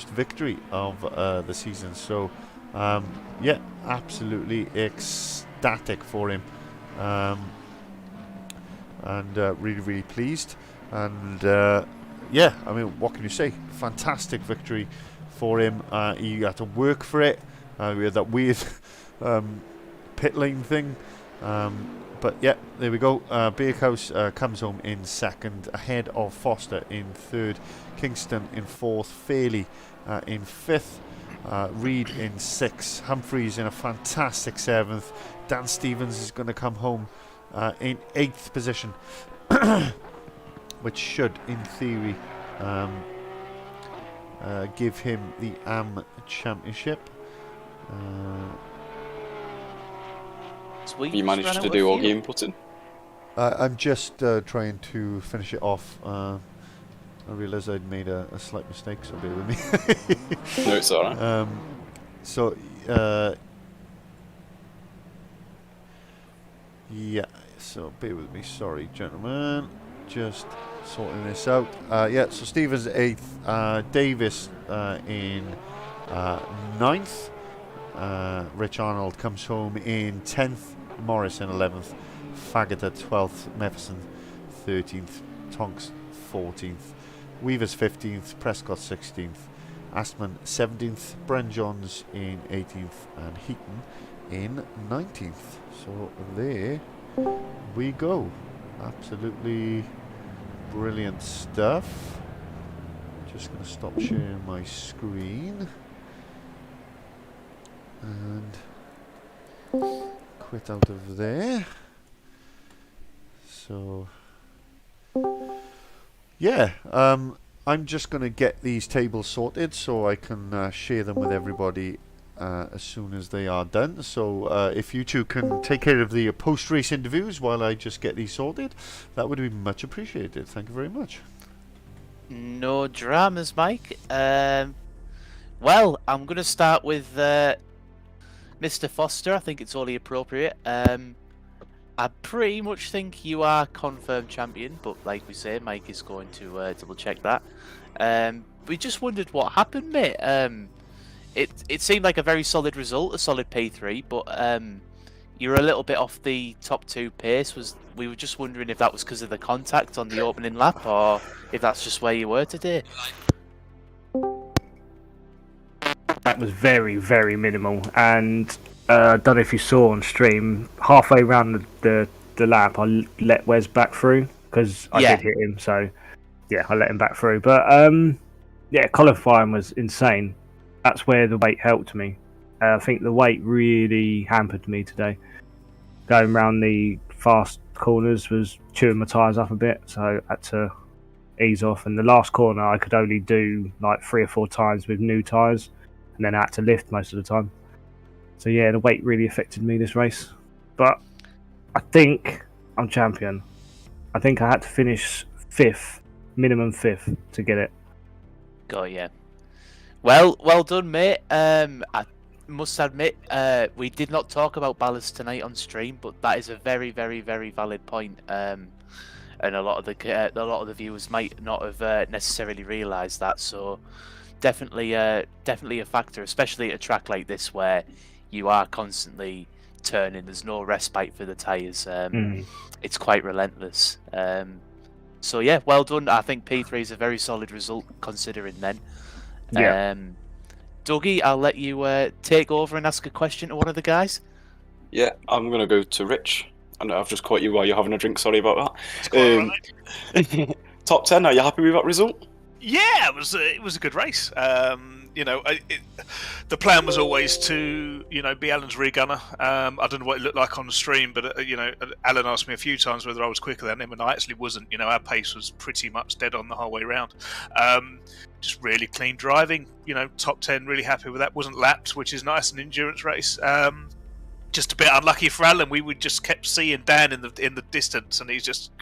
victory of the season. So yeah, absolutely ecstatic for him. And really pleased, and yeah, I mean, what can you say? Fantastic victory for him. He had to work for it. We had that weird pit lane thing, but yeah, there we go. Bakehouse comes home in second, ahead of Foster in third, Kingston in fourth, Fairley in fifth, Reed in sixth, Humphreys in a fantastic seventh. Dan Stevens is going to come home in 8th position, which should, in theory, give him the AM Championship. You managed to do all the inputting? I'm just trying to finish it off. I realised I'd made a slight mistake, so bear with me. No, it's alright. So, yeah, so bear with me, sorry gentlemen, just sorting this out. Yeah, so Stevens 8th, Davis in 9th, Rich Arnold comes home in 10th, Morris in 11th, Faggot 12th, Mefferson 13th, Tonks 14th, Weavers 15th, Prescott 16th, Astman 17th, Bren Johns in 18th, and Heaton in 19th. So there we go. Absolutely brilliant stuff. Just going to stop sharing my screen and quit out of there. So yeah, I'm just going to get these tables sorted so I can share them with everybody as soon as they are done. So if you two can take care of the post-race interviews while I just get these sorted, that would be much appreciated. Thank you very much. No dramas, Mike. Well, I'm going to start with Mr. Foster. I think it's only appropriate. I pretty much think you are confirmed champion, but like we say, Mike is going to double check that. We just wondered what happened, mate. It seemed like a very solid result, a solid P3, but you're a little bit off the top 2 pace. We were just wondering if that was because of the contact on the opening lap, or if that's just where you were today. That was very, very minimal, and I don't know if you saw on stream, halfway around the lap, I let Wes back through, because I did hit him, so yeah, I let him back through. But yeah, qualifying was insane. That's where the weight helped me. I think the weight really hampered me today. Going around the fast corners was chewing my tyres up a bit, so I had to ease off. And the last corner I could only do like 3 or 4 times with new tyres, and then I had to lift most of the time. So yeah, the weight really affected me this race. But I think I'm champion. I think I had to finish 5th, minimum 5th, to get it. Got ya. Well done, mate. I must admit, we did not talk about ballast tonight on stream, but that is a very, very, very valid point. And a lot of the viewers might not have necessarily realised that. So definitely a factor, especially at a track like this where you are constantly turning. There's no respite for the tyres. It's quite relentless. So yeah, well done. I think P3 is a very solid result considering then. Yeah. Dougie, I'll let you take over and ask a question to one of the guys. Yeah, I'm going to go to Rich. I know I've just caught you while you're having a drink, sorry about that. Top 10, are you happy with that result? Yeah, it was a good race. The plan was always to be Alan's rear gunner. I don't know what it looked like on the stream, but Alan asked me a few times whether I was quicker than him, and I actually wasn't. Our pace was pretty much dead on the whole way round. Just really clean driving. Top 10. Really happy with that. Wasn't lapped, which is nice. An endurance race. Just a bit unlucky for Alan. We would just kept seeing Dan in the distance, and he's just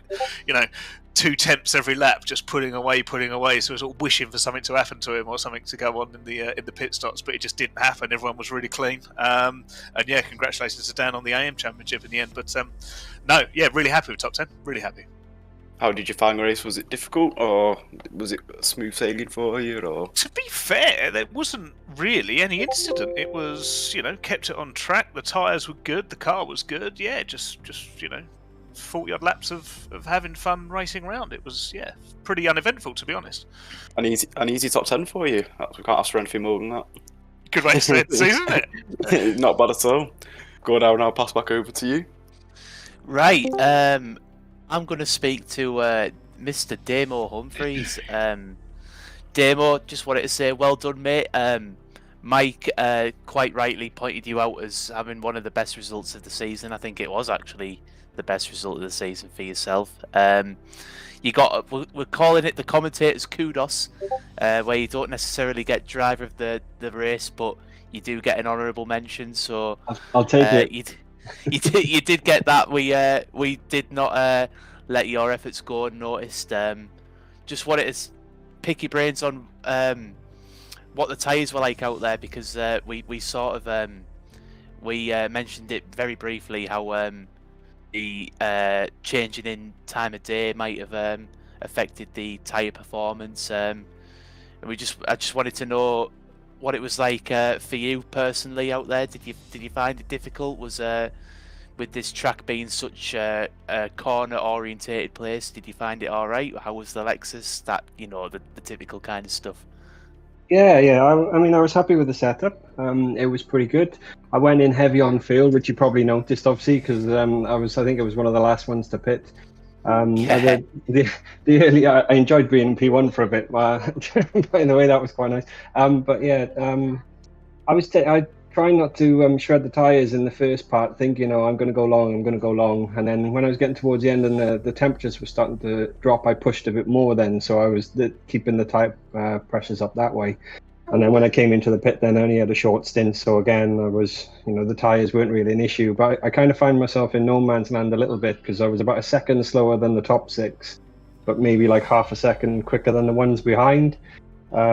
2 tenths every lap, just pulling away. So he was sort of wishing for something to happen to him or something to go on in the pit stops, but it just didn't happen. Everyone was really clean, and yeah, congratulations to Dan on the AM Championship in the end. But no, yeah, really happy with top 10. Really happy. How did you find the race? Was it difficult, or was it smooth sailing for you? Or to be fair, there wasn't really any incident. It was kept it on track. The tyres were good. The car was good. Yeah, just 40-odd laps of having fun racing around. It was pretty uneventful, to be honest. An easy top 10 for you. We can't ask for anything more than that. Good way to say it, isn't it? Not bad at all. Go down. I'll pass back over to you. Right. I'm going to speak to Mr. Damo Humphreys. Damo, just wanted to say well done, mate. Mike quite rightly pointed you out as having one of the best results of the season. I think it was actually the best result of the season for yourself. We're calling it the commentator's kudos, where you don't necessarily get driver of the race, but you do get an honourable mention. So I'll take it. You did get that. We did not let your efforts go unnoticed. Just wanted to pick your brains on what the tyres were like out there, because we sort of mentioned it very briefly how the changing in time of day might have affected the tyre performance. And I just wanted to know what it was like for you personally out there. Did you find it difficult? Was with this track being such a corner orientated place, did you find it all right? How was the Lexus? That the typical kind of stuff. Yeah. I mean, I was happy with the setup. It was pretty good. I went in heavy on field, which you probably noticed, obviously, because I think I was one of the last ones to pit. The early, I enjoyed being P1 for a bit. In the way, that was quite nice. But yeah, I try not to shred the tyres in the first part, thinking, I'm going to go long. And then when I was getting towards the end and the temperatures were starting to drop, I pushed a bit more then. So I was keeping the tyre pressures up that way. And then when I came into the pit, then I only had a short stint. So again, I was, the tyres weren't really an issue. But I kind of find myself in no man's land a little bit, because I was about a second slower than the top 6, but maybe like half a second quicker than the ones behind. But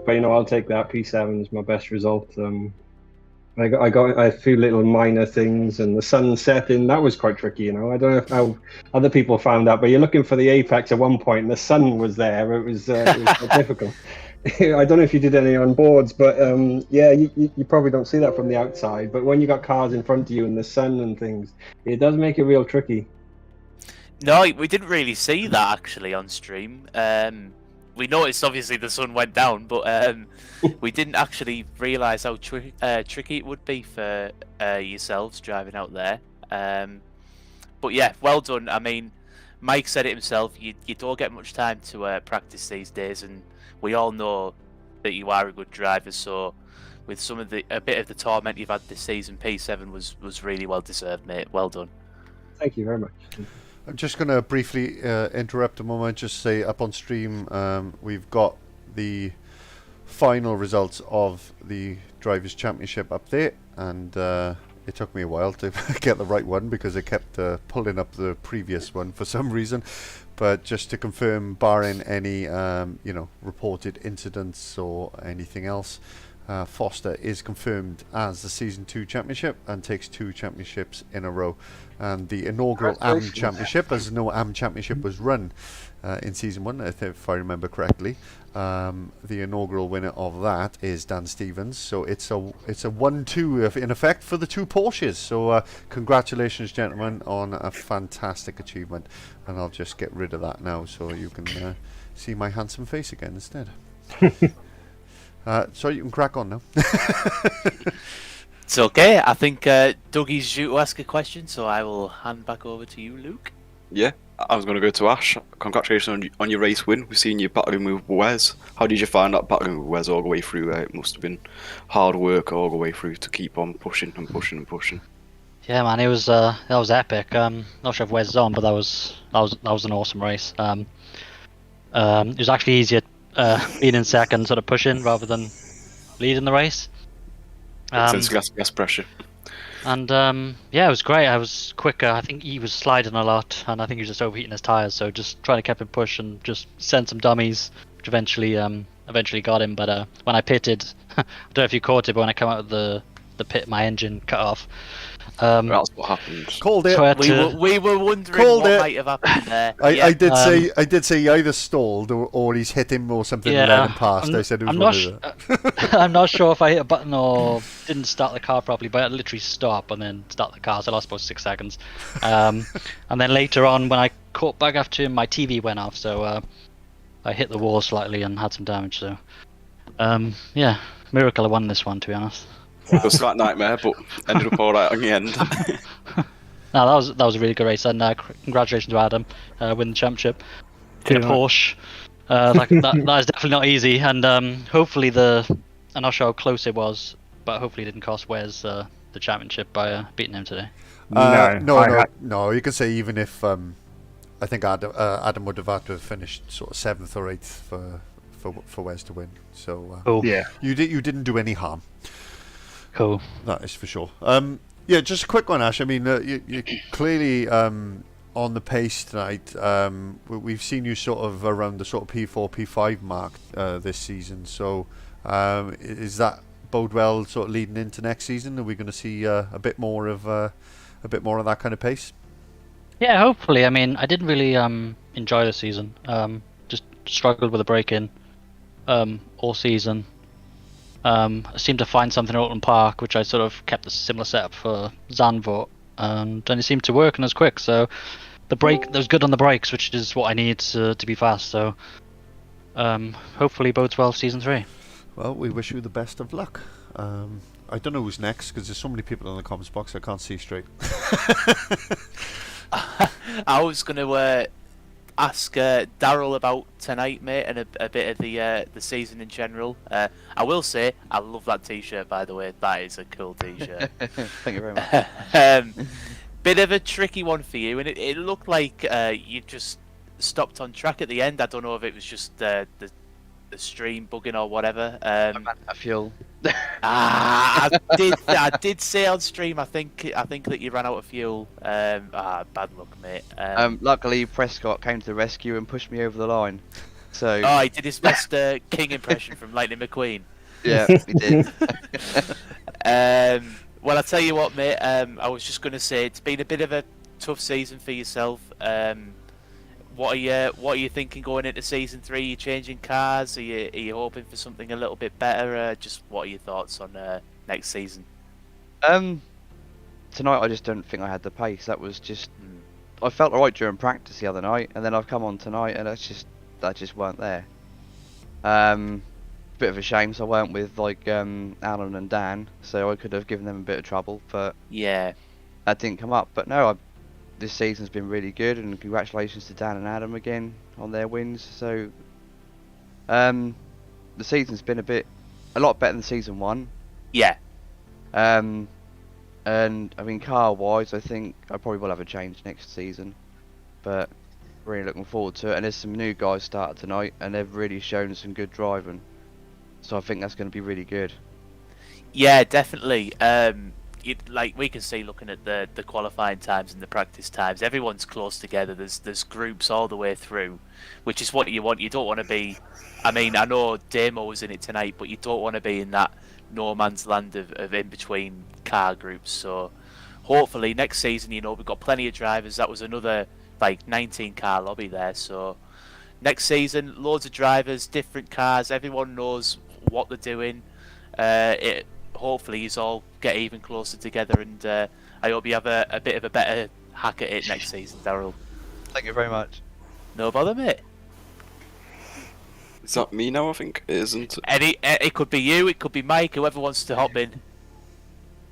I'll take that. P7 is my best result. I got a few little minor things, and the sun setting, that was quite tricky. I don't know how other people found that, but you're looking for the apex at one point, and the sun was there. It was quite difficult. I don't know if you did any on boards, but you probably don't see that from the outside. But when you got cars in front of you and the sun and things, it does make it real tricky. No, we didn't really see that actually on stream. We noticed obviously the sun went down, but we didn't actually realise how tricky it would be for yourselves driving out there. But yeah, well done. I mean, Mike said it himself. You don't get much time to practice these days, and we all know that you are a good driver. So, with a bit of the torment you've had this season, P7 was really well deserved, mate. Well done. Thank you very much. I'm just going to briefly interrupt a moment, just say up on stream we've got the final results of the Drivers' Championship update, and it took me a while to get the right one because it kept pulling up the previous one for some reason. But just to confirm, barring any reported incidents or anything else, Foster is confirmed as the Season 2 Championship and takes 2 championships in a row. And the inaugural AM Championship, as no AM Championship was run in Season 1, if I remember correctly, the inaugural winner of that is Dan Stevens. So it's a 1-2 in effect for the 2 Porsches. So congratulations, gentlemen, on a fantastic achievement. And I'll just get rid of that now so you can see my handsome face again instead. So you can crack on now. It's okay. I think Dougie's due to ask a question, so I will hand back over to you, Luke. Yeah, I was going to go to Ash. Congratulations on your race win. We've seen you battling with Wes. How did you find that battling with Wes all the way through? It must have been hard work all the way through to keep on pushing and pushing and pushing. Yeah, man, it was that was epic. Not sure if Wes is on, but that was an awesome race. It was actually easier being in second, sort of pushing rather than leading the race. Since gas pressure. And yeah, it was great. I was quicker. I think he was sliding a lot, and I think he was just overheating his tires. So just trying to keep him push and just send some dummies, which eventually got him. But when I pitted, I don't know if you caught it, but when I came out of the pit, my engine cut off. That's what happened. Called it. So We were wondering Called what it. might have happened there. I did say he either stalled or he's hit him or something and let him past. I said it was one of the... I'm not sure if I hit a button or didn't start the car properly, but I literally stop and then start the car, so I lost about 6 seconds. And then later on, when I caught back after him, my TV went off, so I hit the wall slightly and had some damage. So yeah, miracle I won this one, to be honest. It was that nightmare, but ended up all right on the end. No, that was a really good race, and congratulations to Adam, winning the championship in a Porsche. That is definitely not easy, and hopefully I'm not sure how close it was, but hopefully it didn't cost Wes the championship by beating him today. No. You can say even if I think Adam would have had to have finished sort of 7th or 8th for Wes to win. So Cool. Yeah. you didn't do any harm. Cool. That is for sure. Yeah, just a quick one, Ash. I mean, you're clearly on the pace tonight. We've seen you sort of around the sort of P4, P5 mark this season. So, is that bode well, sort of leading into next season? Are we going to see a bit more of that kind of pace? Yeah, hopefully. I mean, I didn't really enjoy the season. Just struggled with the break-in all season. I seemed to find something at Auckland Park, which I sort of kept a similar setup for Zandvoort, and it seemed to work and it was quick. So the brake, that was good on the brakes, which is what I need to be fast. So hopefully bodes well for season 3. Well, we wish you the best of luck. I don't know who's next because there's so many people in the comments box I can't see straight. I was going to ask Daryl about tonight, mate, and a bit of the season in general. I will say I love that T-shirt, by the way. That is a cool T-shirt. Thank you very much. Bit of a tricky one for you, and it looked like you just stopped on track at the end. I don't know if it was just the stream bugging or whatever. I ran out of fuel. I did say on stream. I think that you ran out of fuel. Bad luck, mate. Luckily, Prescott came to the rescue and pushed me over the line. So. Oh, he did his best King impression from Lightning McQueen. Yeah, he did. Well, I tell you what, mate. I was just going to say it's been a bit of a tough season for yourself. What are you thinking going into season 3? Are you changing cars? Are you hoping for something a little bit better? Just what are your thoughts on next season? Tonight I just don't think I had the pace. That was just I felt alright during practice the other night, and then I've come on tonight and I just weren't there. Bit of a shame, so I weren't with like Alan and Dan, so I could have given them a bit of trouble, but yeah, that didn't come up. But no, this season's been really good, and congratulations to Dan and Adam again on their wins. So the season's been a lot better than season 1. Yeah. And I mean, car wise, I think I probably will have a change next season, but really looking forward to it. And there's some new guys started tonight, and they've really shown some good driving, so I think that's going to be really good. Yeah, definitely. Like we can see looking at the qualifying times and the practice times, everyone's close together. There's groups all the way through, which is what you want. You don't want to be. I mean, I know Damo was in it tonight, but you don't want to be in that no man's land of in between car groups. So hopefully next season, we've got plenty of drivers. That was another like 19 car lobby there. So next season, loads of drivers, different cars. Everyone knows what they're doing. Hopefully you all get even closer together, and I hope you have a bit of a better hack at it next season, Daryl. Thank you very much. No bother, mate. Is that me now? I think it isn't. It could be you, it could be Mike, whoever wants to hop in.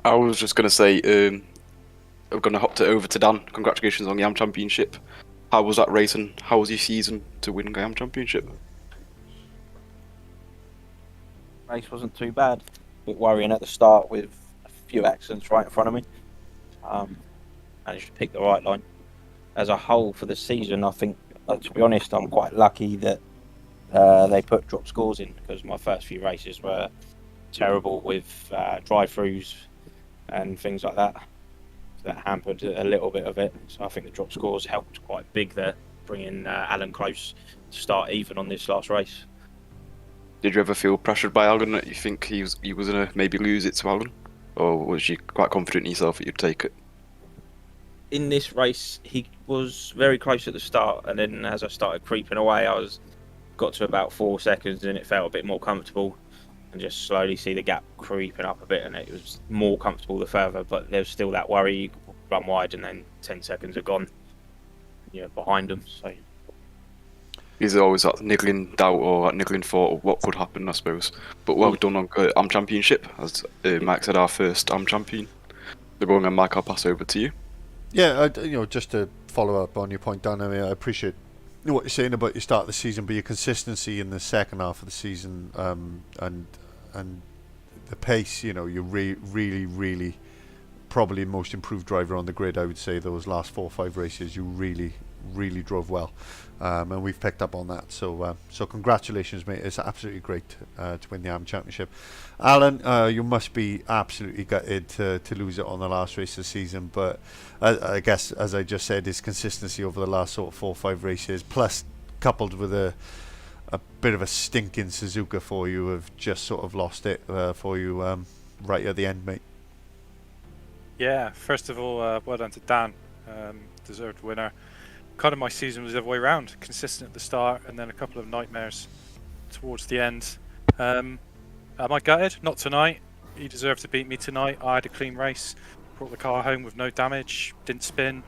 I was just going to say, I'm going to hop over to Dan. Congratulations on the AM Championship. How was that race and how was your season to win Am Championship? Race wasn't too bad. A bit worrying at the start with a few accidents right in front of me. Managed to pick the right line. As a whole for the season, I think, to be honest, I'm quite lucky that they put drop scores in, because my first few races were terrible with drive-throughs and things like that. That hampered a little bit of it. So I think the drop scores helped quite big there, bringing Alan close to start even on this last race. Did you ever feel pressured by Alan that you think he was going to maybe lose it to Alan? Or was you quite confident in yourself that you'd take it? In this race, he was very close at the start, and then as I started creeping away, got to about 4 seconds, and it felt a bit more comfortable, and just slowly see the gap creeping up a bit, and it was more comfortable the further. But there was still that worry, you could run wide, and then 10 seconds are gone, behind them. So Is there always that niggling doubt or that niggling thought of what could happen, I suppose? But well done on Am Championship, as Mike said, our first Am Champion. The going on, Mike, I'll pass over to you. Yeah, just to follow up on your point, Dan, I mean, I appreciate what you're saying about your start of the season, but your consistency in the second half of the season, and the pace, you're really probably most improved driver on the grid. I would say those last 4 or 5 races, you really drove well, and we've picked up on that. So congratulations, mate. It's absolutely great to win the AM Championship. Alan, you must be absolutely gutted to lose it on the last race of the season, but I guess, as I just said, his consistency over the last sort of 4 or 5 races, plus coupled with a bit of a stinking Suzuka for you, have just sort of lost it for you right at the end, mate. Yeah, first of all, well done to Dan, deserved winner. Kind of my season was the other way around, consistent at the start and then a couple of nightmares towards the end. Am I gutted? Not tonight. He deserved to beat me tonight. I had a clean race, brought the car home with no damage, didn't spin,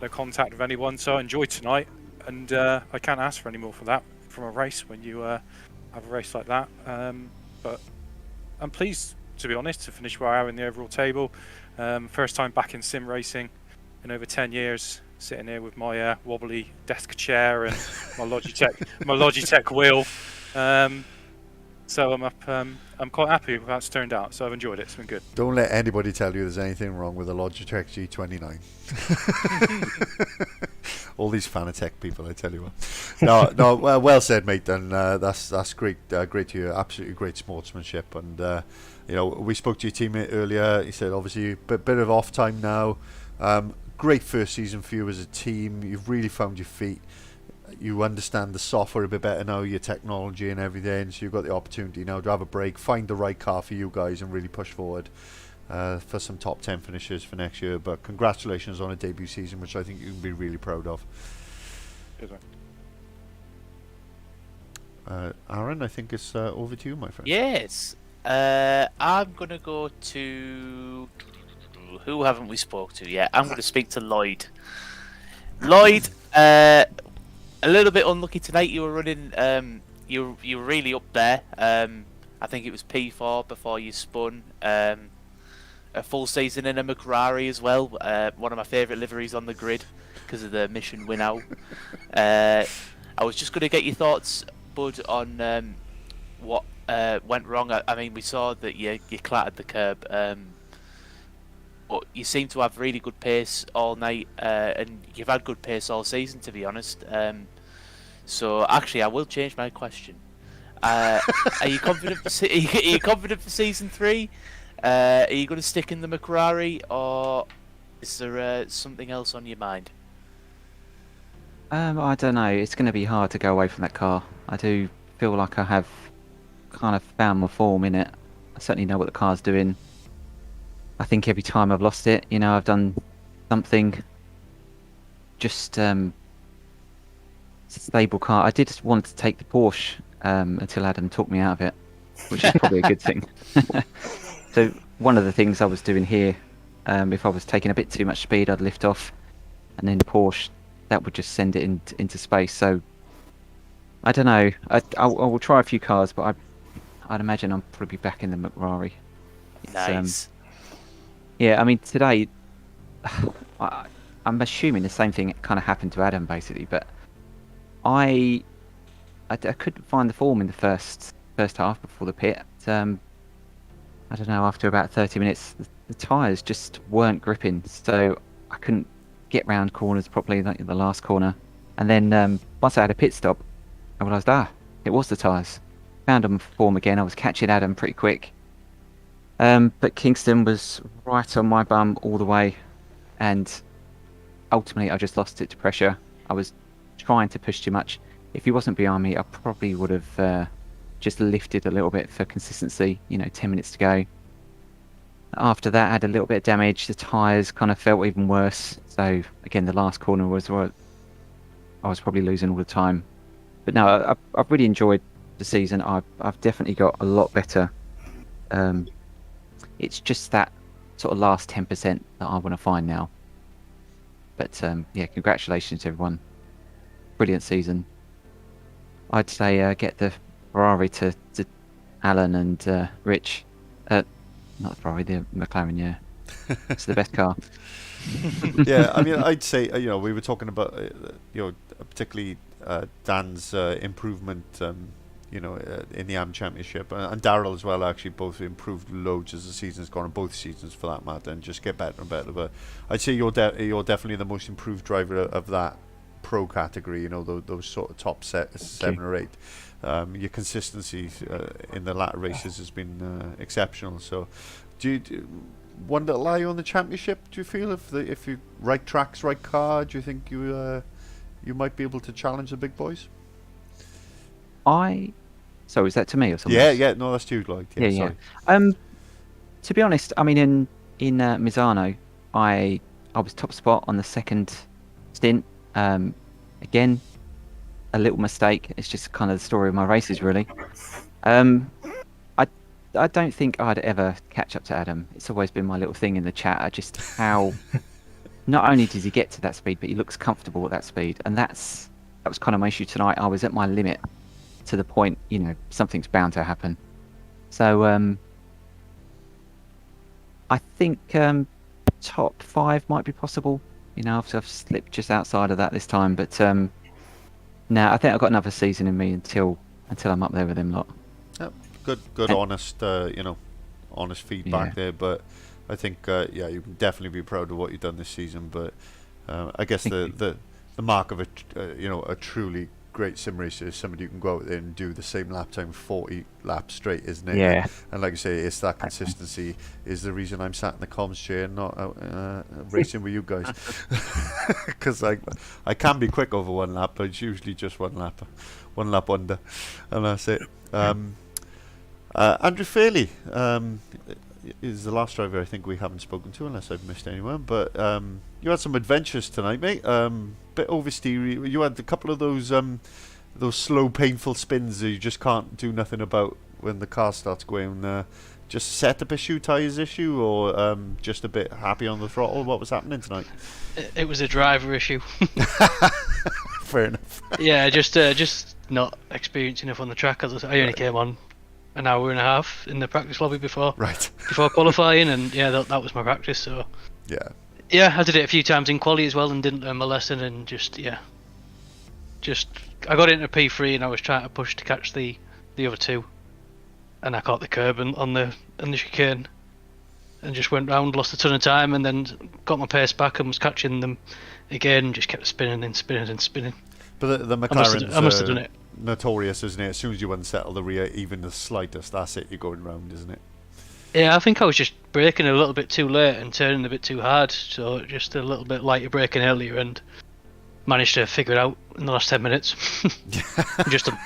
no contact with anyone, so I enjoyed tonight, and I can't ask for any more for that from a race when you have a race like that. But I'm pleased, to be honest, to finish where I am in the overall table. First time back in sim racing in over 10 years, sitting here with my wobbly desk chair and my Logitech wheel. So I'm up. I'm quite happy with how it's turned out. So I've enjoyed it. It's been good. Don't let anybody tell you there's anything wrong with a Logitech G29. All these Fanatec people, I tell you what. No, well said, mate. And that's great. Great to hear. Absolutely great sportsmanship. And we spoke to your teammate earlier. He said obviously a bit of off time now. Great first season for you as a team. You've really found your feet. You understand the software a bit better now, your technology and everything, so you've got the opportunity now to have a break, find the right car for you guys and really push forward for some top 10 finishes for next year. But congratulations on a debut season, which I think you can be really proud of. Aaron, I think it's over to you, my friend. Yes. I'm going to go to... Who haven't we spoke to yet? I'm going to speak to Lloyd. Lloyd, a little bit unlucky tonight. You were running. You were really up there. I think it was P4 before you spun. A full season in a McRae as well. One of my favourite liveries on the grid because of the mission win out. I was just going to get your thoughts, Bud, on what went wrong. I mean, we saw that you clattered the curb. But you seem to have really good pace all night, and you've had good pace all season, to be honest. So actually, I will change my question. Are you confident? Are you confident for season 3? Are you going to stick in the McRae, or is there something else on your mind? I don't know. It's going to be hard to go away from that car. I do feel like I have kind of found my form in it. I certainly know what the car's doing. I think every time I've lost it, I've done something. Just it's a stable car. I did want to take the Porsche until Adam talked me out of it, which is probably a good thing. So one of the things I was doing here, if I was taking a bit too much speed, I'd lift off, and then the Porsche, that would just send it into space. So I don't know. I will try a few cars, but I'd imagine I'll probably be back in the McRae. Nice. Yeah, I mean, today, I I'm assuming the same thing kind of happened to Adam basically, but I couldn't find the form in the first half before the pit. I don't know, after about 30 minutes, the tyres just weren't gripping, so I couldn't get round corners properly, like the last corner. And then once I had a pit stop, I realised, it was the tyres. Found them form again. I was catching Adam pretty quick. But Kingston was right on my bum all the way, and ultimately I just lost it to pressure. I was trying to push too much. If he wasn't behind me, I probably would have just lifted a little bit for consistency, 10 minutes to go. After that, I had a little bit of damage. The tyres kind of felt even worse. So again, the last corner was where I was probably losing all the time. But no, I've really enjoyed the season. I've definitely got a lot better. It's just that sort of last 10% that I want to find now. But yeah, congratulations everyone. Brilliant season. I'd say get the Ferrari to Alan and Rich. Not the Ferrari, the McLaren, yeah. It's the best car. Yeah, I mean, I'd say, we were talking about, particularly Dan's improvement, in the AM Championship, and Darrell as well, actually, both improved loads as the season's gone, on both seasons for that matter, and just get better and better. But I'd say you're definitely the most improved driver of that pro category, those sort of top 7 or 8. Your consistency in the latter races has been exceptional. So, do one little eye on the championship? Do you feel if you right tracks, right car, do you think you might be able to challenge the big boys? So is that to me or something? Yeah. No, that's to you, Lloyd. Yeah. To be honest, I mean, in Misano, I was top spot on the second stint. Again, a little mistake. It's just kind of the story of my races, really. I don't think I'd ever catch up to Adam. It's always been my little thing in the chat. Just how not only does he get to that speed, but he looks comfortable at that speed, and that was kind of my issue tonight. I was at my limit to the point, something's bound to happen. So I think top 5 might be possible. I've slipped just outside of that this time, but no, I think I've got another season in me until I'm up there with him lot. Yep. Good, honest, honest feedback there. But I think, you can definitely be proud of what you've done this season. But I guess the mark of a truly great sim racer is somebody who can go out there and do the same lap time 40 laps straight, isn't it? Yeah. And like I say, it's that consistency is the reason I'm sat in the comms chair and not out racing with you guys. Because I can be quick over one lap, but it's usually just one lap under, and that's it. Andrew Fairley is the last driver I think we haven't spoken to, unless I've missed anyone. But you had some adventures tonight, mate. Bit oversteer. You had a couple of those slow, painful spins that you just can't do nothing about when the car starts going. Just setup issue, tyres issue, or just a bit happy on the throttle? What was happening tonight? It was a driver issue. Fair enough. Yeah, just not experienced enough on the track. I only came on an hour and a half in the practice lobby before qualifying, and that was my practice. So yeah, I did it a few times in quali as well, and didn't learn my lesson, and I got into P3 and I was trying to push to catch the other two, and I caught the curb on the chicane, and just went round, lost a ton of time, and then got my pace back and was catching them again, and just kept spinning and spinning and spinning. But the McLaren's I must have done it. Notorious, isn't it? As soon as you unsettle the rear, even the slightest, that's it, you're going round, isn't it? Yeah, I think I was just braking a little bit too late and turning a bit too hard, so just a little bit lighter braking earlier, and managed to figure it out in the last 10 minutes. Just a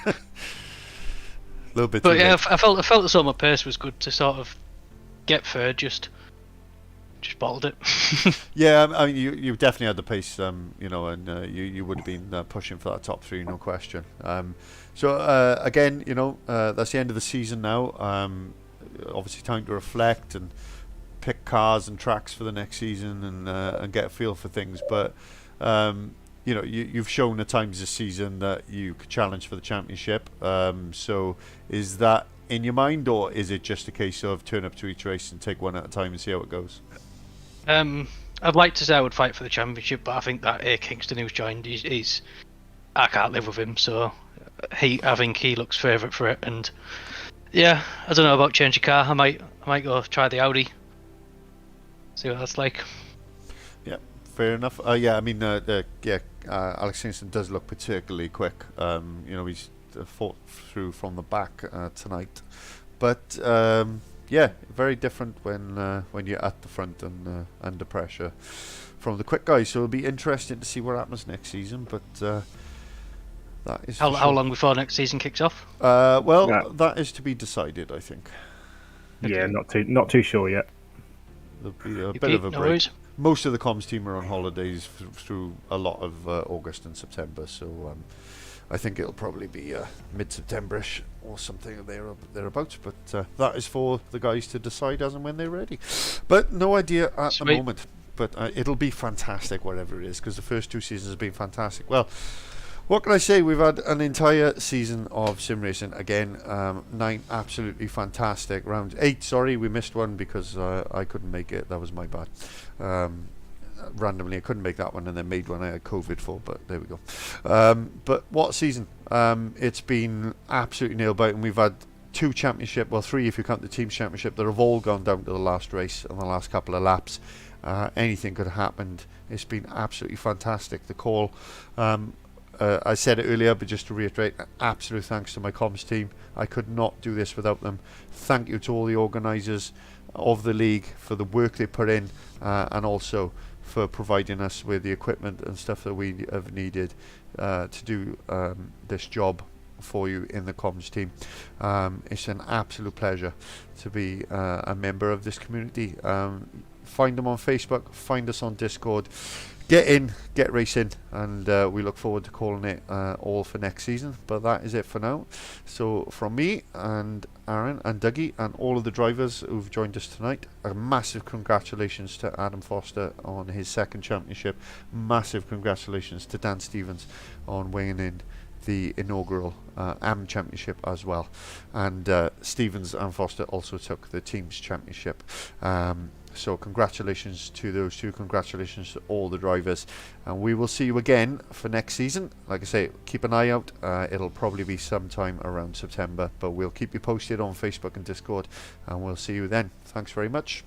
little bit. But yeah, I felt as though my pace was good to sort of get third. Just bottled it. Yeah, I mean, you definitely had the pace, and you would have been pushing for that top 3, no question. So again, that's the end of the season now. Obviously, time to reflect and pick cars and tracks for the next season, and get a feel for things. But you've shown at times this season that you could challenge for the championship. So is that in your mind, or is it just a case of turn up to each race and take one at a time and see how it goes? I'd like to say I would fight for the championship, but I think that Kingston who's joined is I can't live with him. So I think he looks favourite for it. And yeah, I don't know about changing car. I might go try the Audi. See what that's like. Yeah, fair enough. Yeah, I mean, Alex Kingston does look particularly quick. He's fought through from the back tonight, but yeah, very different when you're at the front and under pressure from the quick guys. So it'll be interesting to see what happens next season. But that is How long before next season kicks off? That is to be decided, I think. Yeah, not too sure yet. There'll be a bit of a break. Most of the comms team are on holidays through a lot of August and September, so I think it'll probably be mid-September-ish or something thereabouts. But that is for the guys to decide as and when they're ready. But no idea at the moment. But it'll be fantastic, whatever it is, because the first 2 seasons have been fantastic. Well, what can I say? We've had an entire season of sim racing again. 9 absolutely fantastic rounds. 8, sorry, we missed one because I couldn't make it. That was my bad. Randomly, I couldn't make that one and then made one I had COVID for, but there we go. But what season? It's been absolutely nail biting. We've had 2 championship, well 3 if you count the team's championship, that have all gone down to the last race and the last couple of laps. Anything could have happened. It's been absolutely fantastic. The call. I said it earlier, but just to reiterate, absolute thanks to my comms team. I could not do this without them. Thank you to all the organisers of the league for the work they put in, and also for providing us with the equipment and stuff that we have needed to do this job for you in the comms team. It's an absolute pleasure to be a member of this community. Find them on Facebook, find us on Discord. Get in, get racing, and we look forward to calling it all for next season. But that is it for now. So from me and Aaron and Dougie and all of the drivers who've joined us tonight, a massive congratulations to Adam Foster on his 2nd championship. Massive congratulations to Dan Stevens on weighing in the inaugural AM Championship as well. And Stevens and Foster also took the team's championship. So congratulations to those 2, congratulations to all the drivers, and we will see you again for next season. Like I say, keep an eye out. It'll probably be sometime around September, but we'll keep you posted on Facebook and Discord, and we'll see you then. Thanks very much.